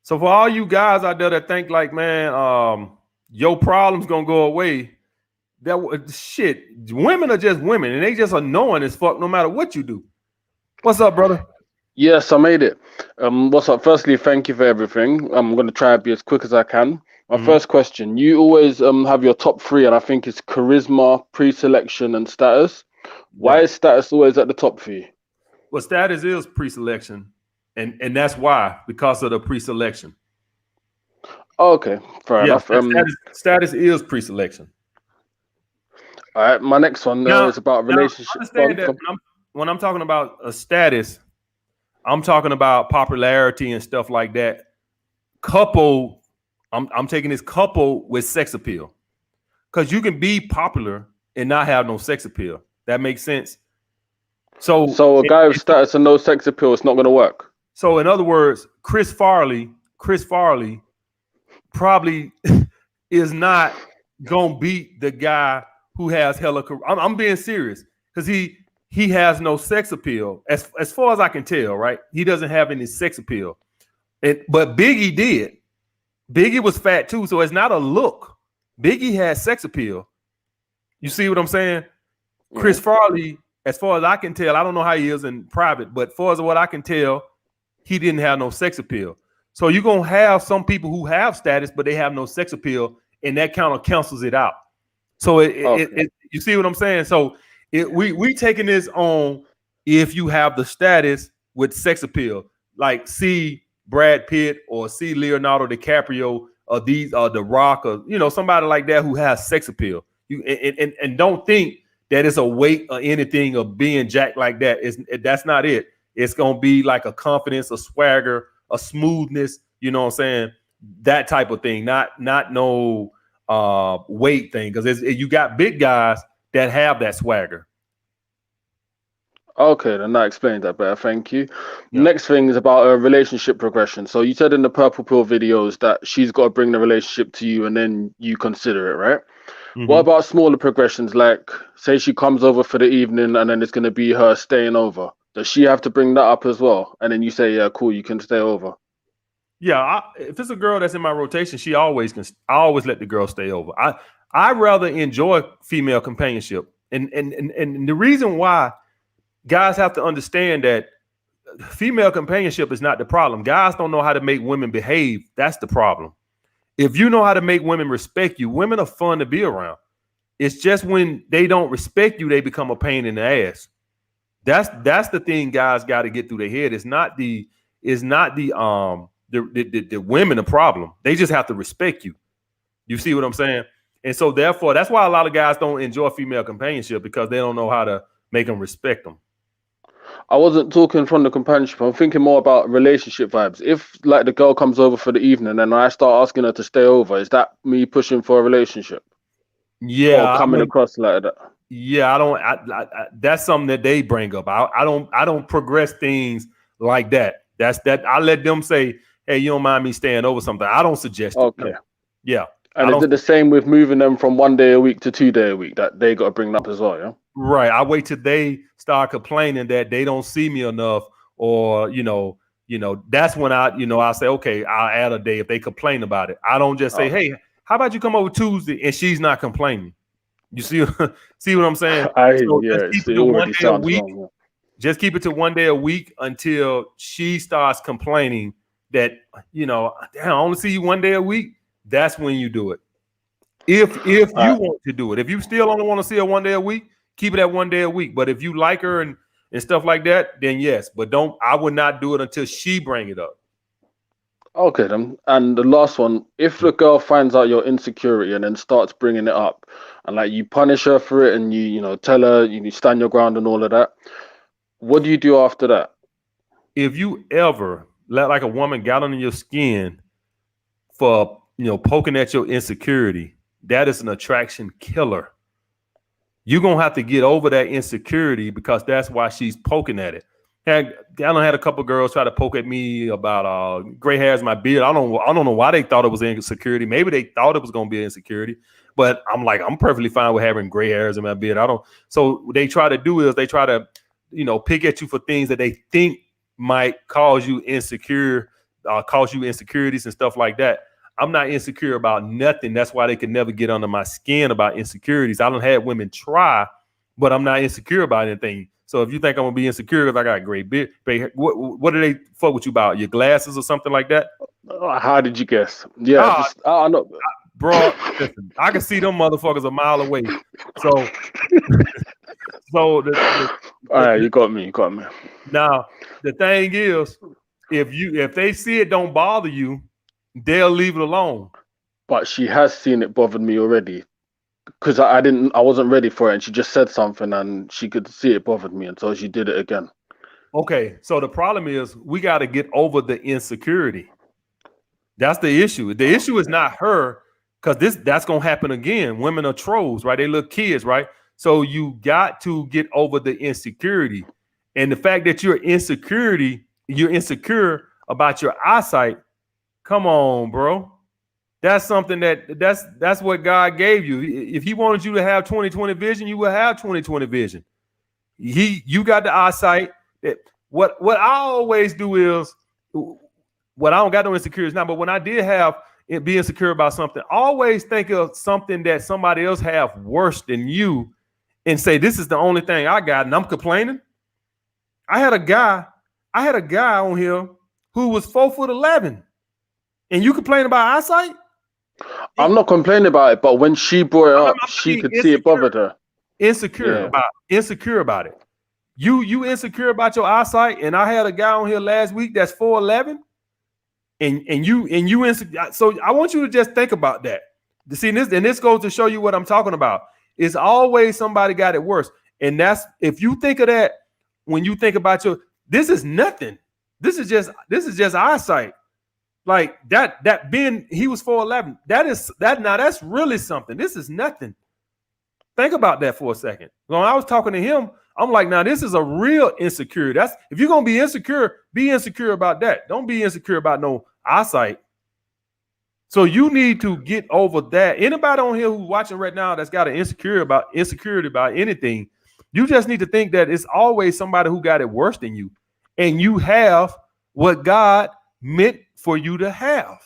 So for all you guys out there that think like, man, your problem's gonna go away, that shit, women are just women and they just annoying as fuck no matter what you do. What's up, brother? Yes, I made it. What's up? Firstly, thank you for everything. I'm gonna try and be as quick as I can. My first question, you always have your top three, and I think it's charisma, pre-selection, and status. Why is status always at the top for you? Well, status is pre-selection. And that's why, because of the pre-selection. Oh, okay, fair enough. Status is pre-selection. All right, my next one is about relationship. Understand that when I'm talking about a status, I'm talking about popularity and stuff like that. I'm taking this couple with sex appeal, because you can be popular and not have no sex appeal. That makes sense. So a guy with status and no sex appeal, it's not going to work. So in other words, Chris Farley probably is not gonna beat the guy who has hella. I'm being serious, because he has no sex appeal as far as I can tell. Right? He doesn't have any sex appeal. But Biggie did. Biggie was fat too, so it's not a look. Biggie has sex appeal. You see what I'm saying? Chris Farley, as far as I can tell, I don't know how he is in private, but as far as what I can tell, he didn't have no sex appeal. So you're going to have some people who have status, but they have no sex appeal, and that kind of cancels it out. So you see what I'm saying? So we taking this on if you have the status with sex appeal, like see Brad Pitt or see Leonardo DiCaprio or The Rock, or, you know, somebody like that who has sex appeal. You and don't think that it's a weight or anything of being jacked like that. That's not it. It's going to be like a confidence, a swagger, a smoothness, you know what I'm saying? That type of thing, not no weight thing, because you got big guys that have that swagger. Okay, then that explains that better. Thank you. Yeah. Next thing is about a relationship progression. So you said in the Purple Pill videos that she's got to bring the relationship to you and then you consider it, right? Mm-hmm. What about smaller progressions? Like, say she comes over for the evening and then it's going to be her staying over. Does she have to bring that up as well? And then you say, yeah, cool, you can stay over. Yeah, if it's a girl that's in my rotation, I always let the girl stay over. I rather enjoy female companionship. And the reason why guys have to understand that female companionship is not the problem. Guys don't know how to make women behave. That's the problem. If you know how to make women respect you, women are fun to be around. It's just when they don't respect you, they become a pain in the ass. That's the thing guys got to get through their head. It's not the women a problem. They just have to respect you. You see what I'm saying? And so therefore, that's why a lot of guys don't enjoy female companionship, because they don't know how to make them respect them. I wasn't talking from the companionship. I'm thinking more about relationship vibes. If like the girl comes over for the evening and I start asking her to stay over, is that me pushing for a relationship? Yeah, or coming across like that. Yeah, I that's something that they bring up. I don't progress things like that. That's that. I let them say, hey, you don't mind me staying over something. I don't suggest it. Okay. No. Yeah. And is it the same with moving them from 1 day a week to 2 day a week, that they got to bring up as well, yeah? Right. I wait till they start complaining that they don't see me enough, or, that's when I say, okay, I'll add a day if they complain about it. I don't just say, hey, how about you come over Tuesday and she's not complaining? You see what I'm saying? Just keep it to 1 day a week. Wrong, yeah. Just keep it to 1 day a week until she starts complaining that, damn, I only see you 1 day a week. that's when you do it. If you want to do it, if you still only want to see her 1 day a week, keep it at 1 day a week. But if you like her and stuff like that, then yes. But I would not do it until she bring it up. Okay, then. And the last one, if the girl finds out your insecurity and then starts bringing it up, and like you punish her for it, and you know tell her you stand your ground and all of that, what do you do after that? If you ever let like a woman get under your skin for poking at your insecurity, that is an attraction killer. You're gonna have to get over that insecurity because that's why she's poking at it. I done had a couple girls try to poke at me about gray hairs in my beard. I don't know why they thought it was insecurity. Maybe they thought it was gonna be insecurity, but I'm like, I'm perfectly fine with having gray hairs in my beard. So what they try to do is they try to, pick at you for things that they think might cause you insecurities and stuff like that. I'm not insecure about nothing. That's why they could never get under my skin about insecurities. I don't have women try, but I'm not insecure about anything. So if you think I'm gonna be insecure because I got great beard, what do they fuck with you about? Your glasses or something like that? How did you guess? Yeah, I know, bro. Listen, I can see them motherfuckers a mile away. So, all right, you got me. Now the thing is, if they see it don't bother you, they'll leave it alone. But she has seen it bothered me already. Because I wasn't ready for it, and she just said something, and she could see it bothered me, and so she did it again. Okay, so the problem is we got to get over the insecurity. That's the issue. The issue is not her, because that's gonna happen again. Women are trolls, right? They little kids, right? So you got to get over the insecurity, and the fact that you're insecure about your eyesight. Come on, bro. That's something that's what God gave you. If he wanted you to have 20/20 vision, you will have 20/20 vision. You got the eyesight. What I always do is, what I don't got no insecurities now, but when I did have it, be insecure about something, always think of something that somebody else have worse than you and say, this is the only thing I got, and I'm complaining. I had a guy on here who was 4'11", and you complain about eyesight? I'm not complaining about it, but when she brought it up, she could see it bothered her. Insecure about it. You insecure about your eyesight, and I had a guy on here last week that's 4'11", and you insecure. So I want you to just think about that. See, this goes to show you what I'm talking about. It's always somebody got it worse, and that's if you think of that when you think about this is nothing. This is just eyesight. Like that being he was 4'11", that's really something. This is nothing. Think about that for a second. When I was talking to him, I'm like, now this is a real insecurity. That's if you're gonna be insecure about that. Don't be insecure about no eyesight. So you need to get over that. Anybody on here who's watching right now that's got an insecurity about anything, you just need to think that it's always somebody who got it worse than you, and you have what God meant for you to have.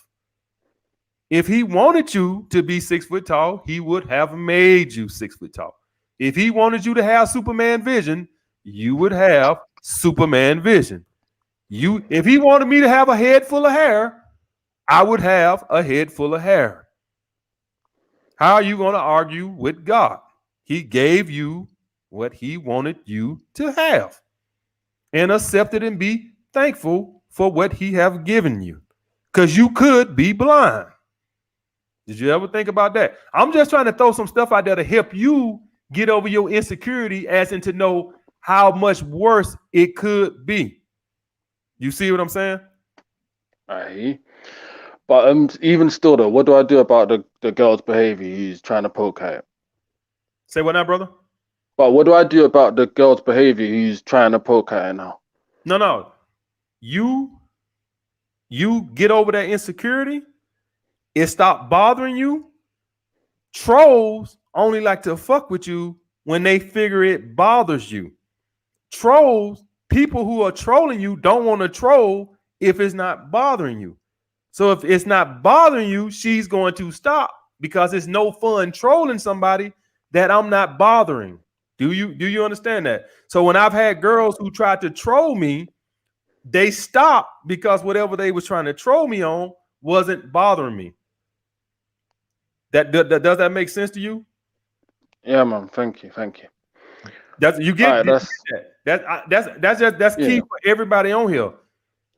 If he wanted you to be 6 foot tall, he would have made you 6 foot tall. If he wanted you to have Superman vision, you would have Superman vision. If he wanted me to have a head full of hair, I would have a head full of hair. How are you going to argue with God? He gave you what he wanted you to have, and accept it and be thankful for what he have given you, because you could be blind. Did you ever think about that? I'm just trying to throw some stuff out there to help you get over your insecurity, as in to know how much worse it could be. You see what I'm saying? Aye. But even still though, what do I do about the girl's behavior who's trying to poke at it? Say what now, brother? But what do I do about the girl's behavior who's trying to poke at it now? No. You get over that insecurity. It stopped bothering you. Trolls only like to fuck with you when they figure it bothers you. Trolls, people who are trolling you, don't want to troll if it's not bothering you. So if it's not bothering you, she's going to stop, because it's no fun trolling somebody that I'm not bothering. Do you understand that? So when I've had girls who tried to troll me, they stopped because whatever they was trying to troll me on wasn't bothering me. Does that make sense to you? Yeah, man. Thank you. That's you get, right, that's key for everybody on here.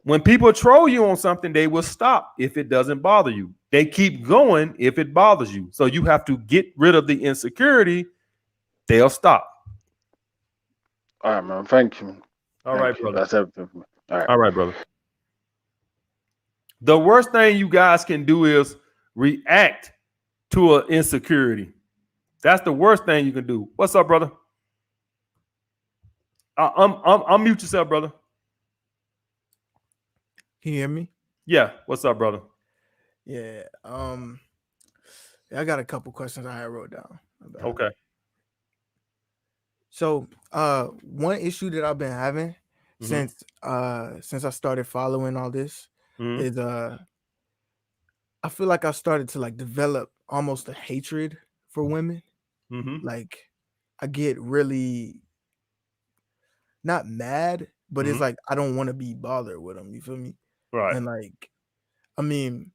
When people troll you on something, they will stop if it doesn't bother you. They keep going if it bothers you. So you have to get rid of the insecurity. They'll stop. All right, man. Thank you, man. All right, brother. That's everything for me. All right, brother. The worst thing you guys can do is react to an insecurity. That's the worst thing you can do. What's up, brother? Unmute yourself, brother. Can you hear me? Yeah. What's up, brother? Yeah. I got a couple questions I wrote down. Okay. So, one issue that I've been having since I started following all this is I feel like I started to like develop almost a hatred for women. Like I get really not mad, but it's like I don't want to be bothered with them. You feel me? Right. And like, I mean,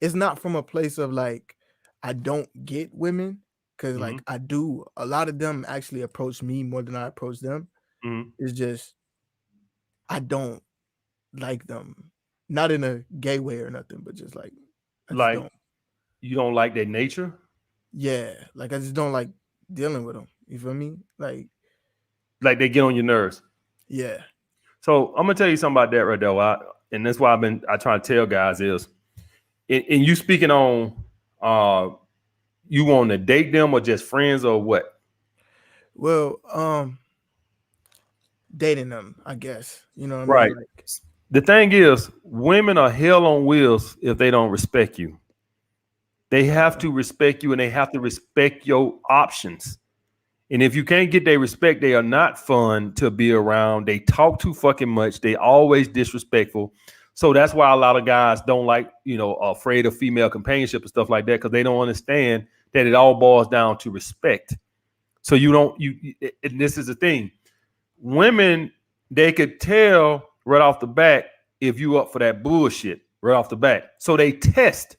it's not from a place of like I don't get women, because like I do. A lot of them actually approach me more than I approach them. It's just I don't like them, not in a gay way or nothing, but just like you don't like their nature. Yeah, like I just don't like dealing with them. You feel me? Like they get on your nerves. Yeah. So I'm gonna tell you something about that right there. And that's why I try to tell guys is, and you speaking on, you want to date them or just friends or what? Well, dating them, I guess. You know what I right. mean? Like, the thing is, women are hell on wheels if they don't respect you. They have to respect you, and they have to respect your options. And if you can't get their respect, they are not fun to be around. They talk too fucking much. They always disrespectful. So that's why a lot of guys don't like, afraid of female companionship and stuff like that, because they don't understand that it all boils down to respect. So and this is the thing. Women, they could tell right off the bat if you up for that bullshit right off the bat. So they test.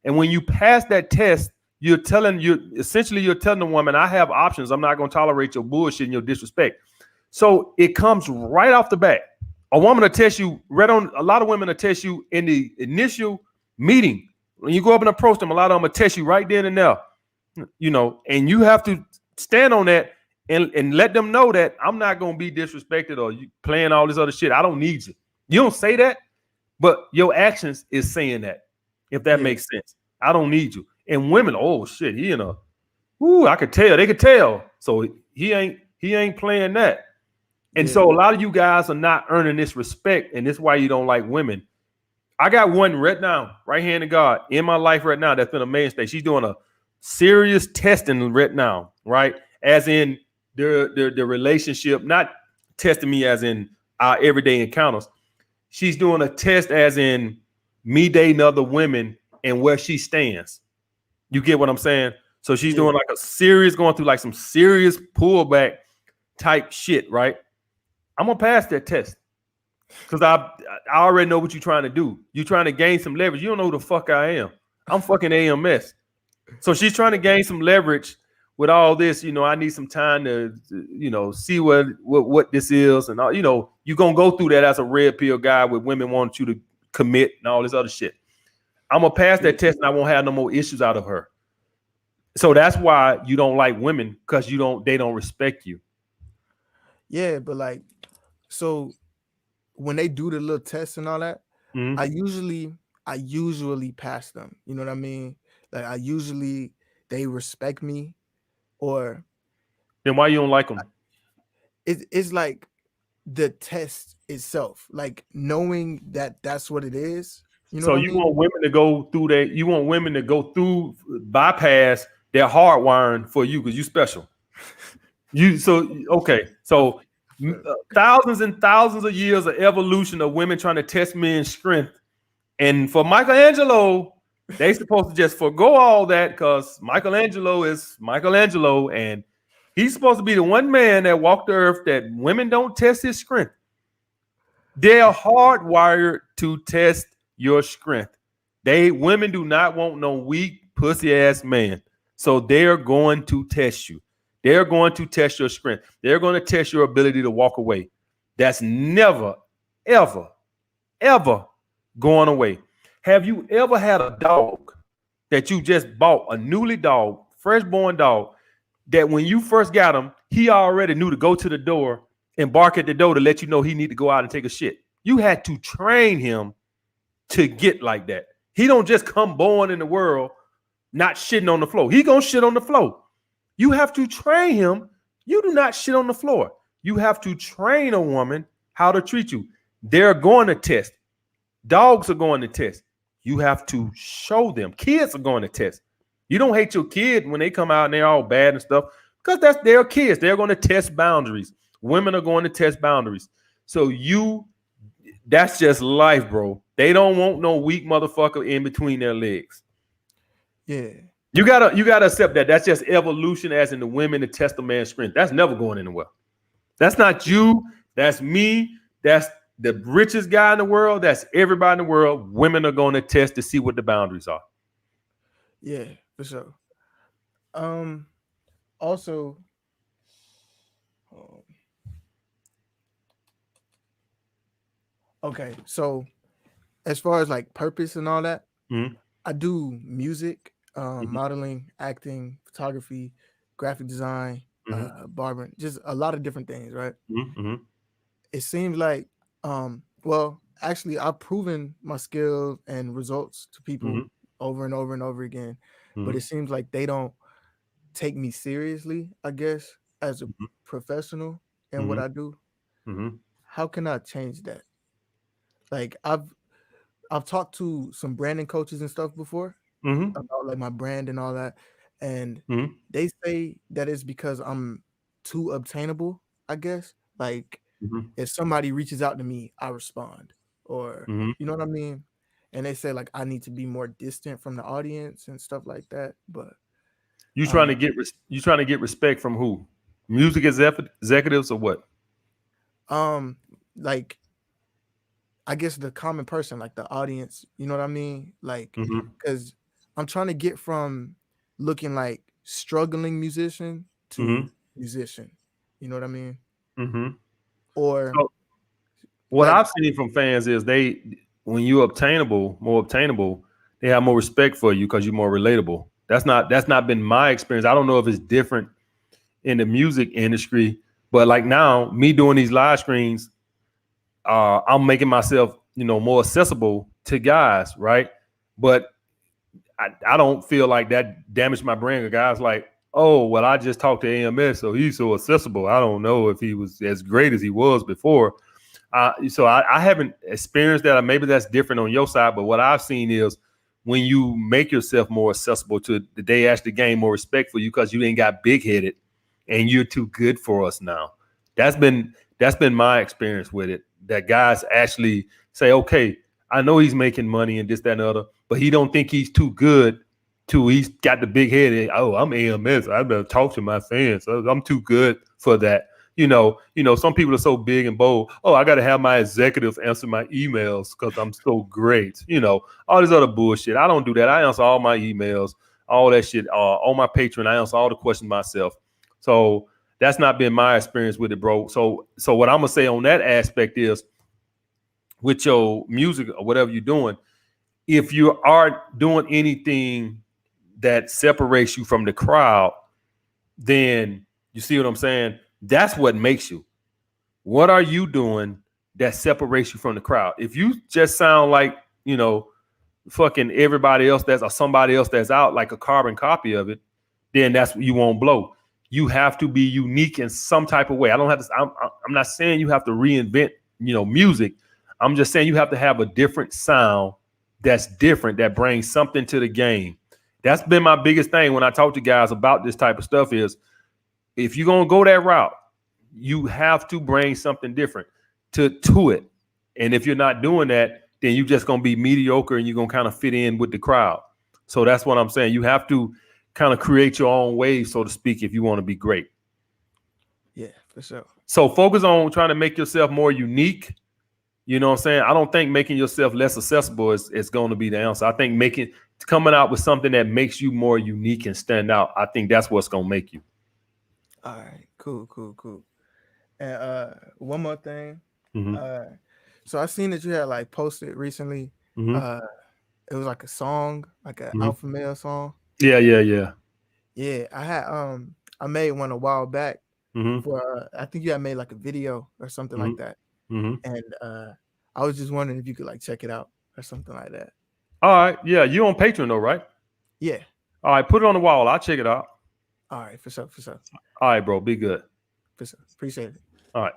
And when you pass that test, you're telling the woman, I have options. I'm not going to tolerate your bullshit and your disrespect. So it comes right off the bat. A woman will test you a lot of women will test you in the initial meeting. When you go up and approach them, a lot of them will test you right then and there, and you have to stand on that and let them know that I'm not going to be disrespected or you playing all this other shit. I don't need you. You don't say that, but your actions is saying that, if that makes sense. I don't need you. And women, oh shit, I could tell. They could tell. So he ain't playing that. And so a lot of you guys are not earning this respect, and this is why you don't like women. I got one right now, right hand of God, in my life right now that's been a mainstay. She's doing a serious testing right now, right? As in the relationship, not testing me as in our everyday encounters. She's doing a test as in me dating other women and where she stands. You get what I'm saying? So she's doing going through like some serious pullback type shit, right? I'm gonna pass that test because I already know what you're trying to do. You're trying to gain some leverage. You don't know who the fuck I am. I'm fucking AMS. So she's trying to gain some leverage with all this. I need some time to, see what this is, and all. You're gonna go through that as a red pill guy with women wanting you to commit and all this other shit. I'm gonna pass that test, and I won't have no more issues out of her. So that's why you don't like women, because they don't respect you. Yeah, but like, so when they do the little tests and all that, I usually pass them. You know what I mean? Like they respect me, or then why you don't like them? It's like the test itself, like knowing that that's what it is. So you want women to go through that? You want women to go through bypass their hardwiring for you because you special. So thousands and thousands of years of evolution of women trying to test men's strength, and for Michelangelo, they supposed to just forgo all that because Michelangelo is Michelangelo, and he's supposed to be the one man that walked the earth that women don't test his strength. They're hardwired to test your strength. Women do not want no weak, pussy ass man. So they're going to test you. They're going to test your strength. They're going to test your ability to walk away. That's never, ever, ever going away. Have you ever had a dog that you just bought, a newly dog, fresh born dog, that when you first got him, he already knew to go to the door and bark at the door to let you know he need to go out and take a shit? You had to train him to get like that. He don't just come born in the world not shitting on the floor. He gonna shit on the floor. You have to train him. You do not shit on the floor. You have to train a woman how to treat you. They're going to test. Dogs are going to test. You have to show them. Kids are going to test. You don't hate your kid when they come out and they're all bad and stuff, because that's their kids. They're going to test boundaries. Women are going to test boundaries. So that's just life, bro. They don't want no weak motherfucker in between their legs. Yeah. You gotta accept that. That's just evolution, as in the women to test a man's strength. That's never going anywhere. That's not you. That's me. That's the richest guy in the world. That's everybody in the world. Women are going to test to see what the boundaries are. Yeah, for sure. Also, okay, so as far as like purpose and all that, I do music, modeling, acting, photography, graphic design, barbering, just a lot of different things, right? It seems like, well, actually, I've proven my skill and results to people over and over and over again, but it seems like they don't take me seriously, I guess, as a professional in what I do. How can I change that? Like, I've talked to some branding coaches and stuff before about like my brand and all that, and they say that it's because I'm too obtainable, I guess. Like, if somebody reaches out to me, I respond, or you know what I mean? And they say like I need to be more distant from the audience and stuff like that. But you trying to get respect from who? Music executives or what? Like, I guess the common person, like the audience, you know what I mean? Like, because I'm trying to get from looking like struggling musician to musician. You know what I mean? Or so, what I've seen from fans is when you're more obtainable, they have more respect for you because you're more relatable. That's not been my experience. I don't know if it's different in the music industry, but like now, me doing these live streams, I'm making myself, more accessible to guys, right? But I don't feel like that damaged my brand. Guys like, oh, well, I just talked to AMS, so he's so accessible. I don't know if he was as great as he was before. So I haven't experienced that. Or maybe that's different on your side. But what I've seen is when you make yourself more accessible to they actually gain more respect for you because you ain't got big headed and you're too good for us now. That's been my experience with it. That guys actually say, okay, I know he's making money and this, that, and the other, but he don't think he's too good he's got the big head. Oh, I'm AMS. I better talk to my fans. I'm too good for that. Some people are so big and bold. Oh, I got to have my executives answer my emails because I'm so great. All this other bullshit. I don't do that. I answer all my emails, all that shit. On my Patreon, I answer all the questions myself. So that's not been my experience with it, bro. So what I'm gonna say on that aspect is, with your music or whatever you're doing, if you are doing anything that separates you from the crowd, then you see what I'm saying? That's what makes you. What are you doing that separates you from the crowd? If you just sound like, fucking everybody else or somebody else that's out like a carbon copy of it, then you won't blow. You have to be unique in some type of way. I'm not saying you have to reinvent, music. I'm just saying you have to have a different sound that's different, that brings something to the game. That's been my biggest thing when I talk to guys about this type of stuff is, if you're going to go that route, you have to bring something different to it. And if you're not doing that, then you're just going to be mediocre and you're going to kind of fit in with the crowd. So that's what I'm saying. You have to kind of create your own wave, so to speak, if you want to be great. Yeah, for sure. So focus on trying to make yourself more unique. You know what I'm saying? I don't think making yourself less accessible is going to be the answer. I think coming out with something that makes you more unique and stand out. I think that's what's gonna make you. All right, cool. And one more thing. So I seen that you had like posted recently. It was like a song, like an alpha male song. Yeah. Yeah, I had I made one a while back for I think you had made like a video or something like that. And I was just wondering if you could like check it out or something like that. All right. Yeah, you on Patreon though, right? Yeah. All right, put it on the wall. I'll check it out. All right, for sure. All right, bro. Be good. For sure. Appreciate it. All right.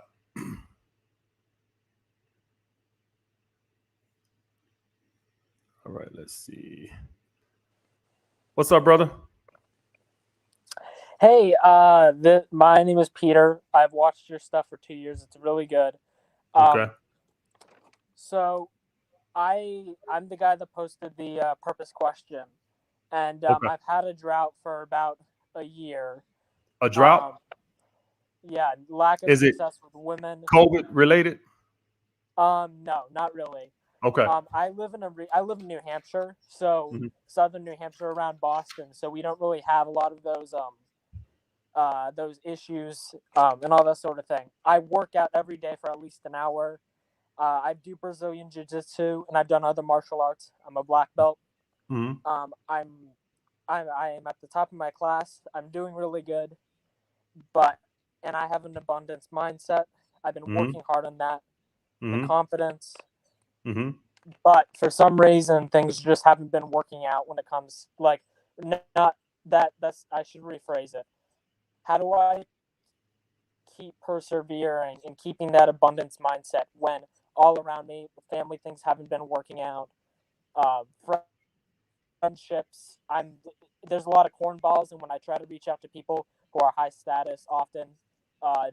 All right, let's see. What's up, brother? Hey, my name is Peter. I've watched your stuff for 2 years. It's really good. Okay. So I'm the guy that posted the purpose question, and I've had a drought for about a year. A drought? Yeah, lack of success with women. COVID related? No, not really. Okay. I live in New Hampshire, so southern New Hampshire around Boston. So we don't really have a lot of those issues and all that sort of thing. I work out every day for at least an hour. I do Brazilian jiu-jitsu, and I've done other martial arts. I'm a black belt. I am at the top of my class. I'm doing really good, and I have an abundance mindset. I've been working hard on that, the confidence. But for some reason, things just haven't been working out when it comes I should rephrase it. How do I keep persevering and keeping that abundance mindset when all around me, family things haven't been working out? Friendships, there's a lot of cornballs, and when I try to reach out to people who are high status, often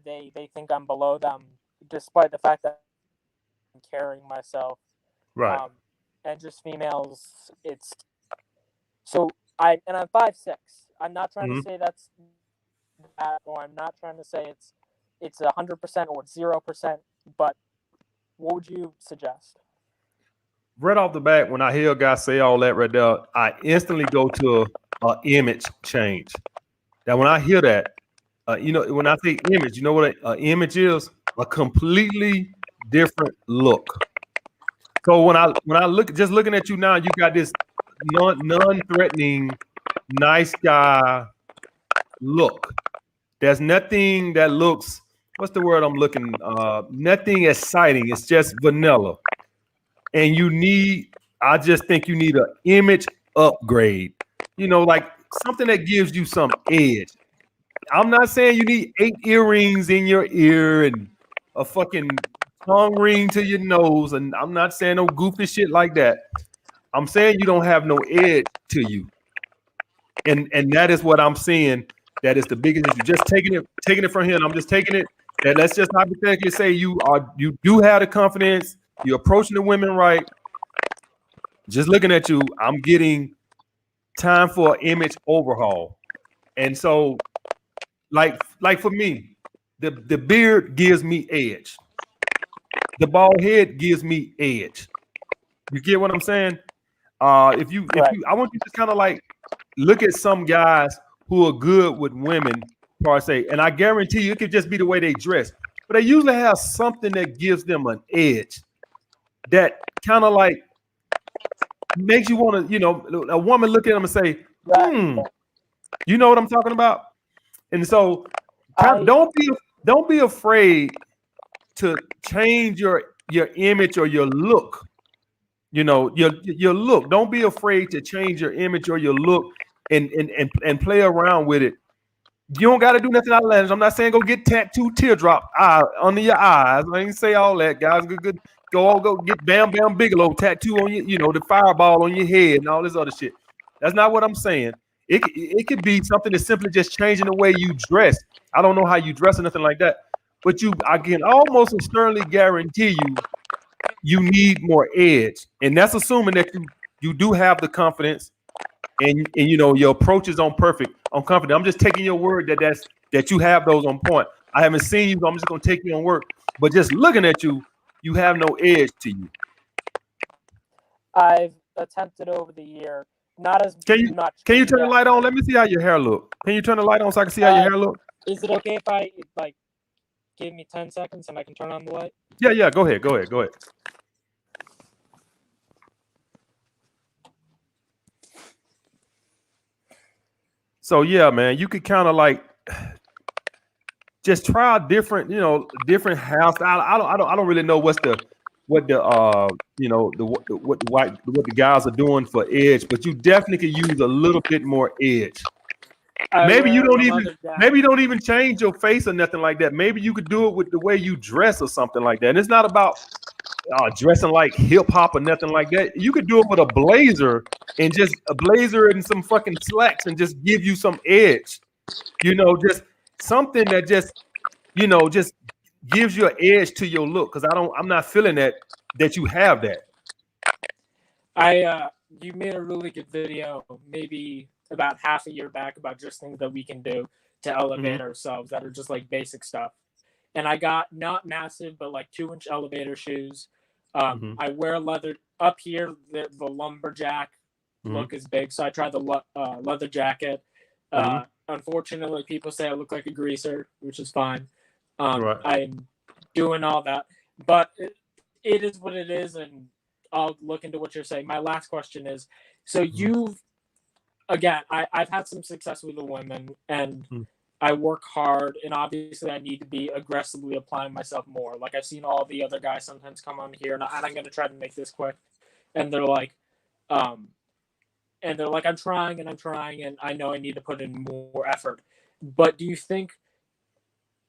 they think I'm below them, despite the fact that I'm carrying myself. Right. And just females, I'm 5'6". I'm not trying to say that's bad, or I'm not trying to say it's 100% or 0%, but what would you suggest? Right off the bat, when I hear a guy say all that right there, I instantly go to an image change. Now, when I hear that, when I say image, you know what an image is? A completely different look. So when I looking at you now, you got this non-threatening, nice guy look. There's nothing that looks, what's the word I'm looking? Nothing exciting. It's just vanilla. And I just think you need an image upgrade. Like something that gives you some edge. I'm not saying you need 8 earrings in your ear and a fucking tongue ring to your nose, and I'm not saying no goofy shit like that. I'm saying you don't have no edge to you, and that is what I'm saying. That is the biggest issue. Just taking it from here, and I'm just taking it. That let's just hypothetically say you do have the confidence. You're approaching the women right. Just looking at you, I'm getting time for an image overhaul, and so like for me, the beard gives me edge. The bald head gives me edge. You get what I'm saying? I want you to kind of like look at some guys who are good with women, per se, and I guarantee you it could just be the way they dress, but they usually have something that gives them an edge that kind of like makes you want to, a woman look at them and say, you know what I'm talking about? And so don't be afraid to change your image or your look. Your look. Don't be afraid to change your image or your look and play around with it. You don't got to do nothing outlandish. I'm not saying go get tattooed teardrop under your eyes. I ain't say all that, guys. Good. Go get Bam Bam Bigelow tattoo on your, the fireball on your head and all this other shit. That's not what I'm saying. It could be something that's simply just changing the way you dress. I don't know how you dress or nothing like that, but I can almost sternly guarantee you need more edge, and that's assuming that you do have the confidence and your approach is on confident. I'm just taking your word that you have those on point. I haven't seen you, so I'm just gonna take you on work. But just looking at you, you have no edge to you. I've attempted over the year not as much. Can you turn the light on? Let me see how your hair look. Can you turn the light on so I can see how your hair look? Is it okay if I like give me 10 seconds and I can turn on the light? Yeah. Go ahead. So yeah, man, you could kind of like just try different, different hairstyles. I don't really know what the guys are doing for edge, but you definitely could use a little bit more edge. Maybe you don't even change your face or nothing like that. Maybe you could do it with the way you dress or something like that. And it's not about dressing like hip hop or nothing like that. You could do it with a blazer and just a blazer and some fucking slacks and just give you some edge. Just something that just gives you an edge to your look. Because I'm not feeling that you have that. You made a really good video maybe about half a year back about just things that we can do to elevate ourselves that are just like basic stuff. And I got not massive, but like 2-inch elevator shoes. I wear leather up here. The lumberjack look is big, so I tried the leather jacket. Unfortunately, people say I look like a greaser, which is fine. I'm doing all that, but it is what it is, and I'll look into what you're saying. My last question is, so I've had some success with the women, and I work hard, and obviously I need to be aggressively applying myself more. Like I've seen all the other guys sometimes come on here, and I'm going to try to make this quick, and they're like, I'm trying, and I know I need to put in more effort. But do you think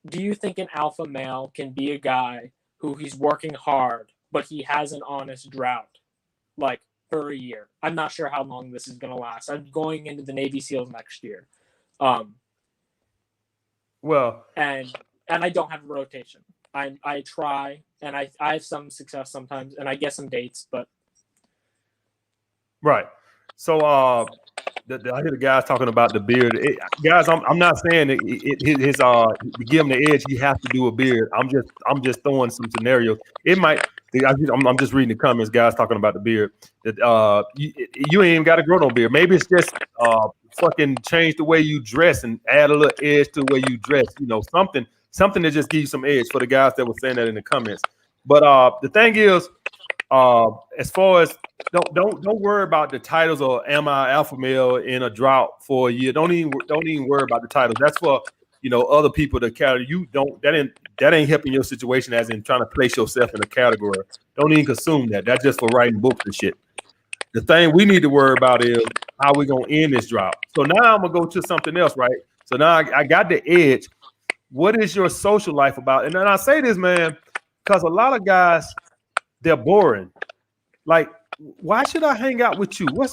an alpha male can be a guy who he's working hard, but he has an honest drought, like for a year? I'm not sure how long this is going to last. I'm going into the Navy SEALs next year. And I don't have a rotation. I try, and I have some success sometimes, and I get some dates, but right. So I hear the guys talking about the beard. Guys, I'm not saying to give him the edge, he has to do a beard. I'm just throwing some scenarios. It might. I'm just reading the comments, guys talking about the beard. That you ain't even got to grow no beard. Maybe it's just fucking change the way you dress and add a little edge to the way you dress. Something that just gives you some edge for the guys that were saying that in the comments. But the thing is, as far as don't worry about the titles or am I alpha male in a drought for a year. Don't even worry about the titles. That's for other people to carry. You don't that ain't helping your situation as in trying to place yourself in a category. Don't even consume that. That's just for writing books and shit. The thing we need to worry about is how we gonna end this drought. So now I'm gonna go to something else, right? So now I got the edge. What is your social life about? And then I say this, man, because a lot of guys, they're boring. Like, why should I hang out with you? What's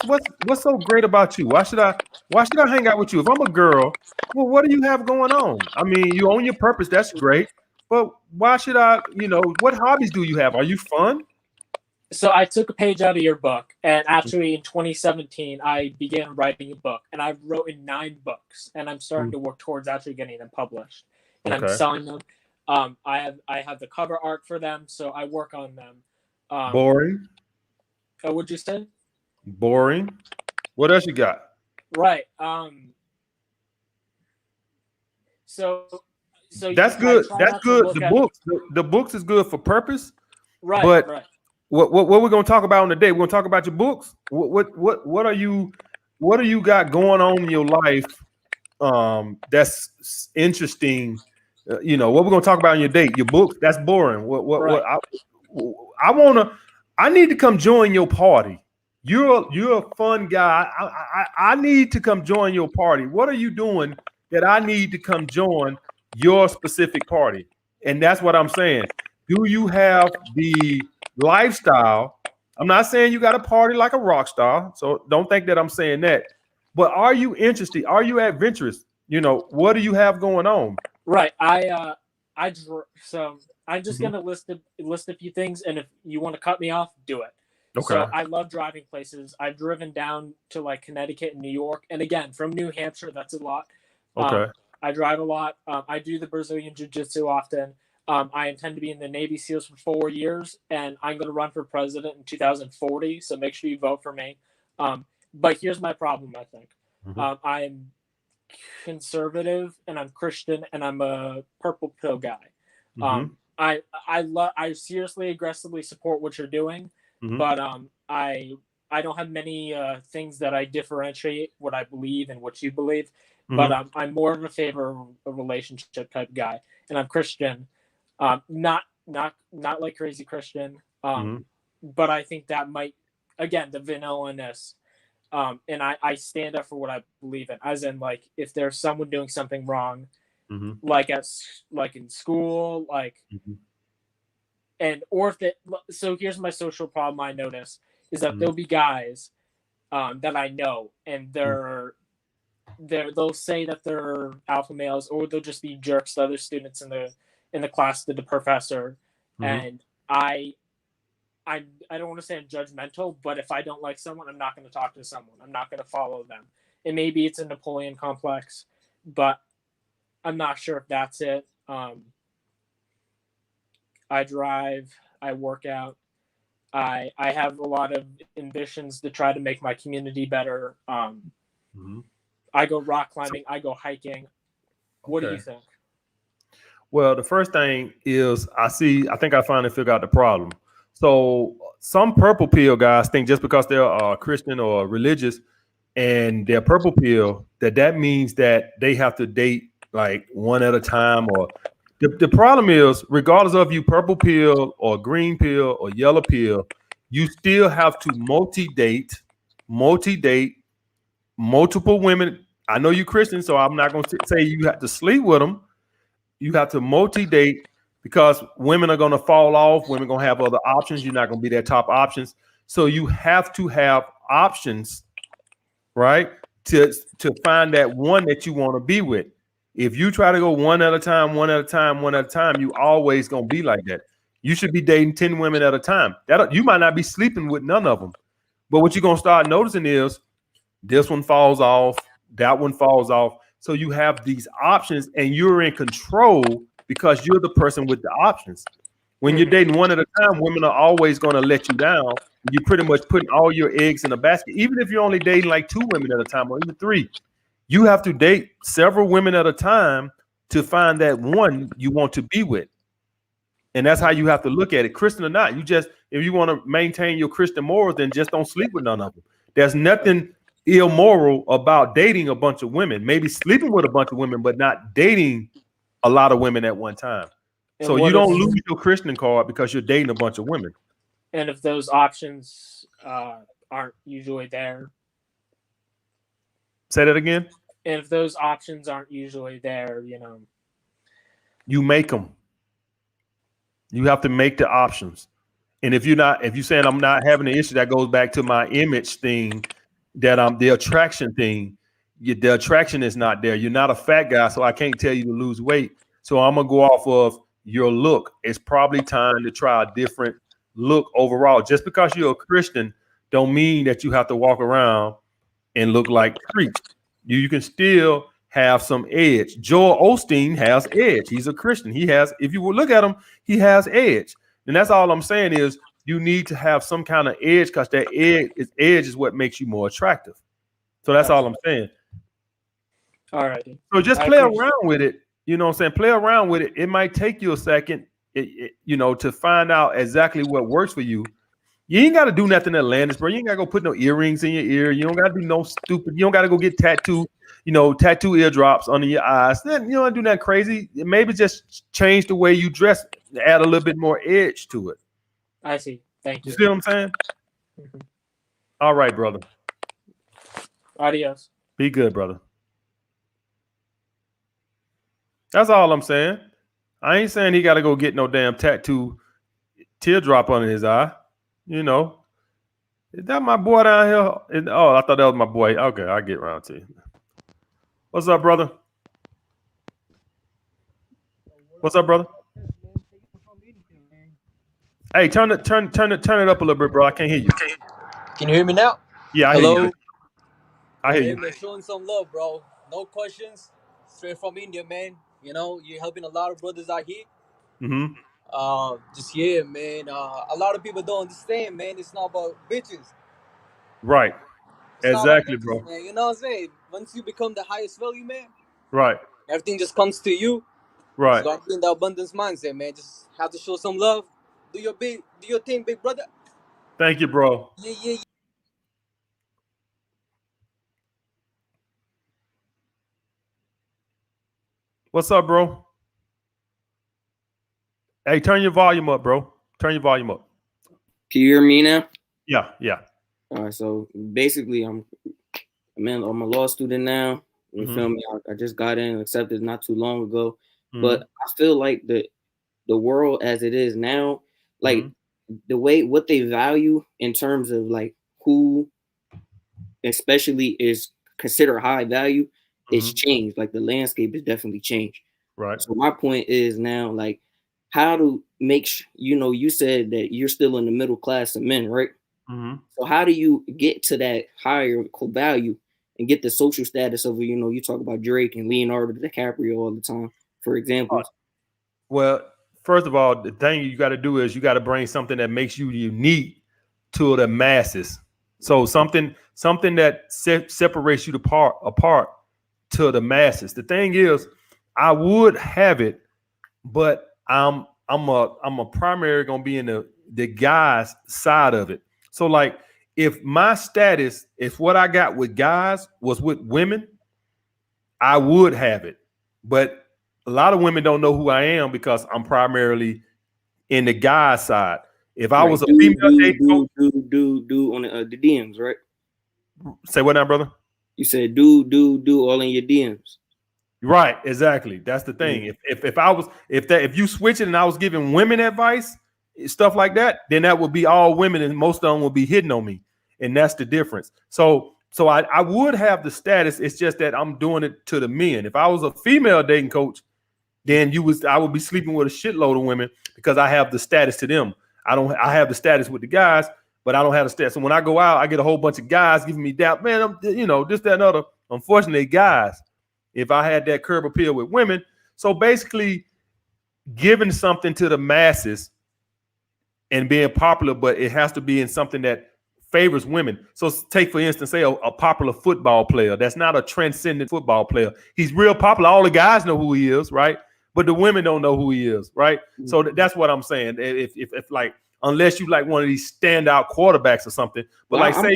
so great about you? Why should I hang out with you? If I'm a girl, well, what do you have going on? I mean, you own your purpose. That's great. But why should I, what hobbies do you have? Are you fun? So I took a page out of your book, and actually in 2017, I began writing a book, and I've written 9 books, and I'm starting to work towards actually getting them published, and I'm selling them. I have the cover art for them, so I work on them. Boring. What'd you say? Boring. What else you got? Right. So that's good. That's good. The books is good for purpose. Right. But right. What we're gonna talk about on the day? We're gonna talk about your books. What are you got going on in your life? That's interesting. What we're gonna talk about on your date? Your books. That's boring. I need to come join your party. You're a fun guy. I need to come join your party. What are you doing that I need to come join your specific party? And that's what I'm saying. Do you have the lifestyle? I'm not saying you got to party like a rock star, so don't think that I'm saying that. But are you interested? Are you adventurous? What do you have going on? Right. So I'm just gonna list a few things, and if you want to cut me off, do it. Okay. So I love driving places. I've driven down to like Connecticut and New York, and again from New Hampshire. That's a lot. Okay. I drive a lot. I do the Brazilian Jiu-Jitsu often. I intend to be in the Navy SEALs for 4 years, and I'm going to run for president in 2040. So make sure you vote for me. but here's my problem. I think I'm conservative and I'm Christian and I'm a purple pill guy. I seriously aggressively support what you're doing, but I don't have many things that I differentiate what I believe and what you believe. But I'm more in favor of a relationship type guy, and I'm Christian, not like crazy Christian. But I think that might, again, the vanilla-ness. And I stand up for what I believe in, as in, like, if there's someone doing something wrong, like in school, like, or if it. So here's my social problem I notice is that there'll be guys that I know, and they'll say that they're alpha males, or they'll just be jerks to other students in the class, to the professor, and I don't want to say I'm judgmental, but if I don't like someone, I'm not going to talk to someone. I'm not going to follow them. And maybe it's a Napoleon complex, but I'm not sure if that's it. I drive, I work out. I have a lot of ambitions to try to make my community better. I go rock climbing, I go hiking. What do you think? Well, the first thing is I think I finally figured out the problem. So some purple pill guys think just because they're Christian or religious and they're purple pill, that means that they have to date like one at a time. Or the problem is, regardless of you purple pill or green pill or yellow pill, you still have to multi-date multiple women. I know you're Christian, so I'm not going to say you have to sleep with them. You have to multi-date, because women are going to fall off. Women are going to have other options. You're not going to be their top options. So you have to have options, right, to find that one that you want to be with. If you try to go one at a time, you always going to be like that. You should be dating 10 women at a time. You might not be sleeping with none of them. But what you're going to start noticing is this one falls off, that one falls off. So you have these options and you're in control because you're the person with the options. When you're dating one at a time, women are always going to let you down. You're pretty much putting all your eggs in a basket. Even if you're only dating like 2 women at a time or even 3, you have to date several women at a time to find that one you want to be with. And that's how you have to look at it, Christian or not. If you want to maintain your Christian morals, then just don't sleep with none of them. There's nothing immoral about dating a bunch of women, maybe sleeping with a bunch of women, but not dating a lot of women at one time. And so you don't lose your Christian card because you're dating a bunch of women. And if those options aren't usually there. Say that again. And if those options aren't usually there, you make them. You have to make the options. And if you're saying I'm not having an issue, that goes back to my image thing, that the attraction thing. The attraction is not there. You're not a fat guy, so I can't tell you to lose weight. So I'm gonna go off of your look. It's probably time to try a different look overall. Just because you're a Christian don't mean that you have to walk around and look like creeps. You can still have some edge. Joel Osteen has edge. He's a Christian. If you will look at him, he has edge. And that's all I'm saying is you need to have some kind of edge, because that edge is what makes you more attractive. So that's all I'm saying. All right. So just play around with it. You know what I'm saying? Play around with it. It might take you a second, to find out exactly what works for you. You ain't got to do nothing outlandish, bro. You ain't got to go put no earrings in your ear. You don't got to do no stupid. You don't got to go get tattoo eardrops under your eyes. Then you don't do nothing crazy. Maybe just change the way you dress, add a little bit more edge to it. I see. Thank you. You see what I'm saying? Mm-hmm. All right, brother. Adios. Be good, brother. That's all I'm saying. I ain't saying he got to go get no damn tattoo teardrop under his eye. Is that my boy down here? I thought that was my boy. Okay, I'll get around to you. What's up, brother? What's up, brother? Hey, turn it up a little bit, bro. I can't hear you. Can you hear me now? Yeah, I hear you. I hear you. They're showing some love, bro. No questions. Straight from India, man. You're helping a lot of brothers out here. Mm-hmm. Man. A lot of people don't understand, man. It's not about bitches. Right. Exactly, bro. Man, you know what I'm saying? Once you become the highest value, man, right, everything just comes to you. right. Just gotta be in the abundance mindset, man. Just have to show some love. Do your thing, big brother. Thank you, bro. Yeah. What's up, bro? Hey, turn your volume up, bro. Turn your volume up. Can you hear me now? Yeah. All right. So basically, I'm a law student now. You feel me? I just got in, accepted not too long ago. But I feel like the world as it is now, like the way what they value in terms of like who especially is considered high value, it's changed. Like the landscape has definitely changed. Right. So my point is now, like, how to make you said that you're still in the middle class of men, right? So how do you get to that higher value and get the social status of, you talk about Drake and Leonardo DiCaprio all the time, for example. Well, first of all, the thing you got to do is you got to bring something that makes you unique to the masses. So something that separates you apart to the masses. The thing is, I would have it, but I'm a primary gonna be in the guys side of it. So like, if my status, if what I got with guys was with women, I would have it. But a lot of women don't know who I am because I'm primarily in the guy side. If I was a female dating coach, on the DMs, right? Say what now, brother? You said do all in your DMs. Right, exactly. That's the thing. If you switch it and I was giving women advice, stuff like that, then that would be all women, and most of them will be hitting on me, and that's the difference. So I would have the status. It's just that I'm doing it to the men. If I was a female dating coach, then I would be sleeping with a shitload of women because I have the status to them. I have the status with the guys, but I don't have the status. So when I go out, I get a whole bunch of guys giving me doubt. Man, I'm this, that, and other. Unfortunately, guys, if I had that curb appeal with women. So basically giving something to the masses and being popular, but it has to be in something that favors women. So take, for instance, say a popular football player that's not a transcendent football player. He's real popular. All the guys know who he is, right? But the women don't know who he is, right? So that's what I'm saying. If like, unless you like one of these standout quarterbacks or something, but like say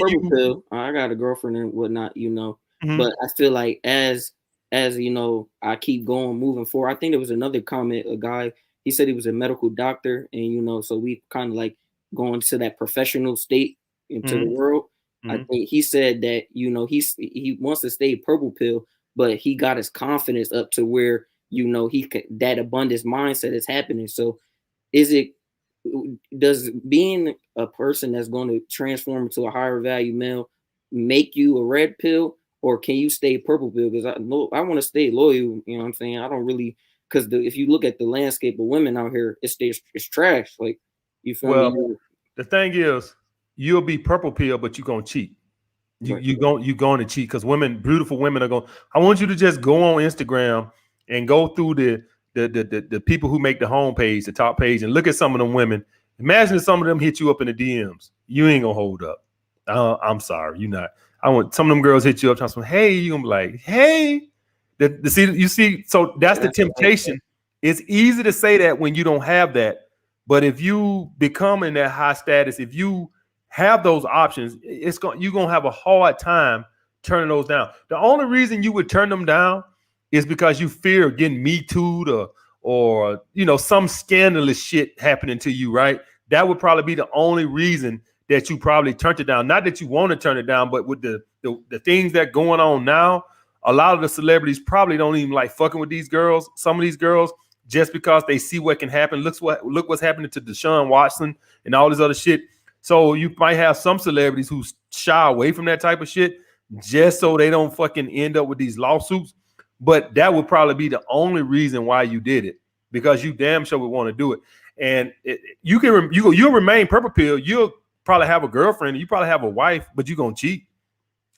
I got a girlfriend and whatnot, but I feel like as I keep moving forward. I think there was another comment, a guy, he said he was a medical doctor, and so we kind of like going to that professional state into the world. I think he said that he wants to stay purple pill, but he got his confidence up to where that abundance mindset is happening. So does being a person that's going to transform into a higher value male make you a red pill, or can you stay purple pill? Because I want to stay loyal. You know what I'm saying? I don't really, because if you look at the landscape of women out here, it's trash. Like, you feel me? The thing is, you'll be purple pill, but you're gonna cheat. You're going to cheat because beautiful women are going. I want you to just go on Instagram and go through the people who make the homepage, the top page, and look at some of them women. Imagine if some of them hit you up in the DMs. You ain't gonna hold up. I'm sorry, you're not. I want some of them girls hit you up, talking, hey, you're gonna be like, hey. You see, so that's the temptation. It's easy to say that when you don't have that, but if you become in that high status, if you have those options, you're gonna have a hard time turning those down. The only reason you would turn them down is because you fear getting Me Too'd or some scandalous shit happening to you, right? That would probably be the only reason that you probably turned it down. Not that you want to turn it down, but with the things that going on now, a lot of the celebrities probably don't even like fucking with these girls. Some of these girls, just because they see what can happen. Look what's happening to Deshaun Watson and all this other shit. So you might have some celebrities who shy away from that type of shit just so they don't fucking end up with these lawsuits. But that would probably be the only reason why you did it, because you damn sure would want to do it. And you'll remain purple pill. You'll probably have a girlfriend. You probably have a wife, but you're going to cheat.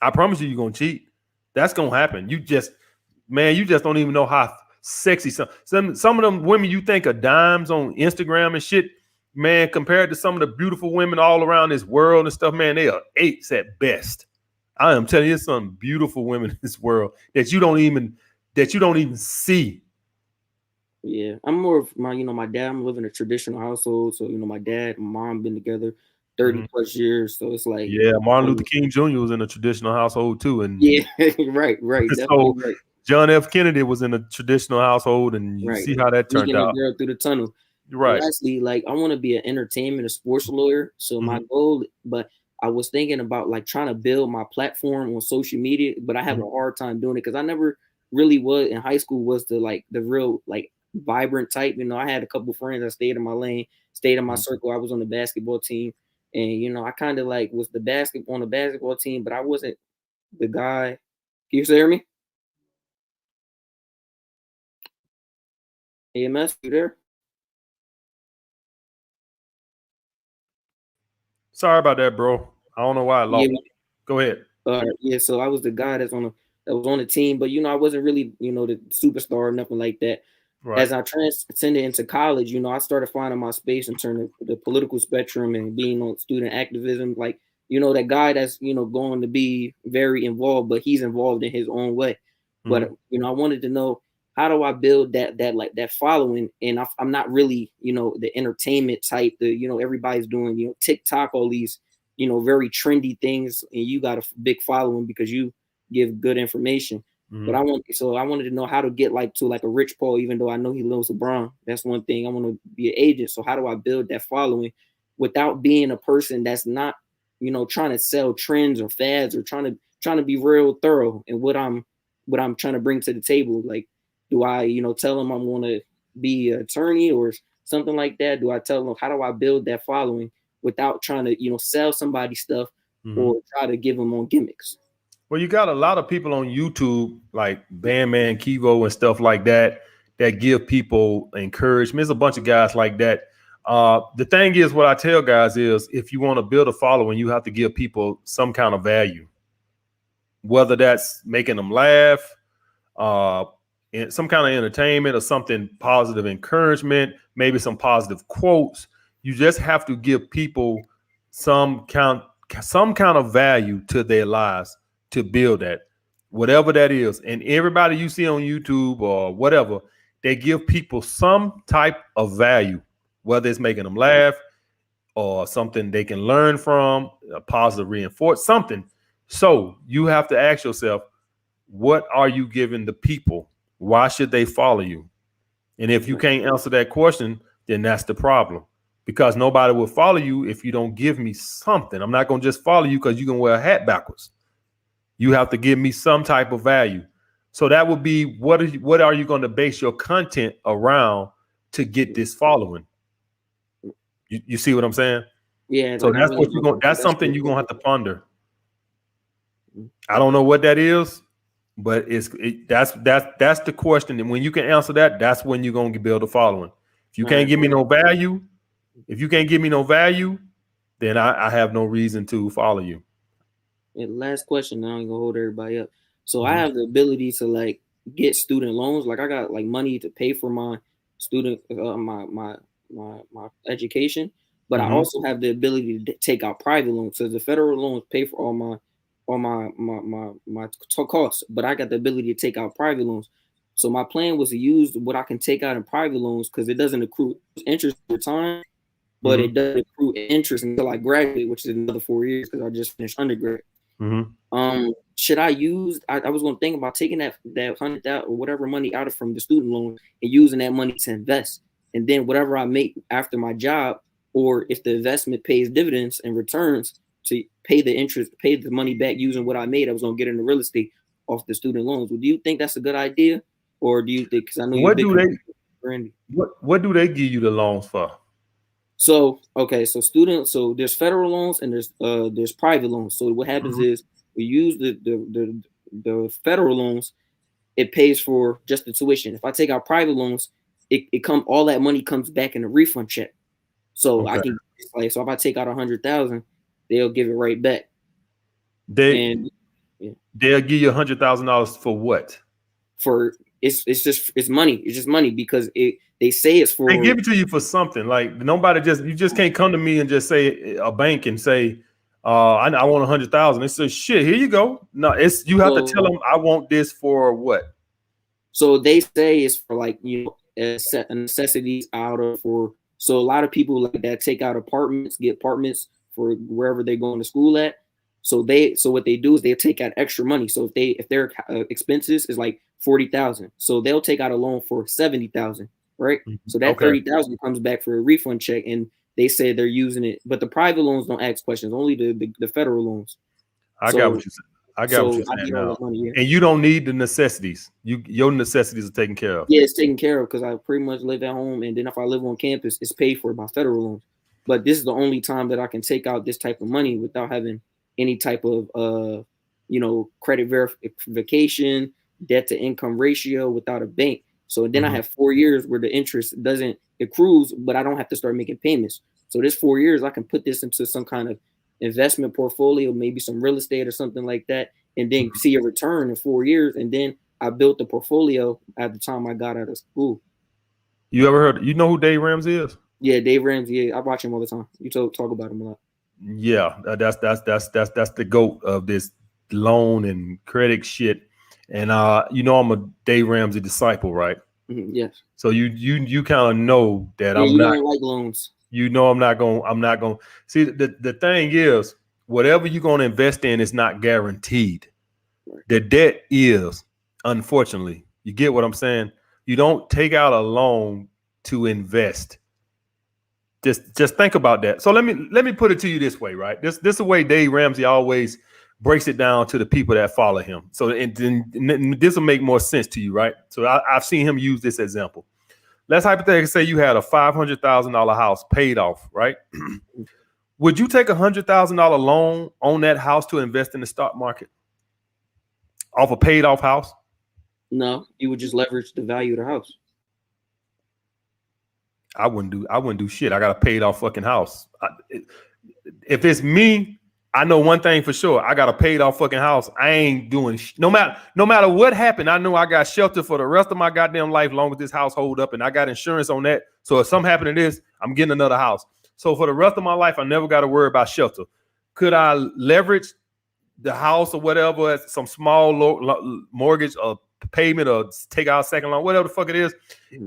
I promise you're going to cheat. That's going to happen. You just don't even know how sexy some of them women you think are dimes on Instagram and shit, man, compared to some of the beautiful women all around this world and stuff, man, they are 8s at best. I am telling you, there's some beautiful women in this world that you don't even see. Yeah, I'm more of my dad. I'm living a traditional household, so my dad and mom been together 30 plus years. So it's like, yeah, Martin Luther King Jr. was in a traditional household too, and yeah, right. So right. John F. Kennedy was in a traditional household, and you see how that turned out. A girl through the tunnel. Right. Lastly, like I want to be an entertainment, a sports lawyer. So my goal, but I was thinking about like trying to build my platform on social media, but I have a hard time doing it because I never really was in high school was the real like vibrant type. I had a couple friends that stayed in my lane, stayed in my circle. I was on the basketball team, and I kind of like was on the basketball team, but I wasn't the guy. Can you hear me? AMS, you there? Sorry about that, bro. I don't know why I lost. Go ahead. Yeah, so I was the guy that was on the team, but I wasn't really the superstar or nothing like that. Right. As I transcended into college, I started finding my space in terms of the political spectrum and being on student activism. Like, that guy that's going to be very involved, but he's involved in his own way. But I wanted to know, how do I build that following? And I'm not really the entertainment type. Everybody's doing TikTok, all these very trendy things, and you got a big following because you give good information. But I wanted to know how to get to a Rich Paul, even though I know he loves LeBron. That's one thing. I want to be an agent. So how do I build that following without being a person that's not trying to sell trends or fads or trying to be real thorough in what I'm trying to bring to the table? Like, do I tell them I'm going to be an attorney or something like that? Do I tell them, how do I build that following without trying to sell somebody stuff or try to give them on gimmicks? Well, you got a lot of people on YouTube like Bandman Kivo and stuff like that give people encouragement. There's a bunch of guys like that. The thing is, what I tell guys is, if you want to build a following, you have to give people some kind of value, whether that's making them laugh, some kind of entertainment, or something positive encouragement, maybe some positive quotes. You just have to give people some kind of value to their lives to build that, whatever that is. And everybody you see on YouTube or whatever, they give people some type of value, whether it's making them laugh or something they can learn from, a positive reinforce something. So you have to ask yourself, what are you giving the people? Why should they follow you? And if you can't answer that question, then that's the problem, because nobody will follow you if you don't give me something. I'm not going to just follow you because you can wear a hat backwards. You have to give me some type of value. So that would be, what are you going to base your content around to get this following? You see what I'm saying? Yeah. So that's something you're going to have to ponder. I don't know what that is, but that's the question. And when you can answer that, that's when you're going to build a following. If you can't give me no value, then I have no reason to follow you. And last question, now I'm gonna hold everybody up. So I have the ability to get student loans. Like I got money to pay for my student my education, but I also have the ability to take out private loans. So the federal loans pay for all my costs, but I got the ability to take out private loans. So my plan was to use what I can take out in private loans because it doesn't accrue interest over time, but it does accrue interest until I graduate, which is another 4 years because I just finished undergrad. Should I use? I was going to think about taking that $100,000 or whatever money out from the student loan and using that money to invest, and then whatever I make after my job, or if the investment pays dividends and returns, to pay the interest, pay the money back using what I made. I was going to get into real estate off the student loans. Well, do you think that's a good idea, or do you think? Because I know what do they give you the loans for? So so there's federal loans and there's private loans. So what happens is we use the federal loans, it pays for just the tuition. If I take out private loans, all that money comes back in a refund check. So I can so if I take out 100,000, they'll give it right back. They'll give you $100,000 for what? For it's money. It's just money because they say it's for. They give it to you for something. Like you just can't come to me and just say a bank and say, I want 100,000. They say, shit, here you go. No, it's you have to tell them I want this for what. So they say it's for like necessities out of for. So a lot of people like that take out apartments, get apartments for wherever they're going to school at. So what they do is they take out extra money. So if their expenses is like 40,000, so they'll take out a loan for 70,000, right? So that 30,000 comes back for a refund check, and they say they're using it. But the private loans don't ask questions, only the federal loans. I got what you said. I got what you're saying now. Money, and you don't need the necessities. Your necessities are taken care of. Yeah, it's taken care of because I pretty much live at home, and then if I live on campus, it's paid for by federal loans. But this is the only time that I can take out this type of money without having any type of credit verification, debt to income ratio, without a bank. So then I have 4 years where the interest doesn't accrues, but I don't have to start making payments. So this 4 years, I can put this into some kind of investment portfolio, maybe some real estate or something like that, and then see a return in 4 years. And then I built the portfolio at the time I got out of school. You ever heard? You know who Dave Ramsey is? Yeah, Dave Ramsey. Yeah, I watch him all the time. You talk about him a lot. Yeah, that's the GOAT of this loan and credit shit. And I'm a Dave Ramsey disciple, right? Yes. So you kind of know that I'm not don't like loans. I'm not going. See, the thing is, whatever you're going to invest in is not guaranteed. Right. The debt is, unfortunately. You get what I'm saying? You don't take out a loan to invest. Just think about that. So let me put it to you this way, right? This is the way Dave Ramsey always breaks it down to the people that follow him. So and this will make more sense to you, right? So I've seen him use this example. Let's hypothetically say you had a $500,000 house paid off, right? Would you take $100,000 loan on that house to invest in the stock market off a paid off house? No, you would just leverage the value of the house. I wouldn't do shit. I got a paid off fucking house. If it's me, I know one thing for sure. I got a paid off fucking house. I ain't doing no matter what happened. I know I got shelter for the rest of my goddamn life, long as this house hold up, and I got insurance on that. So if something happened to this, I'm getting another house. So for the rest of my life, I never got to worry about shelter. Could I leverage the house or whatever as some small mortgage or payment or take out a second loan, whatever the fuck it is,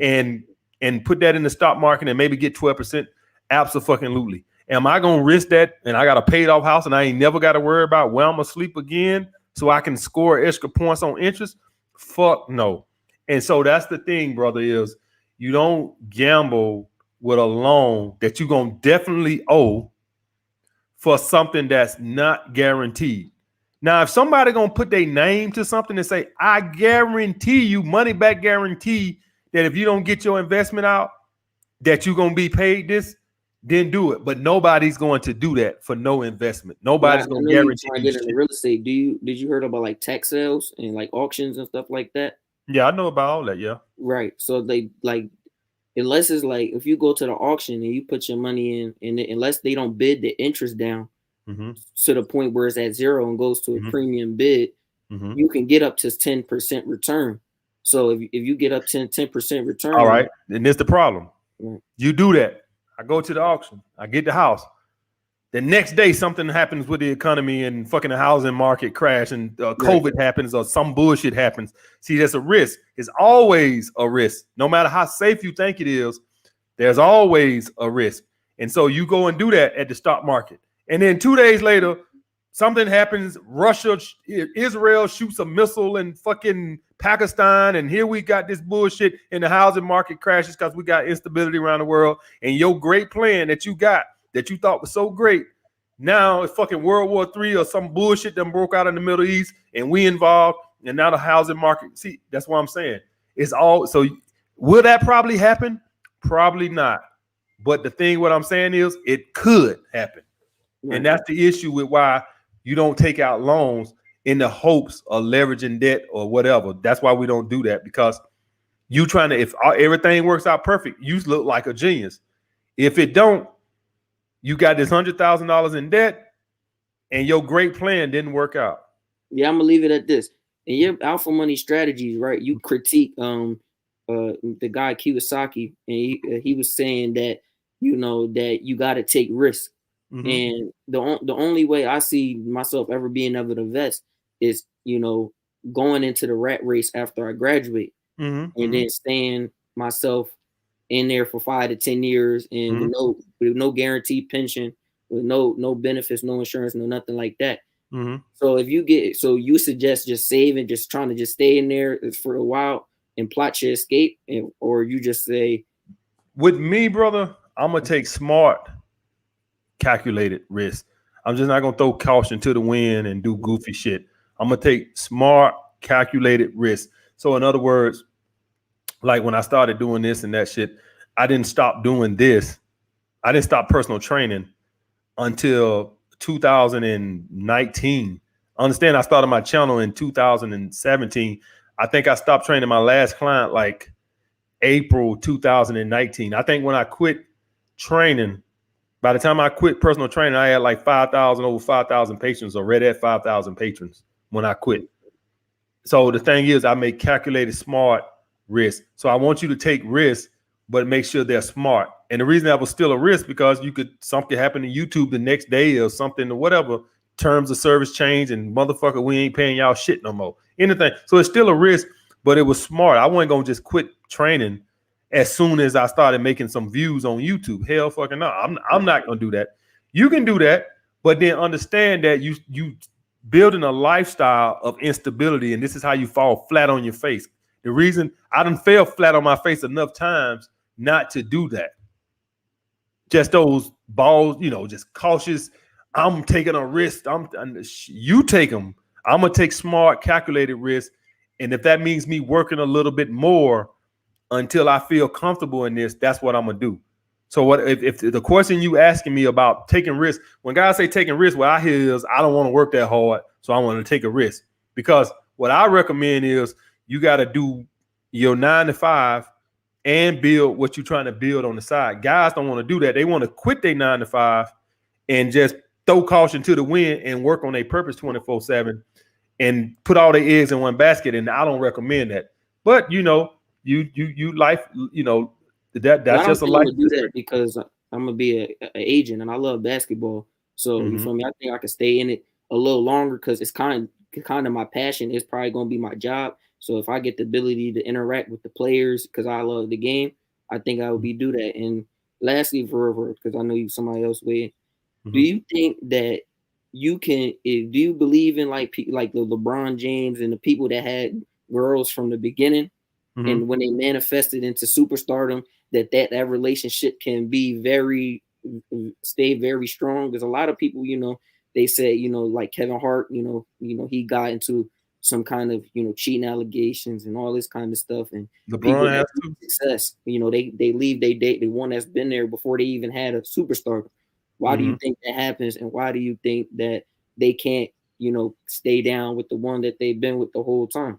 and put that in the stock market and maybe get 12%? Absolutely. Am I going to risk that? And I got a paid off house and I ain't never got to worry about where I'm going to sleep again so I can score extra points on interest? Fuck no. And so that's the thing, brother, is you don't gamble with a loan that you're going to definitely owe for something that's not guaranteed. Now, if somebody going to put their name to something and say, I guarantee you, money back guarantee, that if you don't get your investment out, that you're going to be paid this, then do it. But nobody's going to do that for no investment. Nobody's going to guarantee you get into real estate. Did you heard about like tax sales and like auctions and stuff like that? Yeah, I know about all that. Yeah. Right. So they like, unless it's like if you go to the auction and you put your money in, and unless they don't bid the interest down to the point where it's at zero and goes to a premium bid, you can get up to 10% return. So if you get up to 10% return, all right, and this the problem. You do that. I go to the auction. I get the house. The next day, something happens with the economy and fucking the housing market crash and COVID happens or some bullshit happens. See, that's a risk. It's always a risk. No matter how safe you think it is, there's always a risk. And so you go and do that at the stock market. And then 2 days later, something happens. Israel shoots a missile in fucking Pakistan, and here we got this bullshit, and the housing market crashes because we got instability around the world. And your great plan that you got, that you thought was so great, now it's fucking World War III or some bullshit that broke out in the Middle East, and we involved, and now the housing market. See, that's what I'm saying. It's all so. Will that probably happen? Probably not. But the thing, what I'm saying is, it could happen, and that's the issue with why you don't take out loans in the hopes of leveraging debt or whatever. That's why we don't do that, because you trying to, if everything works out perfect, you look like a genius. If it don't, you got this $100,000 in debt and your great plan didn't work out. Yeah, I'm gonna leave it at this. In your alpha money strategies, right? You critique the guy Kiyosaki, and he was saying that, that you got to take risks. And the only way I see myself ever being able to invest is, you know, going into the rat race after I graduate, and then staying myself in there for 5 to 10 years, and with no guaranteed pension, with no benefits, no insurance, no nothing like that. So you suggest just saving, just trying to just stay in there for a while and plot your escape, or you just say, with me, brother, I'm gonna take smart, calculated risk. I'm just not gonna throw caution to the wind and do goofy shit. I'm gonna take smart, calculated risk. So in other words, like when I started doing this and that shit, I didn't stop doing this. I didn't stop personal training until 2019. Understand, I started my channel in 2017. I think I stopped training my last client like April 2019. I think when I quit training, by the time I quit personal training, I had like over 5,000 patrons, or read at 5,000 patrons when I quit. So the thing is, I make calculated, smart risk. So I want you to take risks, but make sure they're smart. And the reason that was still a risk, because something happen to YouTube the next day or something or whatever, terms of service change, and motherfucker, we ain't paying y'all shit no more. Anything. So it's still a risk, but it was smart. I wasn't gonna just quit training as soon as I started making some views on YouTube. Hell fucking no. I'm not gonna do that. You can do that, but then understand that you building a lifestyle of instability, and this is how you fall flat on your face. The reason I done fell flat on my face enough times not to do that. Just those balls, just cautious. I'm taking a risk. You take them. I'm gonna take smart, calculated risks, and if that means me working a little bit more until I feel comfortable in this, that's what I'm gonna do. So what if the question you asking me about taking risks, when guys say taking risks, what I hear is I don't want to work that hard, so I want to take a risk. Because what I recommend is you got to do your 9 to 5 and build what you're trying to build on the side. Guys don't want to do that. They want to quit their 9 to 5 and just throw caution to the wind and work on their purpose 24/7 and put all their eggs in one basket. And I don't recommend that. But you life, that's just a life. Do that because I'm gonna be an agent and I love basketball. So you feel me? I think I can stay in it a little longer because it's kind of my passion. It's probably gonna be my job. So if I get the ability to interact with the players because I love the game, I think I would do that. And lastly, because I know somebody else weigh, do you think that you can? Do you believe in like the LeBron James and the people that had girls from the beginning? And when they manifested into superstardom, that relationship can be stay very strong. There's a lot of people, they say, like Kevin Hart, he got into some kind of, cheating allegations and all this kind of stuff. And LeBron has success, they leave, they date the one that's been there before they even had a superstar. Why do you think that happens? And why do you think that they can't, stay down with the one that they've been with the whole time?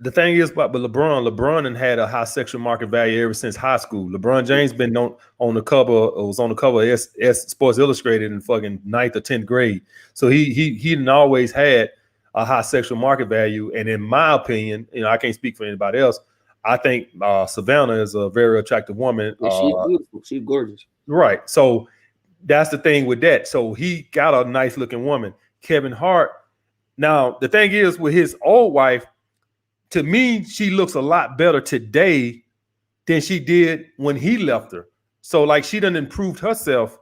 The thing is, but LeBron had a high sexual market value ever since high school. LeBron James been on the cover of Sports Illustrated in fucking 9th or 10th grade. So he didn't always had a high sexual market value. And in my opinion, I can't speak for anybody else. I think Savannah is a very attractive woman. Yeah, she's beautiful. She's gorgeous. Right. So that's the thing with that. So he got a nice looking woman. Kevin Hart. Now the thing is with his old wife. To me, she looks a lot better today than she did when he left her. So like she done improved herself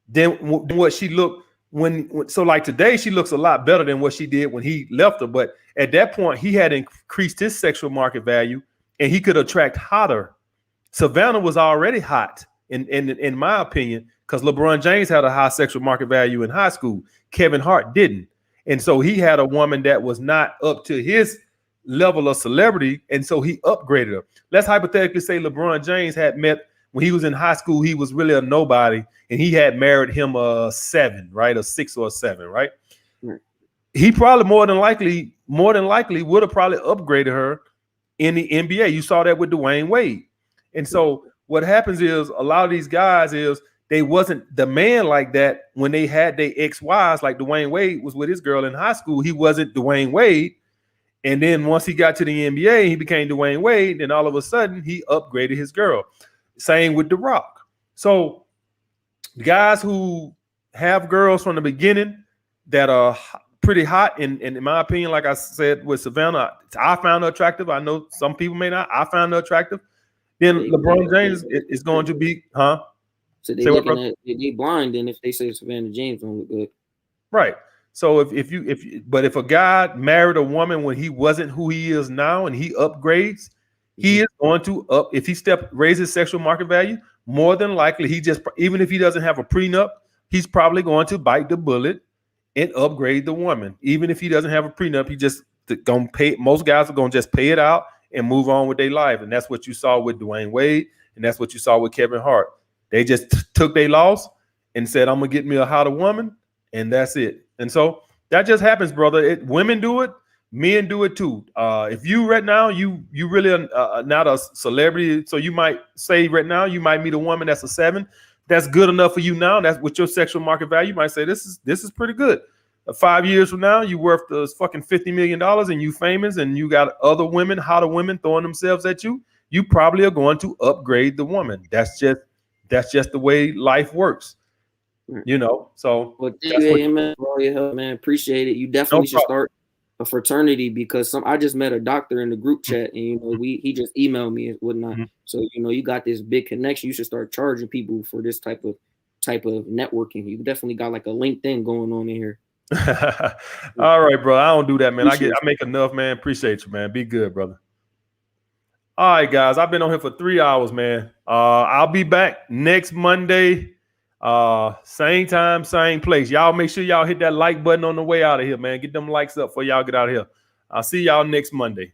than what she looked so like today she looks a lot better than what she did when he left her. But at that point, he had increased his sexual market value and he could attract hotter. Savannah was already hot in my opinion, because LeBron James had a high sexual market value in high school. Kevin Hart didn't. And so he had a woman that was not up to his level of celebrity, and so he upgraded her. Let's hypothetically say LeBron James had met when he was in high school, he was really a nobody, and he had married him a 7, right? A 6 or a 7, right? He probably more than likely would have probably upgraded her in the NBA. You saw that with Dwayne Wade. And so what happens is a lot of these guys they wasn't the man like that when they had their ex-wives. Like Dwayne Wade was with his girl in high school. He wasn't Dwayne Wade. And then once he got to the NBA, he became Dwayne Wade. And all of a sudden, he upgraded his girl. Same with The Rock. So guys who have girls from the beginning that are pretty hot, and in my opinion, like I said with Savannah, I found her attractive. I know some people may not. I found her attractive. Then LeBron James is going to be, huh? So they looking at they blind, and if they say Savannah James don't look good, right? So if a guy married a woman when he wasn't who he is now, and he upgrades, he is going to if he raises sexual market value. More than likely, even if he doesn't have a prenup, he's probably going to bite the bullet and upgrade the woman. Even if he doesn't have a prenup, he just gonna pay. Most guys are gonna just pay it out and move on with their life, and that's what you saw with Dwayne Wade, and that's what you saw with Kevin Hart. They just took their loss and said, "I'm gonna get me a hotter woman," and that's it. And so that just happens, brother. Women do it, men do it too. If you right now, you really are not a celebrity, so you might say right now you might meet a woman that's a 7. That's good enough for you now. That's with your sexual market value. You might say this is pretty good. 5 years from now, you worth the fucking $50 million and you famous and you got other women, hotter women throwing themselves at you. You probably are going to upgrade the woman. That's just the way life works. You know. So well, thank you for all your help, man. Appreciate it. You definitely should start a fraternity because I just met a doctor in the group chat and he just emailed me and whatnot. So you got this big connection. You should start charging people for this type of networking. You definitely got like a LinkedIn going on in here. All right, bro. I don't do that, man. I make enough, man. Appreciate you, man. Be good, brother. All right, guys. I've been on here for 3 hours, man. I'll be back next Monday. Same time, same place. Y'all make sure y'all hit that like button on the way out of here, man. Get them likes up before y'all get out of here. I'll see y'all next Monday.